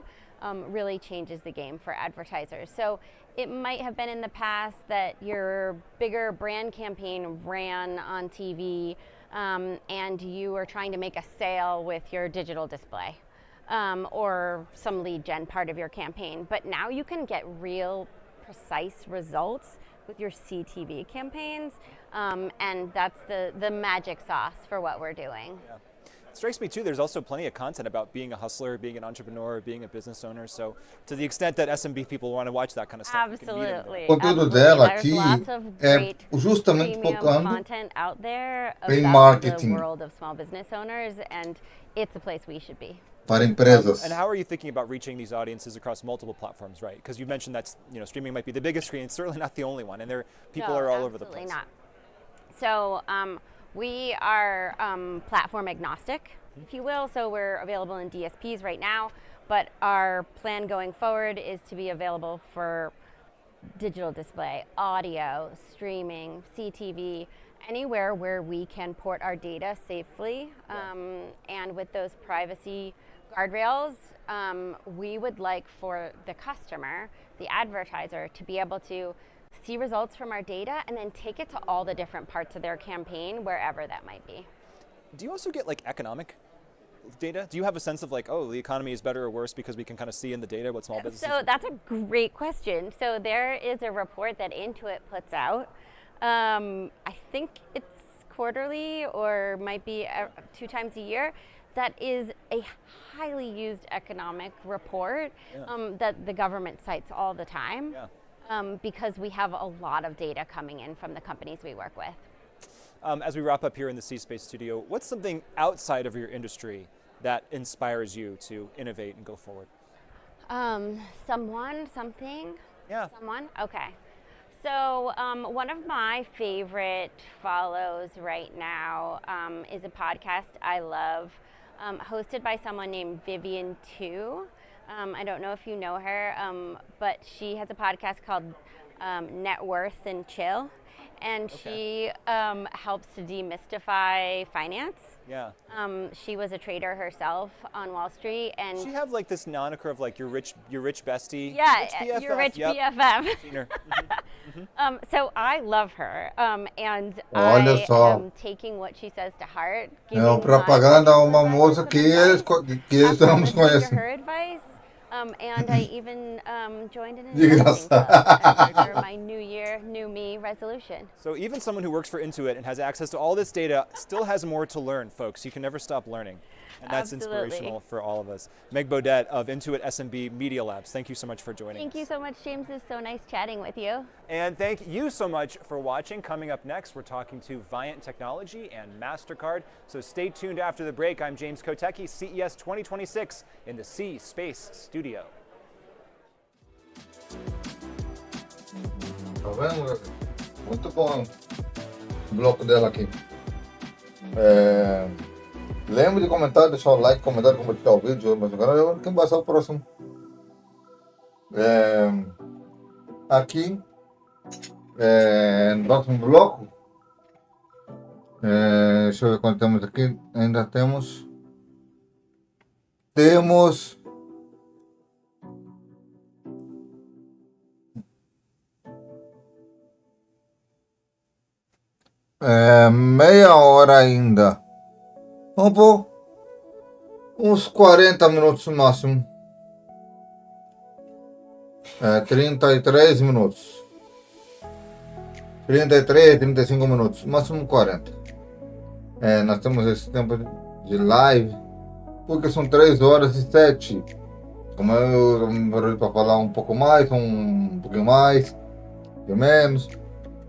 really changes the game for advertisers. So it might have been in the past that your bigger brand campaign ran on TV and you were trying to make a sale with your digital display or some lead gen part of your campaign. But now you can get real precise results with your CTV campaigns, and that's the magic sauce for what we're doing. Yeah. It strikes me too, there's also plenty of content about being a hustler, being an entrepreneur, being a business owner. So to the extent that SMB people want to watch that kind of stuff, absolutely. O conteúdo dela aqui é justamente focando content out there em about marketing. The world of small business owners, and it's a place we should be. Para empresas. And how are you thinking about reaching these audiences across multiple platforms, right? Because you mentioned that streaming might be the biggest screen. It's certainly not the only one, and people are all over the place. Not. So we are platform agnostic, if you will. So we're available in DSPs right now, but our plan going forward is to be available for digital display, audio, streaming, CTV, anywhere where we can port our data safely, and with those privacy guardrails, we would like for the customer, the advertiser, to be able to see results from our data and then take it to all the different parts of their campaign, wherever that might be. Do you also get economic data? Do you have a sense of the economy is better or worse because we can kind of see in the data what small businesses So that's a great question. So there is a report that Intuit puts out. I think it's quarterly or might be 2 times a year. That is a highly used economic report that the government cites all the time because we have a lot of data coming in from the companies we work with. As we wrap up here in the C-Space studio, what's something outside of your industry that inspires you to innovate and go forward? Something? Yeah. Someone? Okay. So one of my favorite follows right now is a podcast I love, hosted by someone named Vivian Tu. I don't know if you know her, but she has a podcast called Net Worth and Chill, and she helps to demystify finance. Yeah. She was a trader herself on Wall Street, and she have this moniker of your rich bestie. Yeah, rich BFF. Your rich BFF. So I love her, and I am taking what she says to heart. É uma propaganda a uma moça que eles estamos conhecendo. Her advice, And I even joined an De investing graça. club for my New Year, New Me resolution. So even someone who works for Intuit and has access to all this data still has more to learn, folks. You can never stop learning. And that's Absolutely. inspirational for all of us. Meg Baudet of Intuit SMB Media Labs, thank you so much for joining Thank us. you so much, James. It's so nice chatting with you. And thank you so much for watching. Coming up next, we're talking to Viant Technology and MasterCard. So stay tuned after the break. I'm James Kotecki, CES 2026 in the C Space Studio. Tá vendo? Muito bom o bloco dela aqui. Lembre de comentar, deixar o like, comentar, compartilhar o vídeo. Mas agora eu tenho que passar o próximo. Aqui, no próximo bloco, deixa eu ver quanto temos aqui. Ainda temos meia hora ainda. Vamos pôr uns 40 minutos no máximo. 33 minutos. 33, 35 minutos. Máximo 40. Nós temos esse tempo de live. Porque são 3 horas e 7. Como eu me para falar um pouco mais, um pouquinho mais, um pouquinho menos.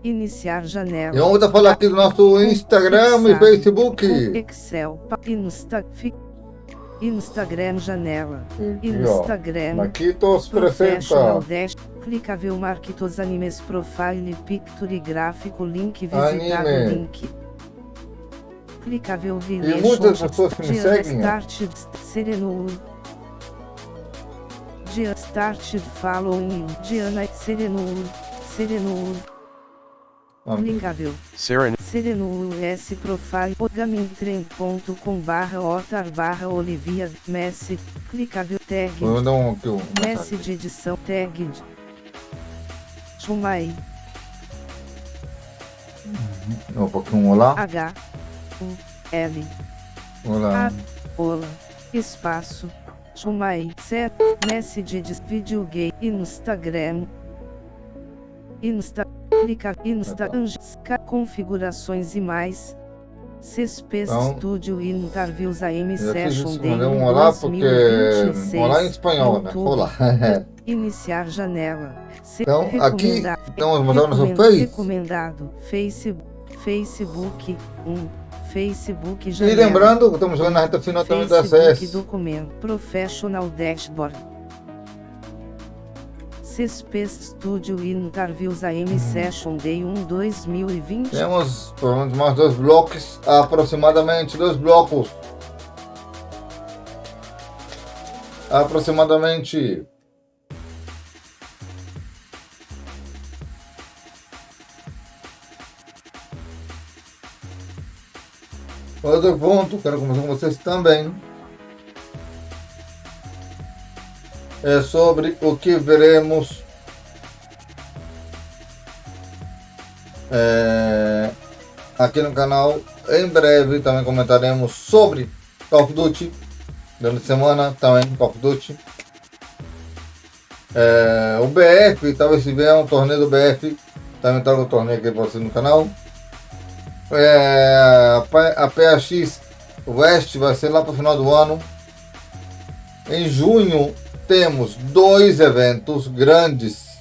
Iniciar janela. E vamos falar aqui do nosso Instagram e Facebook. Excel. Instagram janela. Instagram. Aqui todos Professional Dash. Clicável Marquitos Animes Profile Picture Gráfico Link visitar o link. Clicável Village. E muitas pessoas que me seguem. Dia Started Following. Diana Serenul. Clicável. Serenul S Profile. Ogamintrem.com/otar/Olivia Messi. Clicável Tag. Vou mandar aqui Messi de edição Tag. Chumai. Um pouquinho olá. H-U-L. Olá. Olá. Espaço. Chumai. Set. Messages. Videogame. Instagram. Clica. Configurações e mais. CSP Studio e Interviews AM Session Day um olá porque olá em espanhol, né? Olá. Iniciar janela. Então aqui vamos mostrar o nosso Face. Recomendado. Facebook. Facebook janela. E lembrando que estamos jogando na reta final também da CS. Documento. Professional Dashboard. CSP Studio e Interviews AM Session Day 1 2020. Temos pelo menos mais 2 blocos, aproximadamente 2 blocos. Aproximadamente. Outro ponto, quero conversar com vocês também. É sobre o que veremos aqui no canal. Em breve também comentaremos sobre Call of Duty. Durante a semana também Call of Duty. O BF, talvez se vier um torneio do BF, também trago o torneio aqui para vocês no canal. A PAX West vai ser lá para o final do ano. Em junho temos 2 eventos grandes: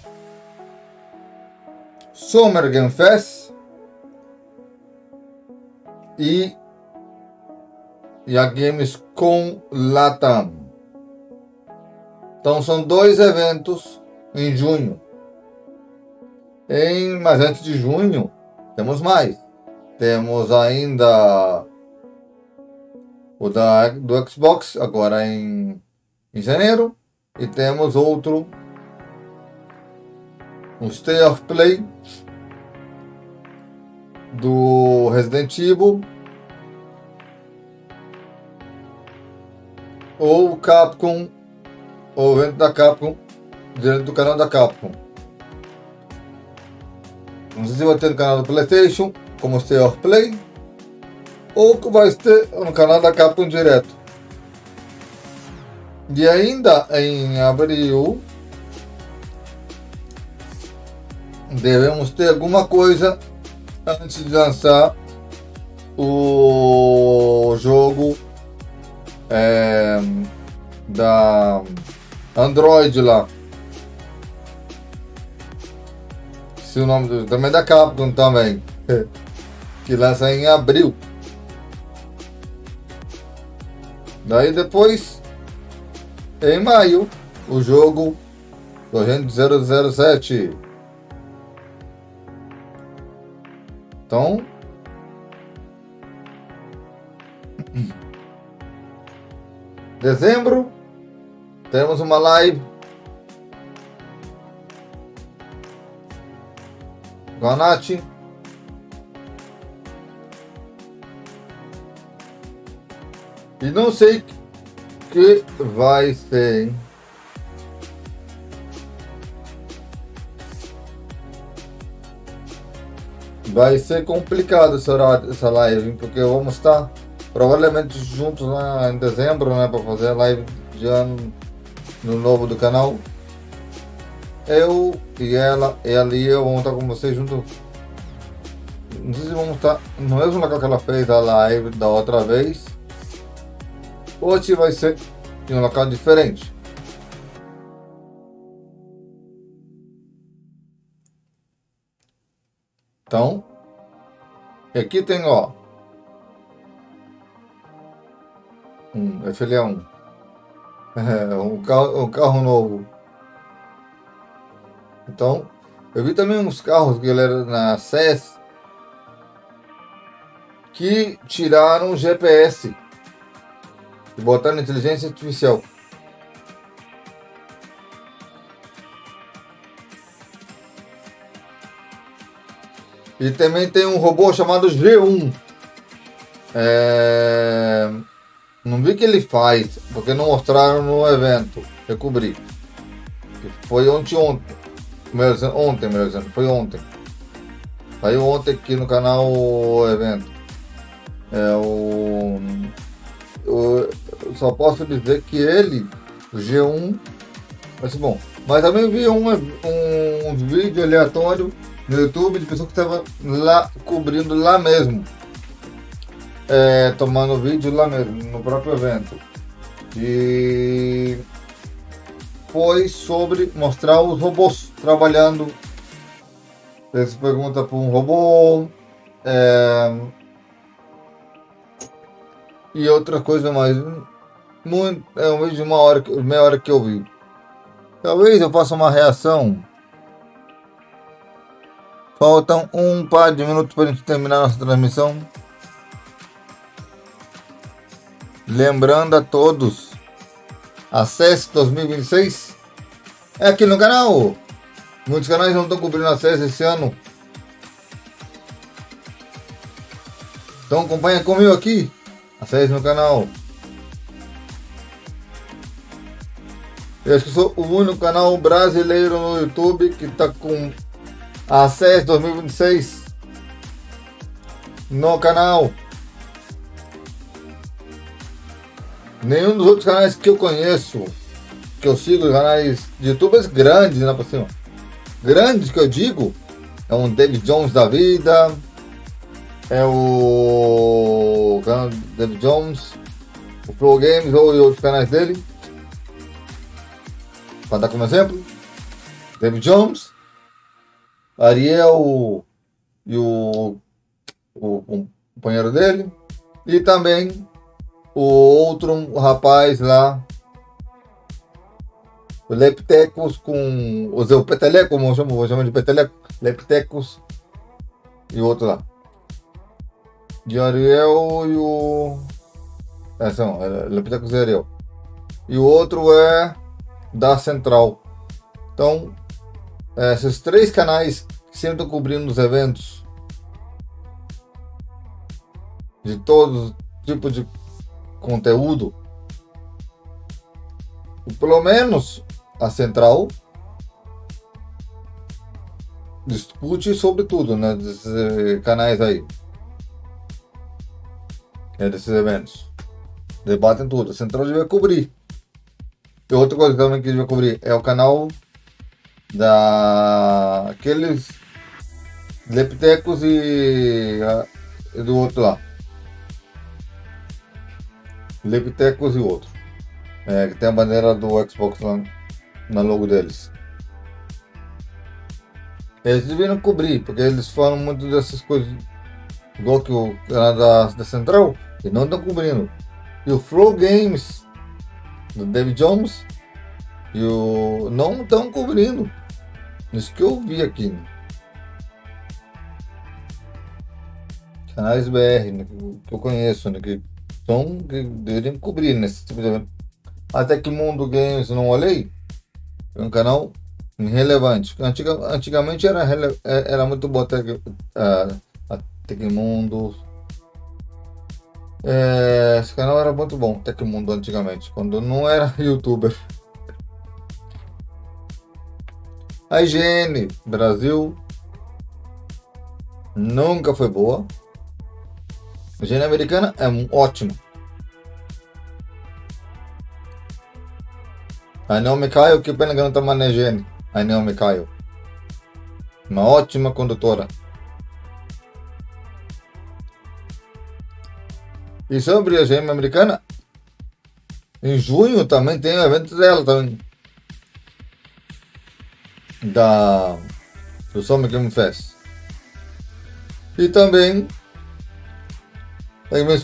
Summer Game Fest e a Gamescom Latam. Então são 2 eventos em junho. Mas antes de junho temos mais. Temos ainda o do Xbox agora em janeiro. E temos outro, um State of Play do Resident Evil, ou Capcom, ou evento da Capcom, direto do canal da Capcom. Não sei se vai ter no canal do PlayStation, como State of Play, ou que vai ter no canal da Capcom direto. E ainda em abril, devemos ter alguma coisa antes de lançar o jogo da Android lá. Se o nome também da Capcom também, que lança em abril. Daí depois, em maio, o jogo do Agente 007. Então, dezembro, temos uma live com a Nath. E não sei que vai ser, hein? Vai ser complicado essa live, porque vamos estar provavelmente juntos lá em dezembro, né, para fazer a live de ano novo do canal. Eu e ela e a Lia vamos estar com vocês juntos. Não sei se vamos estar no mesmo local que ela fez a live da outra vez, ou se vai ser em um local diferente. Então, aqui tem, ó, FL1, um carro novo. Então, eu vi também uns carros, galera, na CES, que tiraram o GPS e botaram inteligência artificial. E também tem um robô chamado G1. Não vi o que ele faz, porque não mostraram no evento. Eu cobri. Foi ontem. Melhor dizendo, foi ontem. Saiu ontem aqui no canal o evento. Eu só posso dizer que ele, o G1, vai ser bom. Mas também vi um vídeo aleatório no YouTube de pessoa que estava lá cobrindo lá mesmo, tomando vídeo lá mesmo, no próprio evento, e foi sobre mostrar os robôs trabalhando. Você pergunta para um robô e outra coisa mais. É um vídeo de meia hora que eu vi. Talvez eu faça uma reação. Faltam um par de minutos para a gente terminar nossa transmissão. Lembrando a todos, acesse 2026 é aqui no canal. Muitos canais não estão cobrindo acesso esse ano. Então acompanha comigo aqui. Acesse no canal. Eu acho que sou o único canal brasileiro no YouTube que está com acesso 2026 no canal. Nenhum dos outros canais que eu conheço, que eu sigo, canais de youtubers grandes, né, por cima. Grandes que eu digo, é um David Jones da vida, é o canal David Jones, o Flow Games ou outros canais dele. Para dar como exemplo, David Jones, Ariel e o companheiro dele, e também o outro rapaz lá, o Leptecos com o Peteleco, como eu chamo, vou chamar de Peteleco, Leptecos e o outro lá. De Ariel e o. São Leptecos e Ariel. E o outro é da Central. Então, esses três canais que sempre estão cobrindo os eventos de todos os tipos de conteúdo, pelo menos a Central discute sobre tudo, né, desses canais aí, desses eventos, debatem tudo. A Central devia cobrir, E outra coisa também que a gente vai cobrir é o canal daqueles Leptecos e do outro lá. Leptecos e outro. Que tem a bandeira do Xbox na logo deles. Eles deveriam cobrir, porque eles falam muito dessas coisas, igual que o canal da Central, e não estão cobrindo. E o Flow Games, do David Jones, não estão cobrindo. Isso que eu vi aqui. Canais BR, né, que eu conheço, né, que deveriam cobrir nesse tipo de evento. Até que Mundo Games não olhei. É um canal irrelevante. Antigamente era muito bom a Tecmundo. Esse canal era muito bom, Tecmundo, antigamente, quando não era youtuber. A IGN Brasil nunca foi boa. A IGN americana é ótima. A Naomi Caio, que pena que não está mais na IGN. A Naomi Caio, uma ótima condutora. E sobre a IGN americana, em junho também tem o evento dela também. Do Summer Game Fest. E também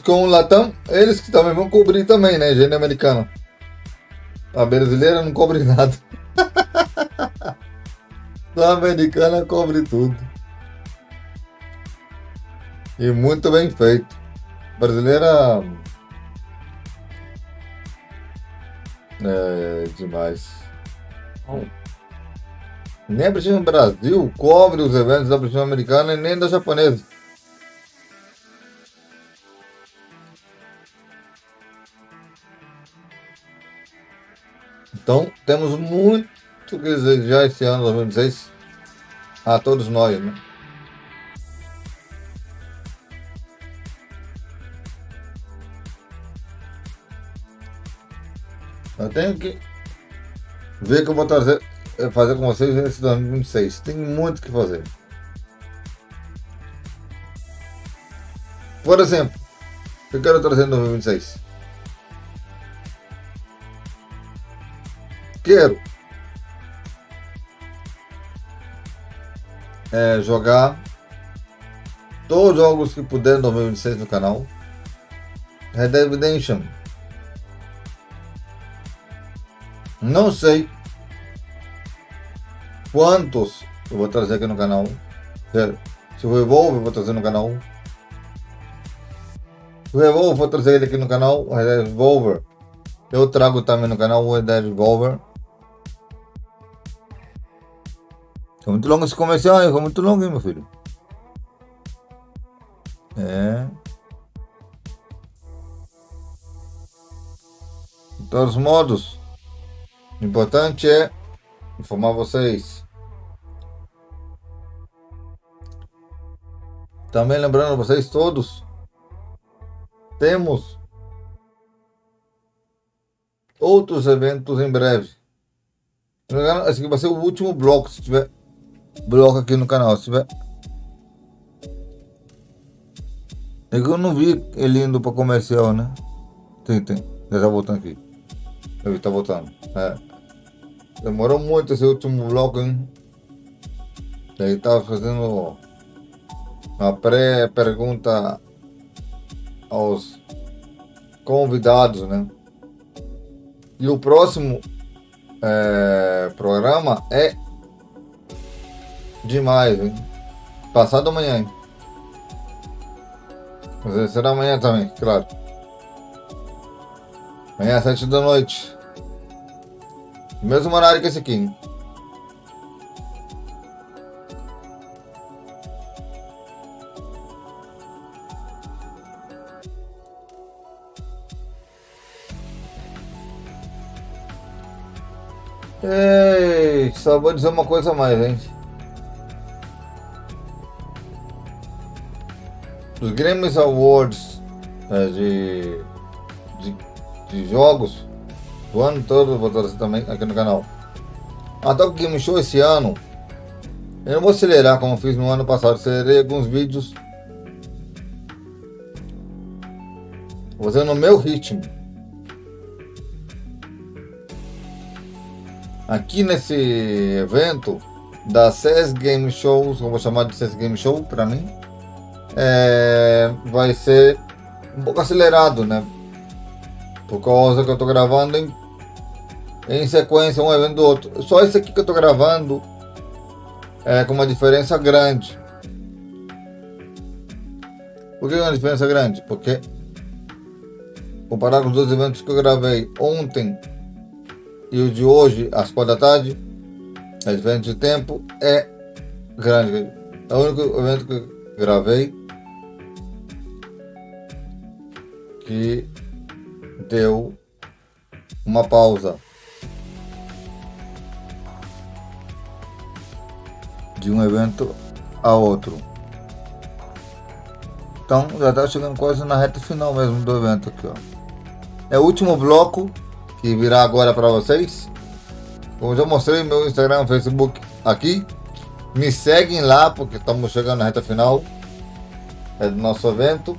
com o Latam, eles que também vão cobrir também, né? IGN americana. A brasileira não cobre nada. A americana cobre tudo. E muito bem feito. A brasileira é demais. Nem a British Brasil cobre os eventos da British americana e nem da japonesa. Então, temos muito que desejar esse ano 2016 a todos nós, né? Eu tenho que ver o que eu vou fazer com vocês nesse 2026. Tem muito o que fazer. Por exemplo, o que eu quero trazer em 2026? Quero jogar todos os jogos que puder em 2026 no canal. Red Dead Redemption. Não sei quantos eu vou trazer aqui no canal. Se o Revolver eu vou trazer no canal. O Revolver eu vou trazer ele aqui no canal. O Red Dead Revolver eu trago também no canal. O Red Dead Revolver. Foi muito longo esse comercial, foi muito longo, hein, meu filho? De todos os modos, o importante é informar vocês. Também lembrando vocês todos, temos outros eventos em breve. Esse aqui vai ser o último bloco, se tiver bloco aqui no canal, se tiver. É que eu não vi ele indo para comercial, né? Tem. Já tá voltando aqui. Ele tá voltando. Demorou muito esse último bloco, hein? Ele tava fazendo uma pré-pergunta aos convidados, né? E o próximo programa é demais, hein? Passado amanhã, hein? Mas será amanhã também, claro. Amanhã às 7 da noite. Mesmo horário que esse aqui, hein? Ei, só vou dizer uma coisa a mais, gente. Os Grammys Awards de jogos O ano todo vou trazer também aqui no canal. A Tokyo Game Show esse ano, eu não vou acelerar como eu fiz no ano passado. Acelerei alguns vídeos, vou fazer no meu ritmo. Aqui nesse evento da CES Game Shows, eu vou chamar de CES Game Show para mim, vai ser um pouco acelerado, né? Por causa que eu tô gravando em sequência um evento do outro. Só esse aqui que eu tô gravando com uma diferença grande. Por que é uma diferença grande? Porque comparado com os dois eventos que eu gravei ontem e o de hoje às 4 da tarde, a diferença de tempo é grande. É o único evento que eu gravei que deu uma pausa de um evento a outro. Então já está chegando quase na reta final mesmo do evento aqui, ó. É o último bloco que virá agora para vocês. Como já mostrei meu Instagram e Facebook aqui, me seguem lá porque estamos chegando na reta final do nosso evento.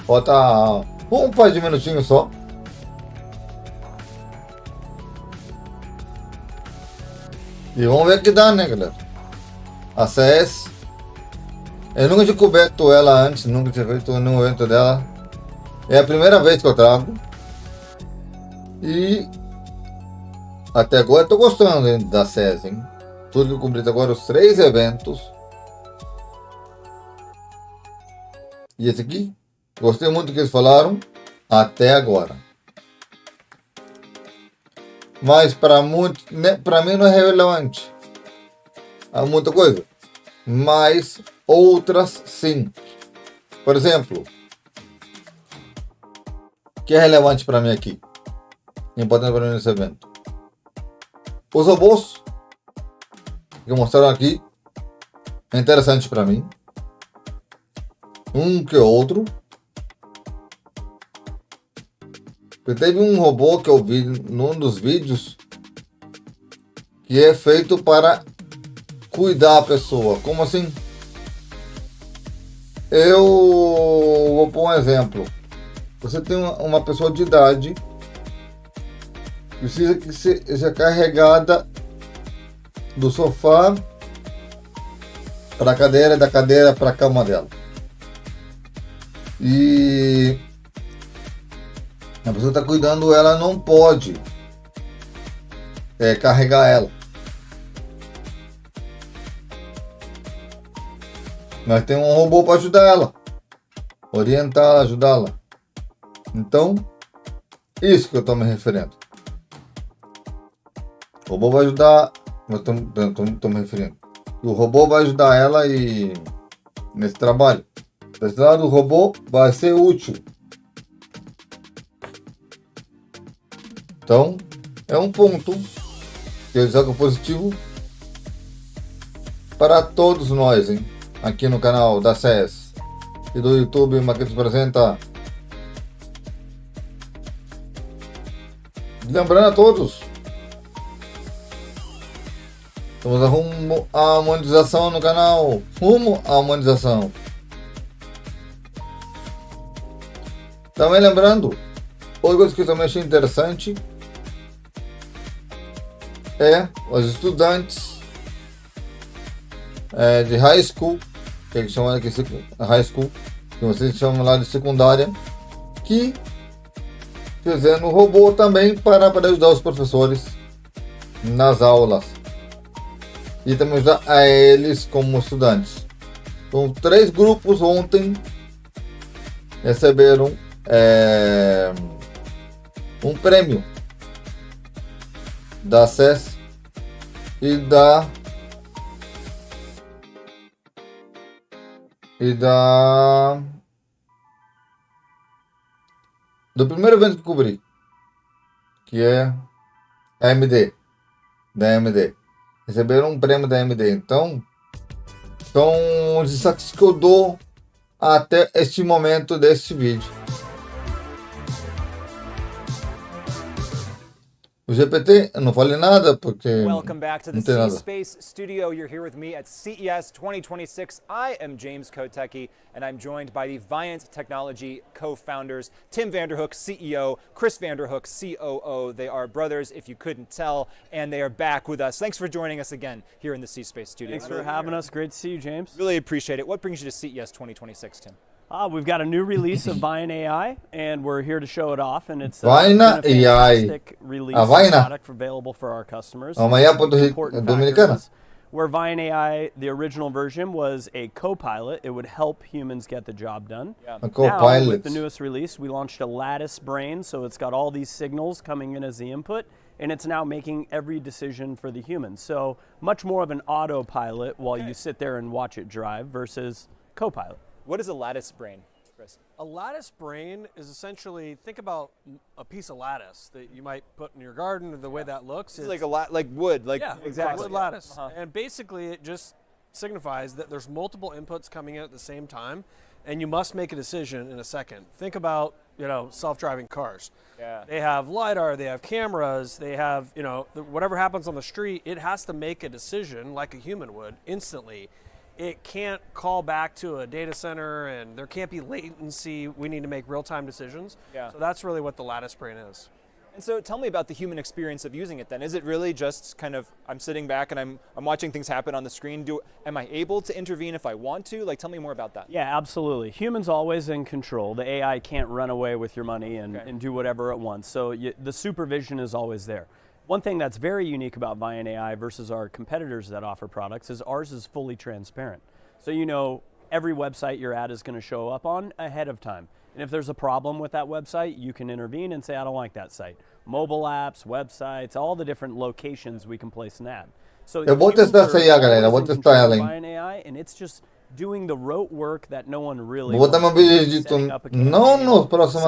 Falta um par de minutinhos só. E vamos ver o que dá, né, galera? A CES, eu nunca tinha coberto ela antes, nunca tinha feito nenhum evento dela. É a primeira vez que eu trago. E até agora eu tô gostando, hein, da CES, hein? Tudo que eu cobri até agora, os 3 eventos. E esse aqui, gostei muito do que eles falaram até agora. Mas para muitos, né, para mim não é relevante. Há muita coisa. Mas outras sim. Por exemplo, o que é relevante para mim aqui? Importante para mim nesse evento. Os robôs que mostraram aqui é interessante para mim. Um que outro. Teve um robô que eu vi num dos vídeos que é feito para cuidar a pessoa. Como assim? Eu vou pôr um exemplo. Você tem uma pessoa de idade, precisa que seja carregada do sofá para a cadeira, da cadeira para a cama dela. E a pessoa está cuidando, ela não pode carregar ela. Mas tem um robô para ajudar ela, orientá-la, ajudá-la. Então, isso que eu estou me referindo. O robô vai ajudar, eu estou me referindo. O robô vai ajudar ela nesse trabalho. Esse lado, o robô vai ser útil. Então, é um ponto que eu jogo positivo para todos nós, hein? Aqui no canal da CES e do YouTube Marquetes apresenta. Lembrando a todos, estamos rumo à monetização no canal. Rumo à monetização. Também lembrando, outra coisa que eu também achei interessante é os estudantes de high school, que eles chamam aqui high school, que vocês chamam lá de secundária, que fizeram um robô também para ajudar os professores nas aulas e também ajudar a eles como estudantes. Então, 3 grupos ontem receberam um prêmio da CES e do primeiro evento que cobri, que é a AMD, da AMD. Receberam um prêmio da AMD. Então, são os destaques que eu dou até este momento deste vídeo. O GPT não vale nada porque Welcome back to the não tem nada. C-Space Studio. You're here with me at CES 2026. I am James Kotecki, and I'm joined by the Viant Technology co-founders, Tim Vanderhook, CEO, Chris Vanderhook, COO. They are brothers, if you couldn't tell, and they are back with us. Thanks for joining us again here in the C-Space Studio. Thanks for having us. Great to see you, James. Really appreciate it. What brings you to CES 2026, Tim? We've got a new release of Viant AI, and we're here to show it off. And it's Viant been a AI. fantastic release Viant. product available for our customers. Amanhã, Porto Rico, Important Dominicana. factors, where Viant AI, the original version, was a co-pilot. It would help humans get the job done. Yeah. A Now, co-pilot. with the newest release, we launched a lattice brain, so it's got all these signals coming in as the input, and it's now making every decision for the human. So much more of an autopilot while you sit there and watch it drive versus co-pilot. What is a lattice brain, Chris? A lattice brain is essentially, think about a piece of lattice that you might put in your garden, or the way that looks. It's like like wood, like yeah, exactly. wood lattice. And basically it just signifies that there's multiple inputs coming in at the same time, and you must make a decision in a second. Think about, self-driving cars. Yeah. They have LiDAR, they have cameras, they have, whatever happens on the street, it has to make a decision like a human would instantly. It can't call back to a data center, and there can't be latency. We need to make real-time decisions. Yeah. So that's really what the lattice brain is. And so tell me about the human experience of using it then. Is it really just kind of, I'm sitting back and I'm watching things happen on the screen. Am I able to intervene if I want to? Like, tell me more about that. Yeah, absolutely. Humans always in control. The AI can't run away with your money and do whatever it wants. So the supervision is always there. One thing that's very unique about Viant AI versus our competitors that offer products is ours is fully transparent. So every website you're at is going to show up on ahead of time. And if there's a problem with that website, you can intervene and say, I don't like that site. Mobile apps, websites, all the different locations we can place an ad. So Eu vou testar essa aí, galera. Vou testar ela, hein. Viant AI, and it's just doing the rote work that no one really Vou botar meu vídeo dito não nos próximos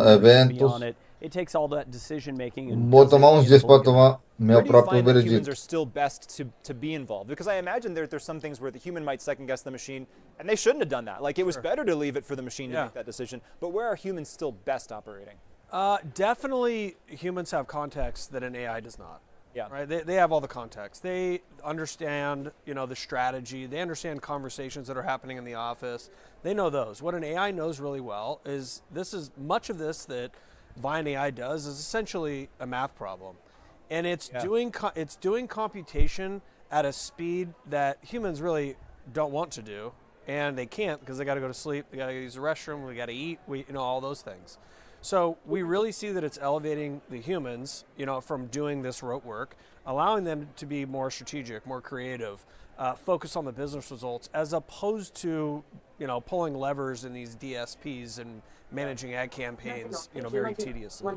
eventos. It takes all that decision making and Vou tomar uns dias para tomar meu Where do you próprio find that humans veredito. are still best to be involved? Because I imagine there's some things where the human might second guess the machine, and they shouldn't have done that. Like, it was better to leave it for the machine to make that decision. But where are humans still best operating? Definitely humans have context that an AI does not. Yeah. Right? They have all the context. They understand, the strategy. They understand conversations that are happening in the office. They know those. What an AI knows really well is much of this that Viant AI does is essentially a math problem. And it's doing computation at a speed that humans really don't want to do, and they can't because they got to go to sleep, they got to use the restroom, we got to eat, all those things. So we really see that it's elevating the humans, from doing this rote work, allowing them to be more strategic, more creative, focus on the business results, as opposed to, pulling levers in these DSPs and managing ad campaigns, very tediously.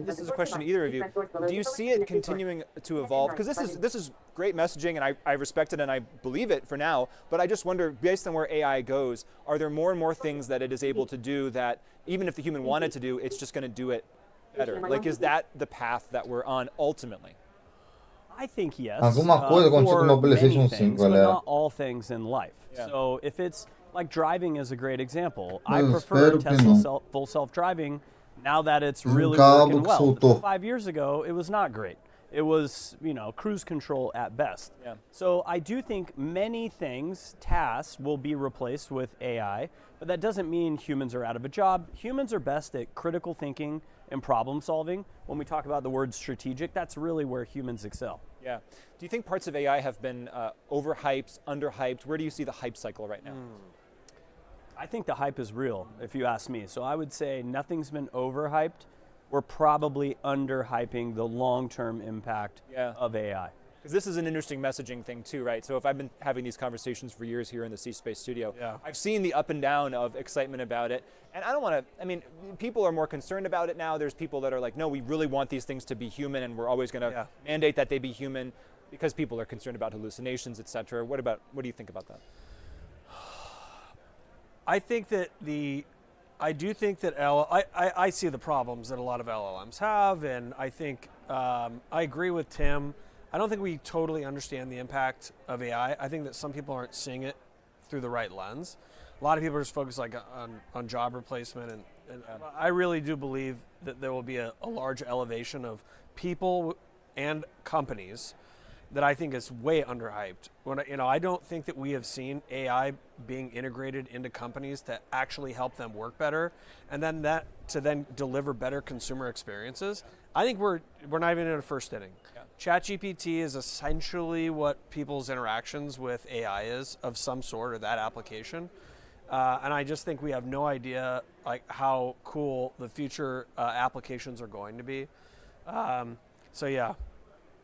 This is a question to either of you. Do you see it continuing to evolve? Because this is great messaging, and I respect it and I believe it for now. But I just wonder, based on where AI goes, are there more and more things that it is able to do that, even if the human wanted to do, it's just going to do it better? Like, is that the path that we're on ultimately? I think yes. Alguma coisa aconteceu com o PlayStation 5, but galera. not all things in life. Yeah. So if it's like driving is a great example. I Mas prefer espero que Tesla não. full self-driving now that it's really cabo working que well. soltou. But 5 years ago, it was not great. It was, cruise control at best. Yeah. So I do think many tasks will be replaced with AI, but that doesn't mean humans are out of a job. Humans are best at critical thinking and problem solving. When we talk about the word strategic, that's really where humans excel. Yeah. Do you think parts of AI have been overhyped, underhyped? Where do you see the hype cycle right now? I think the hype is real, if you ask me. So I would say nothing's been overhyped. We're probably underhyping the long-term impact of AI. Because this is an interesting messaging thing too, right? So if I've been having these conversations for years here in the C-Space studio, I've seen the up and down of excitement about it. And I don't want to, people are more concerned about it now. There's people that are like, no, we really want these things to be human, and we're always going to mandate that they be human because people are concerned about hallucinations, et cetera. What do you think about that? I think that I see the problems that a lot of LLMs have, and I think I agree with Tim. I don't think we totally understand the impact of AI. I think that some people aren't seeing it through the right lens. A lot of people are just focused on job replacement, and And I really do believe that there will be a large elevation of people and companies that I think is way underhyped. I don't think that we have seen AI being integrated into companies to actually help them work better, and then to deliver better consumer experiences. I think we're not even in the first inning. Yeah. ChatGPT is essentially what people's interactions with AI is of some sort, or that application. And I just think we have no idea how cool the future applications are going to be. So yeah.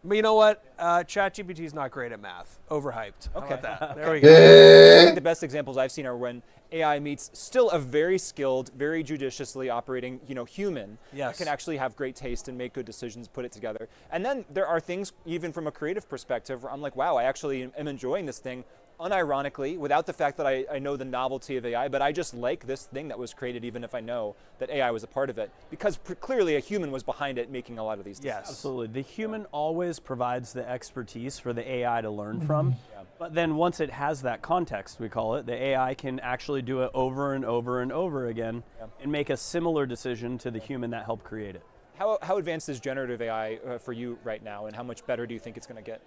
But you know what? ChatGPT is not great at math. Overhyped. How about that? There we go. I think the best examples I've seen are when AI meets still a very skilled, very judiciously operating, human that can actually have great taste and make good decisions, put it together. And then there are things, even from a creative perspective, where I'm like, wow, I actually am enjoying this thing unironically, without the fact that I know the novelty of AI, but I just like this thing that was created, even if I know that AI was a part of it, because clearly a human was behind it making a lot of these decisions. Yes, absolutely. The human always provides the expertise for the AI to learn from, but then once it has that context, we call it, the AI can actually do it over and over and over again and make a similar decision to the human that helped create it. How advanced is generative AI for you right now, and how much better do you think it's going to get?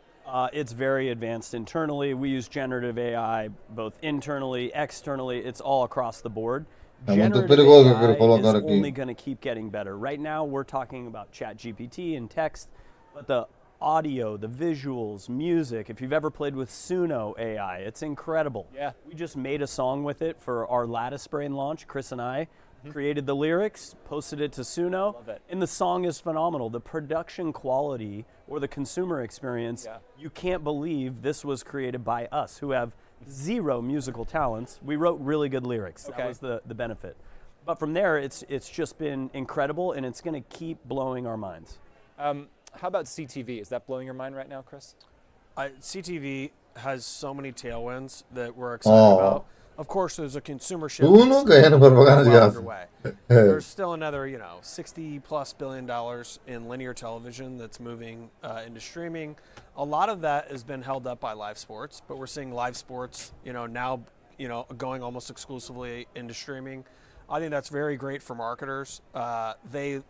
It's very advanced internally. We use generative AI both internally, externally. It's all across the board. Generative AI is only going to keep getting better. Right now, we're talking about ChatGPT and text, but the audio, the visuals, music. If you've ever played with Suno AI, it's incredible. Yeah. We just made a song with it for our Lattice Brain launch. Chris and I created the lyrics, posted it to Suno, and the song is phenomenal. The production quality or the consumer experience, you can't believe this was created by us, who have zero musical talents. We wrote really good lyrics. That was the benefit. But from there, it's just been incredible, and it's going to keep blowing our minds. How about CTV? Is that blowing your mind right now, Chris? CTV has so many tailwinds that we're excited about. Of course, there's a consumer shift underway. There's still another, $60+ billion in linear television that's moving into streaming. A lot of that has been held up by live sports, but we're seeing live sports, now, going almost exclusively into streaming. I think that's very great for marketers. They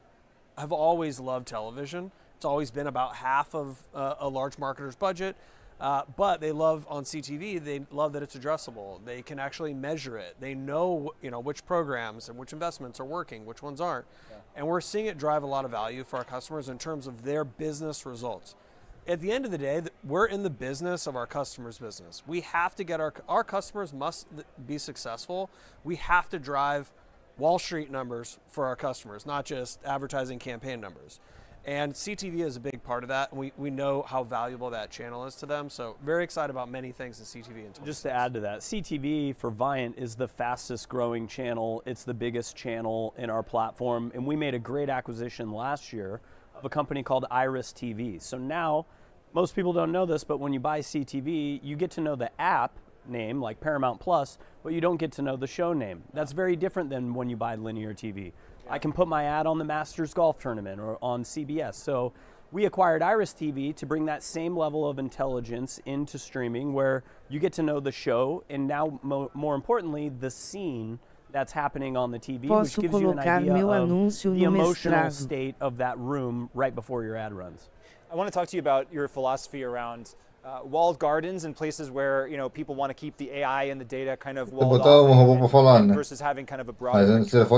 have always loved television. It's always been about half of a large marketer's budget. But they love on CTV, they love that it's addressable. They can actually measure it. They know, which programs and which investments are working, which ones aren't. Yeah. And we're seeing it drive a lot of value for our customers in terms of their business results. At the end of the day, we're in the business of our customers' business. We have to get our customers must be successful. We have to drive Wall Street numbers for our customers, not just advertising campaign numbers. And CTV is a big part of that, and we know how valuable that channel is to them. So very excited about many things in CTV. Just to add to that, CTV for Viant is the fastest growing channel. It's the biggest channel in our platform, and we made a great acquisition last year of a company called Iris TV. So now, most people don't know this, but when you buy CTV, you get to know the app name, like Paramount Plus, but you don't get to know the show name. That's very different than when you buy linear TV. I can put my ad on the Masters Golf Tournament or on CBS. So we acquired Iris TV to bring that same level of intelligence into streaming, where you get to know the show and now, more importantly, the scene that's happening on the TV, which gives you an idea of the emotional state of that room right before your ad runs. I want to talk to you about your philosophy around walled gardens and places where people want to keep the AI and the data kind of walled off versus having kind of a broader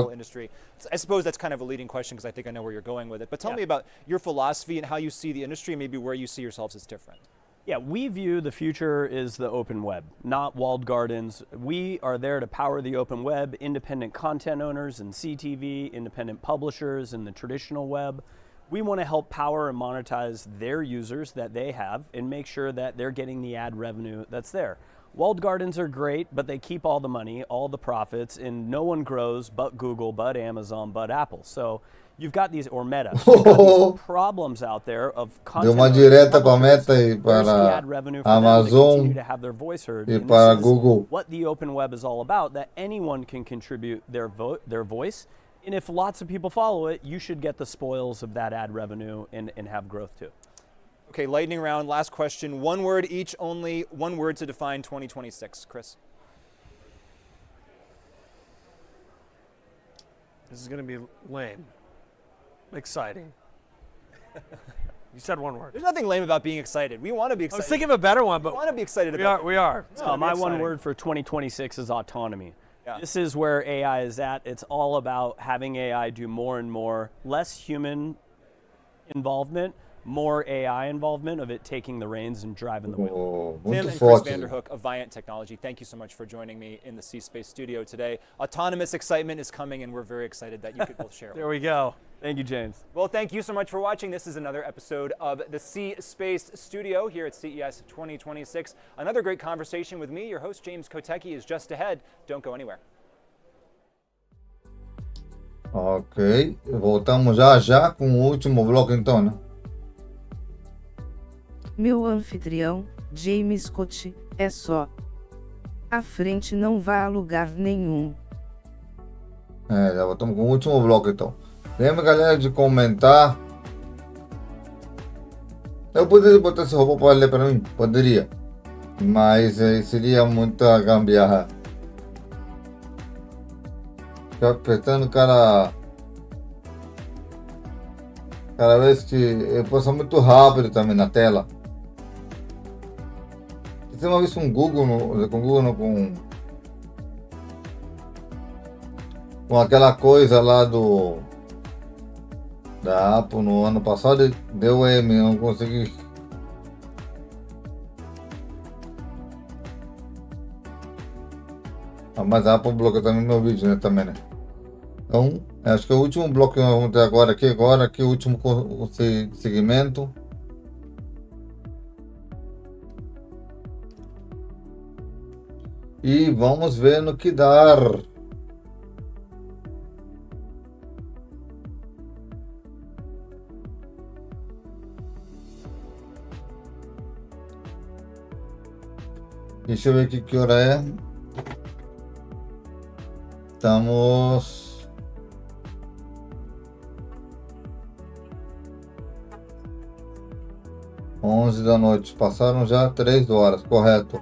industry. I suppose that's kind of a leading question because I think I know where you're going with it. But tell me about your philosophy and how you see the industry, and maybe where you see yourselves as different. Yeah, we view the future is the open web, not walled gardens. We are there to power the open web, independent content owners and CTV, independent publishers in the traditional web. We want to help power and monetize their users that they have and make sure that they're getting the ad revenue that's there. Walled gardens are great, but they keep all the money, all the profits, and no one grows but Google, but Amazon, but Apple. So you've got these, or Meta, you've got these problems out there of content. De uma direta com a Meta e para Amazon to have their voice heard. E para Google. What the open web is all about, that anyone can contribute their voice. And if lots of people follow it, you should get the spoils of that ad revenue and have growth too. Okay, lightning round, last question. One word each, only one word to define 2026. Chris? This is going to be lame. Exciting. You said one word. There's nothing lame about being excited. We want to be excited. I was thinking of a better one, but we want to be excited about it. We are. My one word for 2026 is autonomy. Yeah. This is where AI is at. It's all about having AI do more and more, less human involvement, more AI involvement of it taking the reins and driving the wheel. Tim and Chris Vanderhook of Viant Technology, thank you so much for joining me in the C-Space studio today. Autonomous excitement is coming, and we're very excited that you could both share it. There we go. Thank you, James. Well, thank you so much for watching. This is another episode of the C-Space studio here at CES 2026. Another great conversation with me. Your host, James Kotecki, is just ahead. Don't go anywhere. Ok, voltamos já com o último bloco então, né? Meu anfitrião, James Scott, é só. À frente não vai a lugar nenhum. Já voltamos com o último bloco então. Lembra, galera, de comentar. Eu poderia botar esse robô para ler para mim? Poderia. Mas seria muita gambiarra. Ficar apertando cada vez que eu passo muito rápido também na tela. Você uma vez com aquela coisa lá da Apple no ano passado, deu M, não consegui. Mas a Apple bloqueou também meu vídeo, né, também, né? Então, acho que é o último bloco que nós vamos ter agora aqui o último segmento. E vamos ver no que dar. Deixa eu ver aqui que hora é. Estamos... às 11 da noite. Passaram já 3 horas, correto?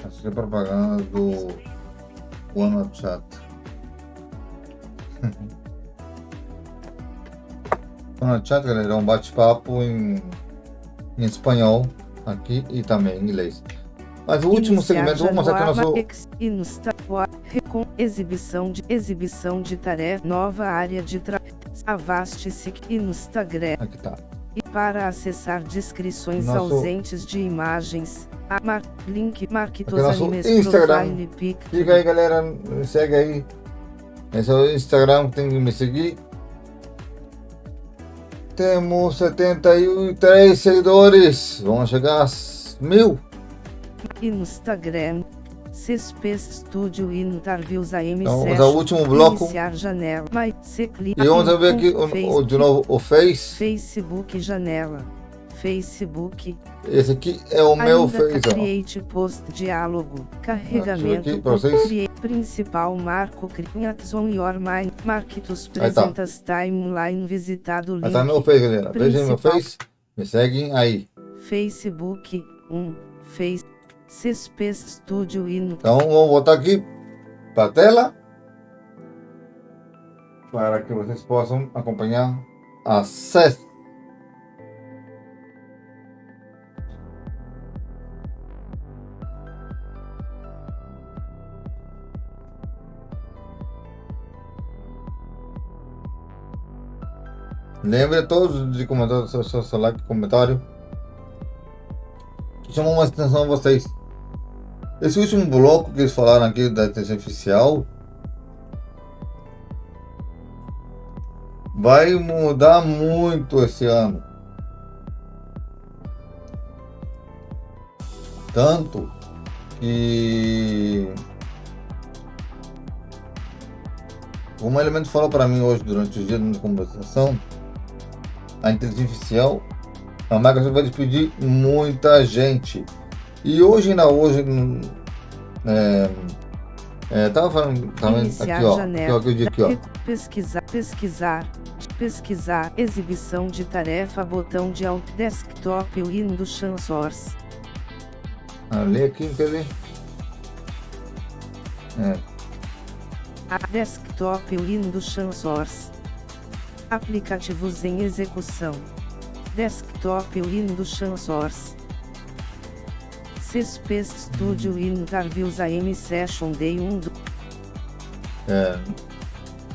Essa é propaganda do OneChat. OneChat, galera, é um bate-papo em espanhol aqui e também em inglês. Mas o último segmento, vamos mostrar aqui o nosso... Com exibição de tarefa, nova área de trabalho, Avast-se e no Instagram. Aqui tá. E para acessar descrições ausentes de imagens, link Marquitos Animes Instagram. Fica aí, galera, me segue aí. Esse é o Instagram, tem que me seguir. Temos 73 seguidores. Vamos chegar a 1000. E no Instagram, C-Space Studio e no Tarviews AM. Então, vamos ao último bloco. Iniciar janela. E vamos ver aqui de novo o Face. Facebook janela. Facebook. Esse aqui é o meu Face. Create post diálogo. Carregamento. Aqui para vocês. Principal marco Create on your mind. Marquitos apresentas timeline visitado link. Aí tá meu Face, galera. Vejam meu Face. Me seguem aí. Facebook. Face. C-Space Studio e no... Então vamos voltar aqui para a tela para que vocês possam acompanhar a sexta. Lembre todos de comentar seu like, comentário. Chamou mais atenção a vocês. Esse último bloco que eles falaram aqui da inteligência artificial vai mudar muito esse ano. Tanto que como o Elemento falou para mim hoje durante o dia de conversação, a inteligência artificial, a Microsoft vai despedir muita gente. E hoje, tava falando também Iniciar aqui, ó. janela. Aqui, ó. Pesquisar, exibição de tarefa, botão de alt, desktop, Windows Source. Lê aqui, quer ver? Desktop, Windows Source. Aplicativos em execução. Desktop, Windows Source. CSP Studio Interviews AM Session Day 1.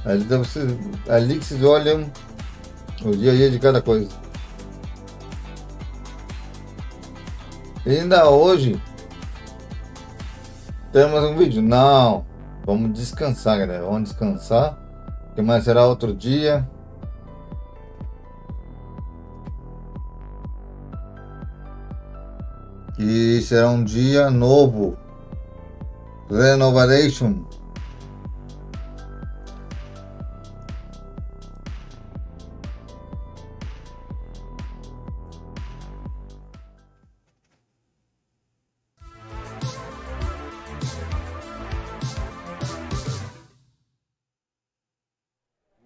Ali que vocês olham o dia a dia de cada coisa. E ainda hoje temos um vídeo. Não, vamos descansar, galera. Vamos descansar. Que mais será outro dia. E será um dia novo. Renovation.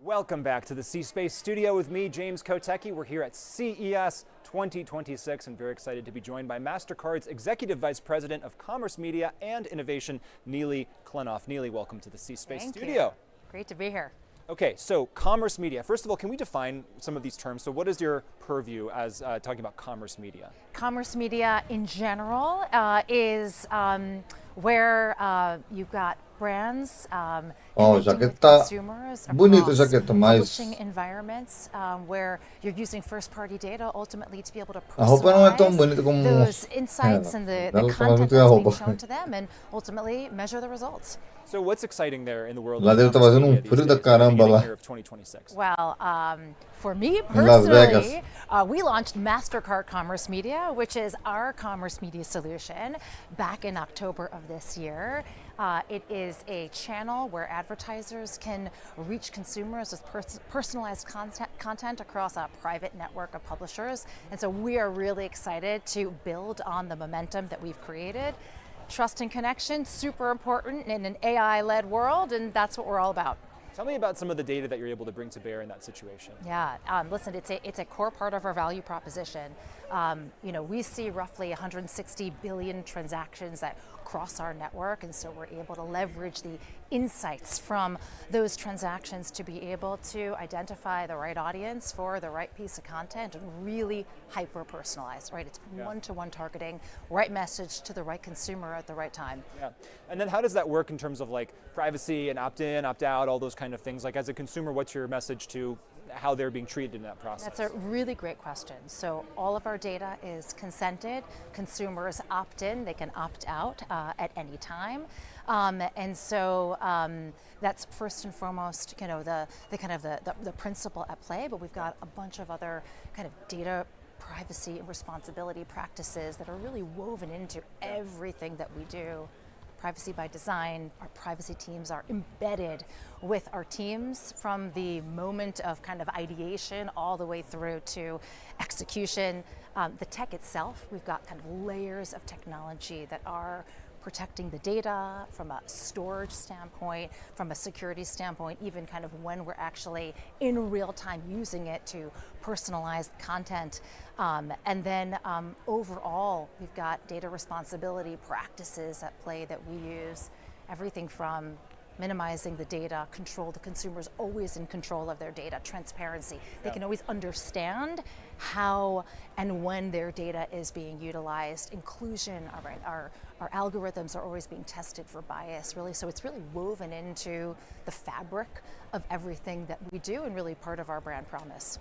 Welcome back to the C-Space studio with me, James Kotecki. We're here at CES 2026 and very excited to be joined by MasterCard's Executive Vice President of Commerce Media and Innovation, Neely Klenoff. Neely, welcome to the C-Space studio. You. Great to be here. Okay, so commerce media. First of all, can we define some of these terms? So what is your purview as talking about commerce media? Commerce media in general is where you've got brands, jaqueta bonita, jaqueta, mas publishing environments where you're using first-party data ultimately to be able to a roupa não é tão personalize bonita como those insights and the ela content muito a that's being roupa. shown to them, and ultimately measure the results. So what's exciting there in the world Lá of deve estar commerce fazendo media frio da these days, at the caramba beginning lá. here of 2026? Well, for me Las Vegas. personally, we launched MasterCard Commerce Media, which is our commerce media solution, back in October of this year. It is a channel where advertisers can reach consumers with personalized content across a private network of publishers. And so we are really excited to build on the momentum that we've created. Trust and connection, super important in an AI-led world, and that's what we're all about. Tell me about some of the data that you're able to bring to bear in that situation. Yeah, listen, it's a core part of our value proposition. We see roughly 160 billion transactions that cross our network, and so we're able to leverage the insights from those transactions to be able to identify the right audience for the right piece of content and really hyper-personalize, right? It's one-to-one targeting, right message to the right consumer at the right time. Yeah, and then how does that work in terms of like privacy and opt-in, opt-out, all those kind of things? Like as a consumer, what's your message to how they're being treated in that process? That's a really great question. So all of our data is consented. Consumers opt in, they can opt out at any time. And so that's first and foremost, the principle at play, but we've got a bunch of other kind of data privacy and responsibility practices that are really woven into everything that we do. Privacy by design, our privacy teams are embedded with our teams from the moment of kind of ideation all the way through to execution. The tech itself, we've got kind of layers of technology that are protecting the data from a storage standpoint, from a security standpoint, even kind of when we're actually in real time using it to personalize content. And then overall, we've got data responsibility practices at play that we use, everything from minimizing the data, control, the consumer's always in control of their data, transparency. They can always understand how and when their data is being utilized, inclusion, our algorithms are always being tested for bias, really. So it's really woven into the fabric of everything that we do and really part of our brand promise.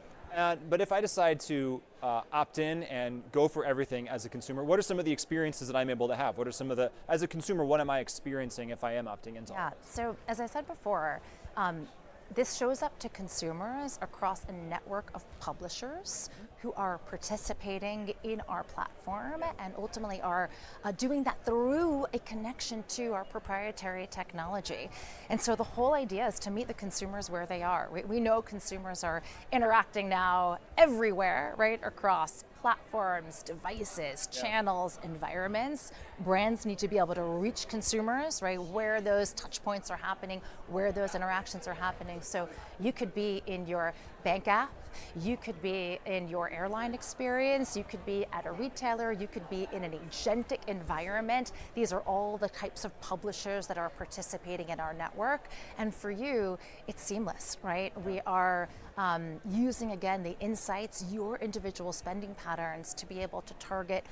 But if I decide to opt in and go for everything as a consumer, what are some of the experiences that I'm able to have? What are some of the, as a consumer, what am I experiencing if I am opting into all of this? So as I said before, this shows up to consumers across a network of publishers who are participating in our platform and ultimately are doing that through a connection to our proprietary technology. And so the whole idea is to meet the consumers where they are. We know consumers are interacting now everywhere, right, across platforms, devices, channels, environments. Brands need to be able to reach consumers, right, where those touch points are happening, where those interactions are happening. So you could be in your bank app, you could be in your airline experience, you could be at a retailer, you could be in an agentic environment. These are all the types of publishers that are participating in our network. And for you, it's seamless, right? We are using, again, the insights, your individual spending patterns to be able to target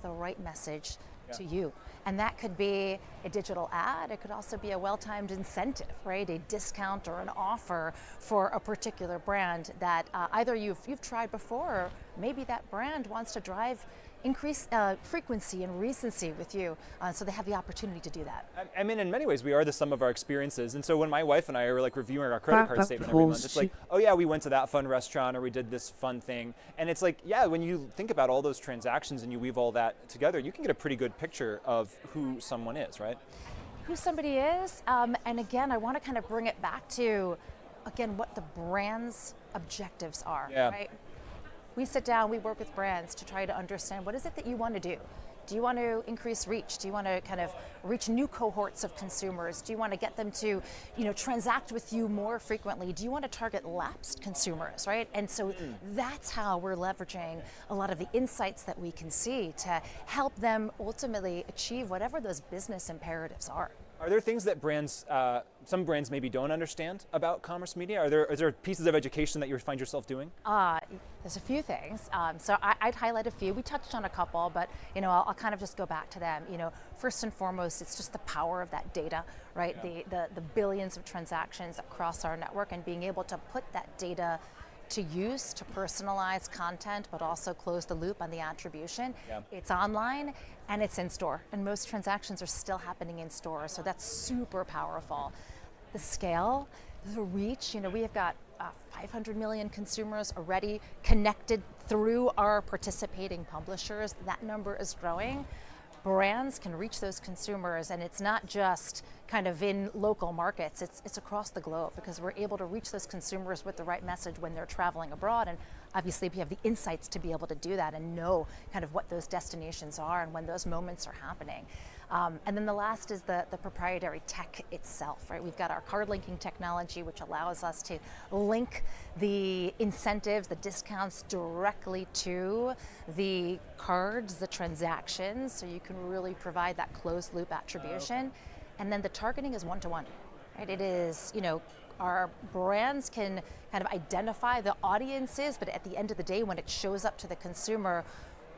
the right message to you. And that could be a digital ad, it could also be a well-timed incentive, right? A discount or an offer for a particular brand that either you've tried before, or maybe that brand wants to drive increased frequency and recency with you, so they have the opportunity to do that. I mean, in many ways, we are the sum of our experiences. And so when my wife and I are like reviewing our credit card statement every month, it's like, oh yeah, we went to that fun restaurant, or we did this fun thing. And it's like, yeah, when you think about all those transactions and you weave all that together, you can get a pretty good picture of who someone is, right? Who somebody is, and again, I want to kind of bring it back to, again, what the brand's objectives are, right? We sit down, we work with brands to try to understand, what is it that you want to do? Do you want to increase reach? Do you want to kind of reach new cohorts of consumers? Do you want to get them to, transact with you more frequently? Do you want to target lapsed consumers, right? And so that's how we're leveraging a lot of the insights that we can see to help them ultimately achieve whatever those business imperatives are. Are there things that brands, some brands maybe don't understand about commerce media? Is there pieces of education that you find yourself doing? There's a few things. So I'd highlight a few. We touched on a couple, but I'll kind of just go back to them. First and foremost, it's just the power of that data, right? The billions of transactions across our network, and being able to put that data to use to personalize content, but also close the loop on the attribution. It's online and it's in store, and most transactions are still happening in store, so that's super powerful. The scale, the reach, we have got 500 million consumers already connected through our participating publishers. That number is growing. Brands can reach those consumers, and it's not just kind of in local markets, it's across the globe, because we're able to reach those consumers with the right message when they're traveling abroad. And obviously we have the insights to be able to do that and know kind of what those destinations are and when those moments are happening. And then the last is the proprietary tech itself, right? We've got our card linking technology, which allows us to link the incentives, the discounts directly to the cards, the transactions, so you can really provide that closed loop attribution. And then the targeting is one-to-one, right? It is, our brands can kind of identify the audiences, but at the end of the day, when it shows up to the consumer,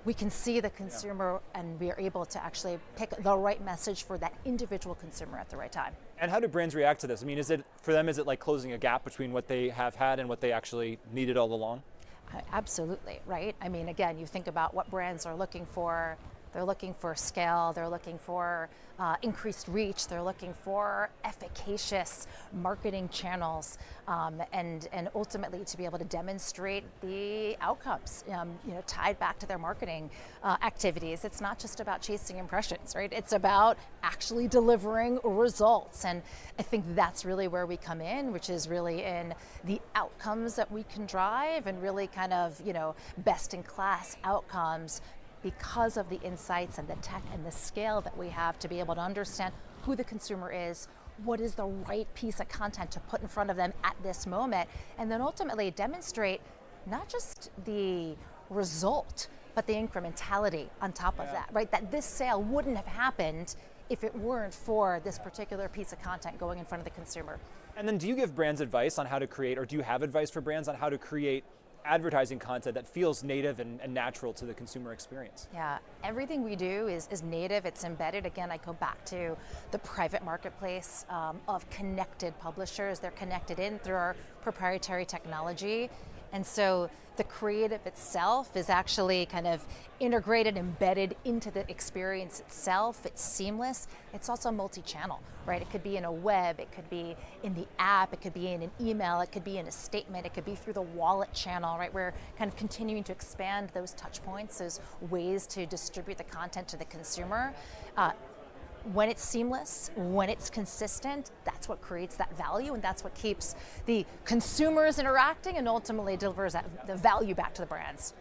we can see the consumer, and we are able to actually pick the right message for that individual consumer at the right time. And how do brands react to this? I mean, is it like closing a gap between what they have had and what they actually needed all along? Absolutely, right? I mean, again, you think about what brands are looking for. They're looking for scale, they're looking for increased reach, they're looking for efficacious marketing channels, and ultimately to be able to demonstrate the outcomes, tied back to their marketing activities. It's not just about chasing impressions, right? It's about actually delivering results. And I think that's really where we come in, which is really in the outcomes that we can drive, and really kind of, best in class outcomes, because of the insights and the tech and the scale that we have to be able to understand who the consumer is, what is the right piece of content to put in front of them at this moment, and then ultimately demonstrate not just the result, but the incrementality on top of that, right? That this sale wouldn't have happened if it weren't for this particular piece of content going in front of the consumer. And then do you give brands advice on how to create, or do you have advice for brands on how to create advertising content that feels native and natural to the consumer experience? Yeah, everything we do is native, it's embedded. Again, I go back to the private marketplace of connected publishers. They're connected in through our proprietary technology. And so the creative itself is actually kind of integrated, embedded into the experience itself. It's seamless. It's also multi-channel, right? It could be in a web, it could be in the app, it could be in an email, it could be in a statement, it could be through the wallet channel, right? We're kind of continuing to expand those touch points, those ways to distribute the content to the consumer. When it's seamless, when it's consistent, that's what creates that value, and that's what keeps the consumers interacting and ultimately delivers the value back to the brands.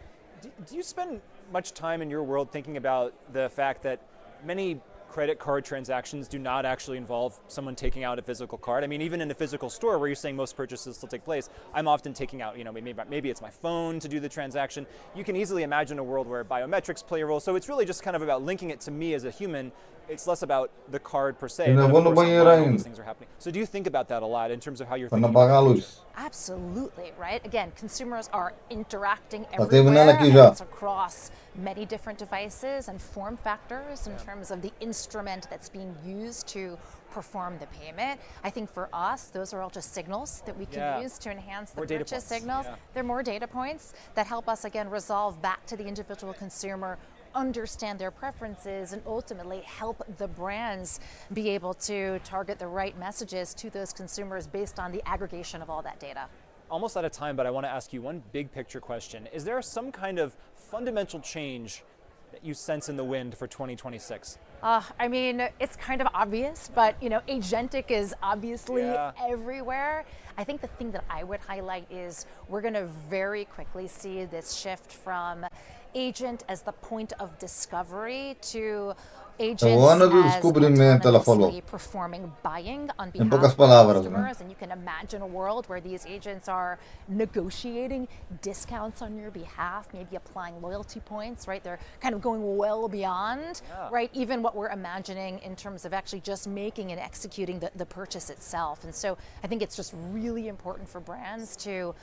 Do you spend much time in your world thinking about the fact that many credit card transactions do not actually involve someone taking out a physical card? I mean, even in a physical store where you're saying most purchases still take place, I'm often taking out, maybe it's my phone to do the transaction. You can easily imagine a world where biometrics play a role. So it's really just kind of about linking it to me as a human. It's less about the card per se. But of course, online, all these things are happening. So do you think about that a lot in terms of how you're thinking about the future? Absolutely, right? Again, consumers are interacting everywhere, and it's across many different devices and form factors in terms of the instrument that's being used to perform the payment. I think for us, those are all just signals that we can use to enhance the purchase signals. They're more data points that help us, again, resolve back to the individual consumer, understand their preferences, and ultimately help the brands be able to target the right messages to those consumers based on the aggregation of all that data. Almost out of time, but I want to ask you one big picture question. Is there some kind of fundamental change that you sense in the wind for 2026? I mean, it's kind of obvious, but agentic is obviously everywhere. I think the thing that I would highlight is we're going to very quickly see this shift from agent as the point of discovery to agents as autonomously performing buying on behalf of customers. And you can imagine a world where these agents are negotiating discounts on your behalf, maybe applying loyalty points, right? They're kind of going well beyond, right, even what we're imagining in terms of actually just making and executing the purchase itself. And so I think it's just really important for brands to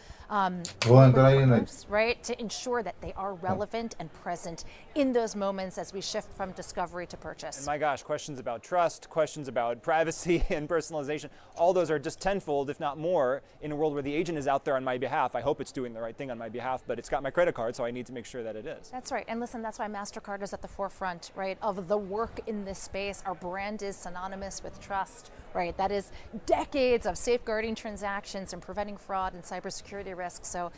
right, to ensure that they are relevant and present in those moments as we shift from discovery to purchase. And my gosh, questions about trust, questions about privacy and personalization, all those are just tenfold, if not more, in a world where the agent is out there on my behalf. I hope it's doing the right thing on my behalf, but it's got my credit card, so I need to make sure that it is. That's right. And listen, that's why MasterCard is at the forefront, right, of the work in this space. Our brand is synonymous with trust, right? That is decades of safeguarding transactions and preventing fraud and cybersecurity risks. So,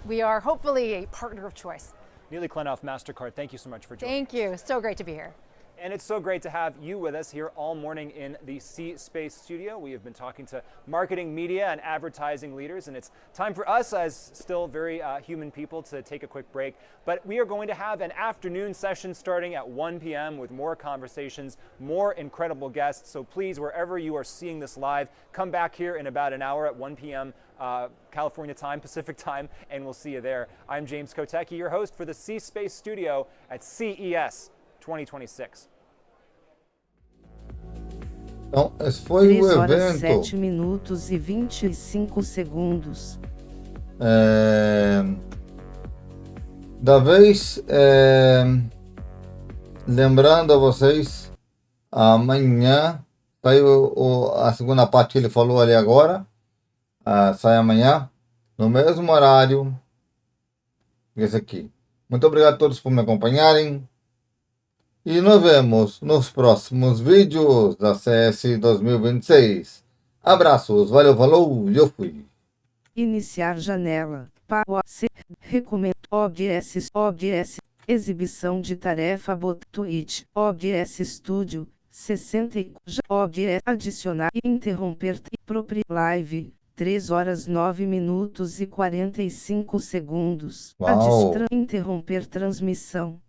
we are hopefully a partner of choice. Neely Klenoff, MasterCard, thank you so much for joining us. Thank you. So great to be here. And it's so great to have you with us here all morning in the C-Space studio. We have been talking to marketing, media, and advertising leaders, and it's time for us as still very human people to take a quick break. But we are going to have an afternoon session starting at 1 p.m. with more conversations, more incredible guests. So please, wherever you are seeing this live, come back here in about an hour at 1 p.m. California time, Pacific time, and we'll see you there. I'm James Kotecki, your host for the C-Space studio at CES 2026. Então, esse foi o evento. 7 minutos e 25 segundos. Da vez, lembrando a vocês, amanhã sai a segunda parte que ele falou ali agora. Sai amanhã, no mesmo horário que esse aqui. Muito obrigado a todos por me acompanharem. E nos vemos nos próximos vídeos da CS 2026. Abraços, valeu, falou, eu fui. Iniciar janela. Recomendo OBS. Exibição de tarefa Twitch. OBS Studio. 60. OBS. Adicionar. Interromper. Live. 3 horas 9 minutos e 45 segundos. Interromper transmissão.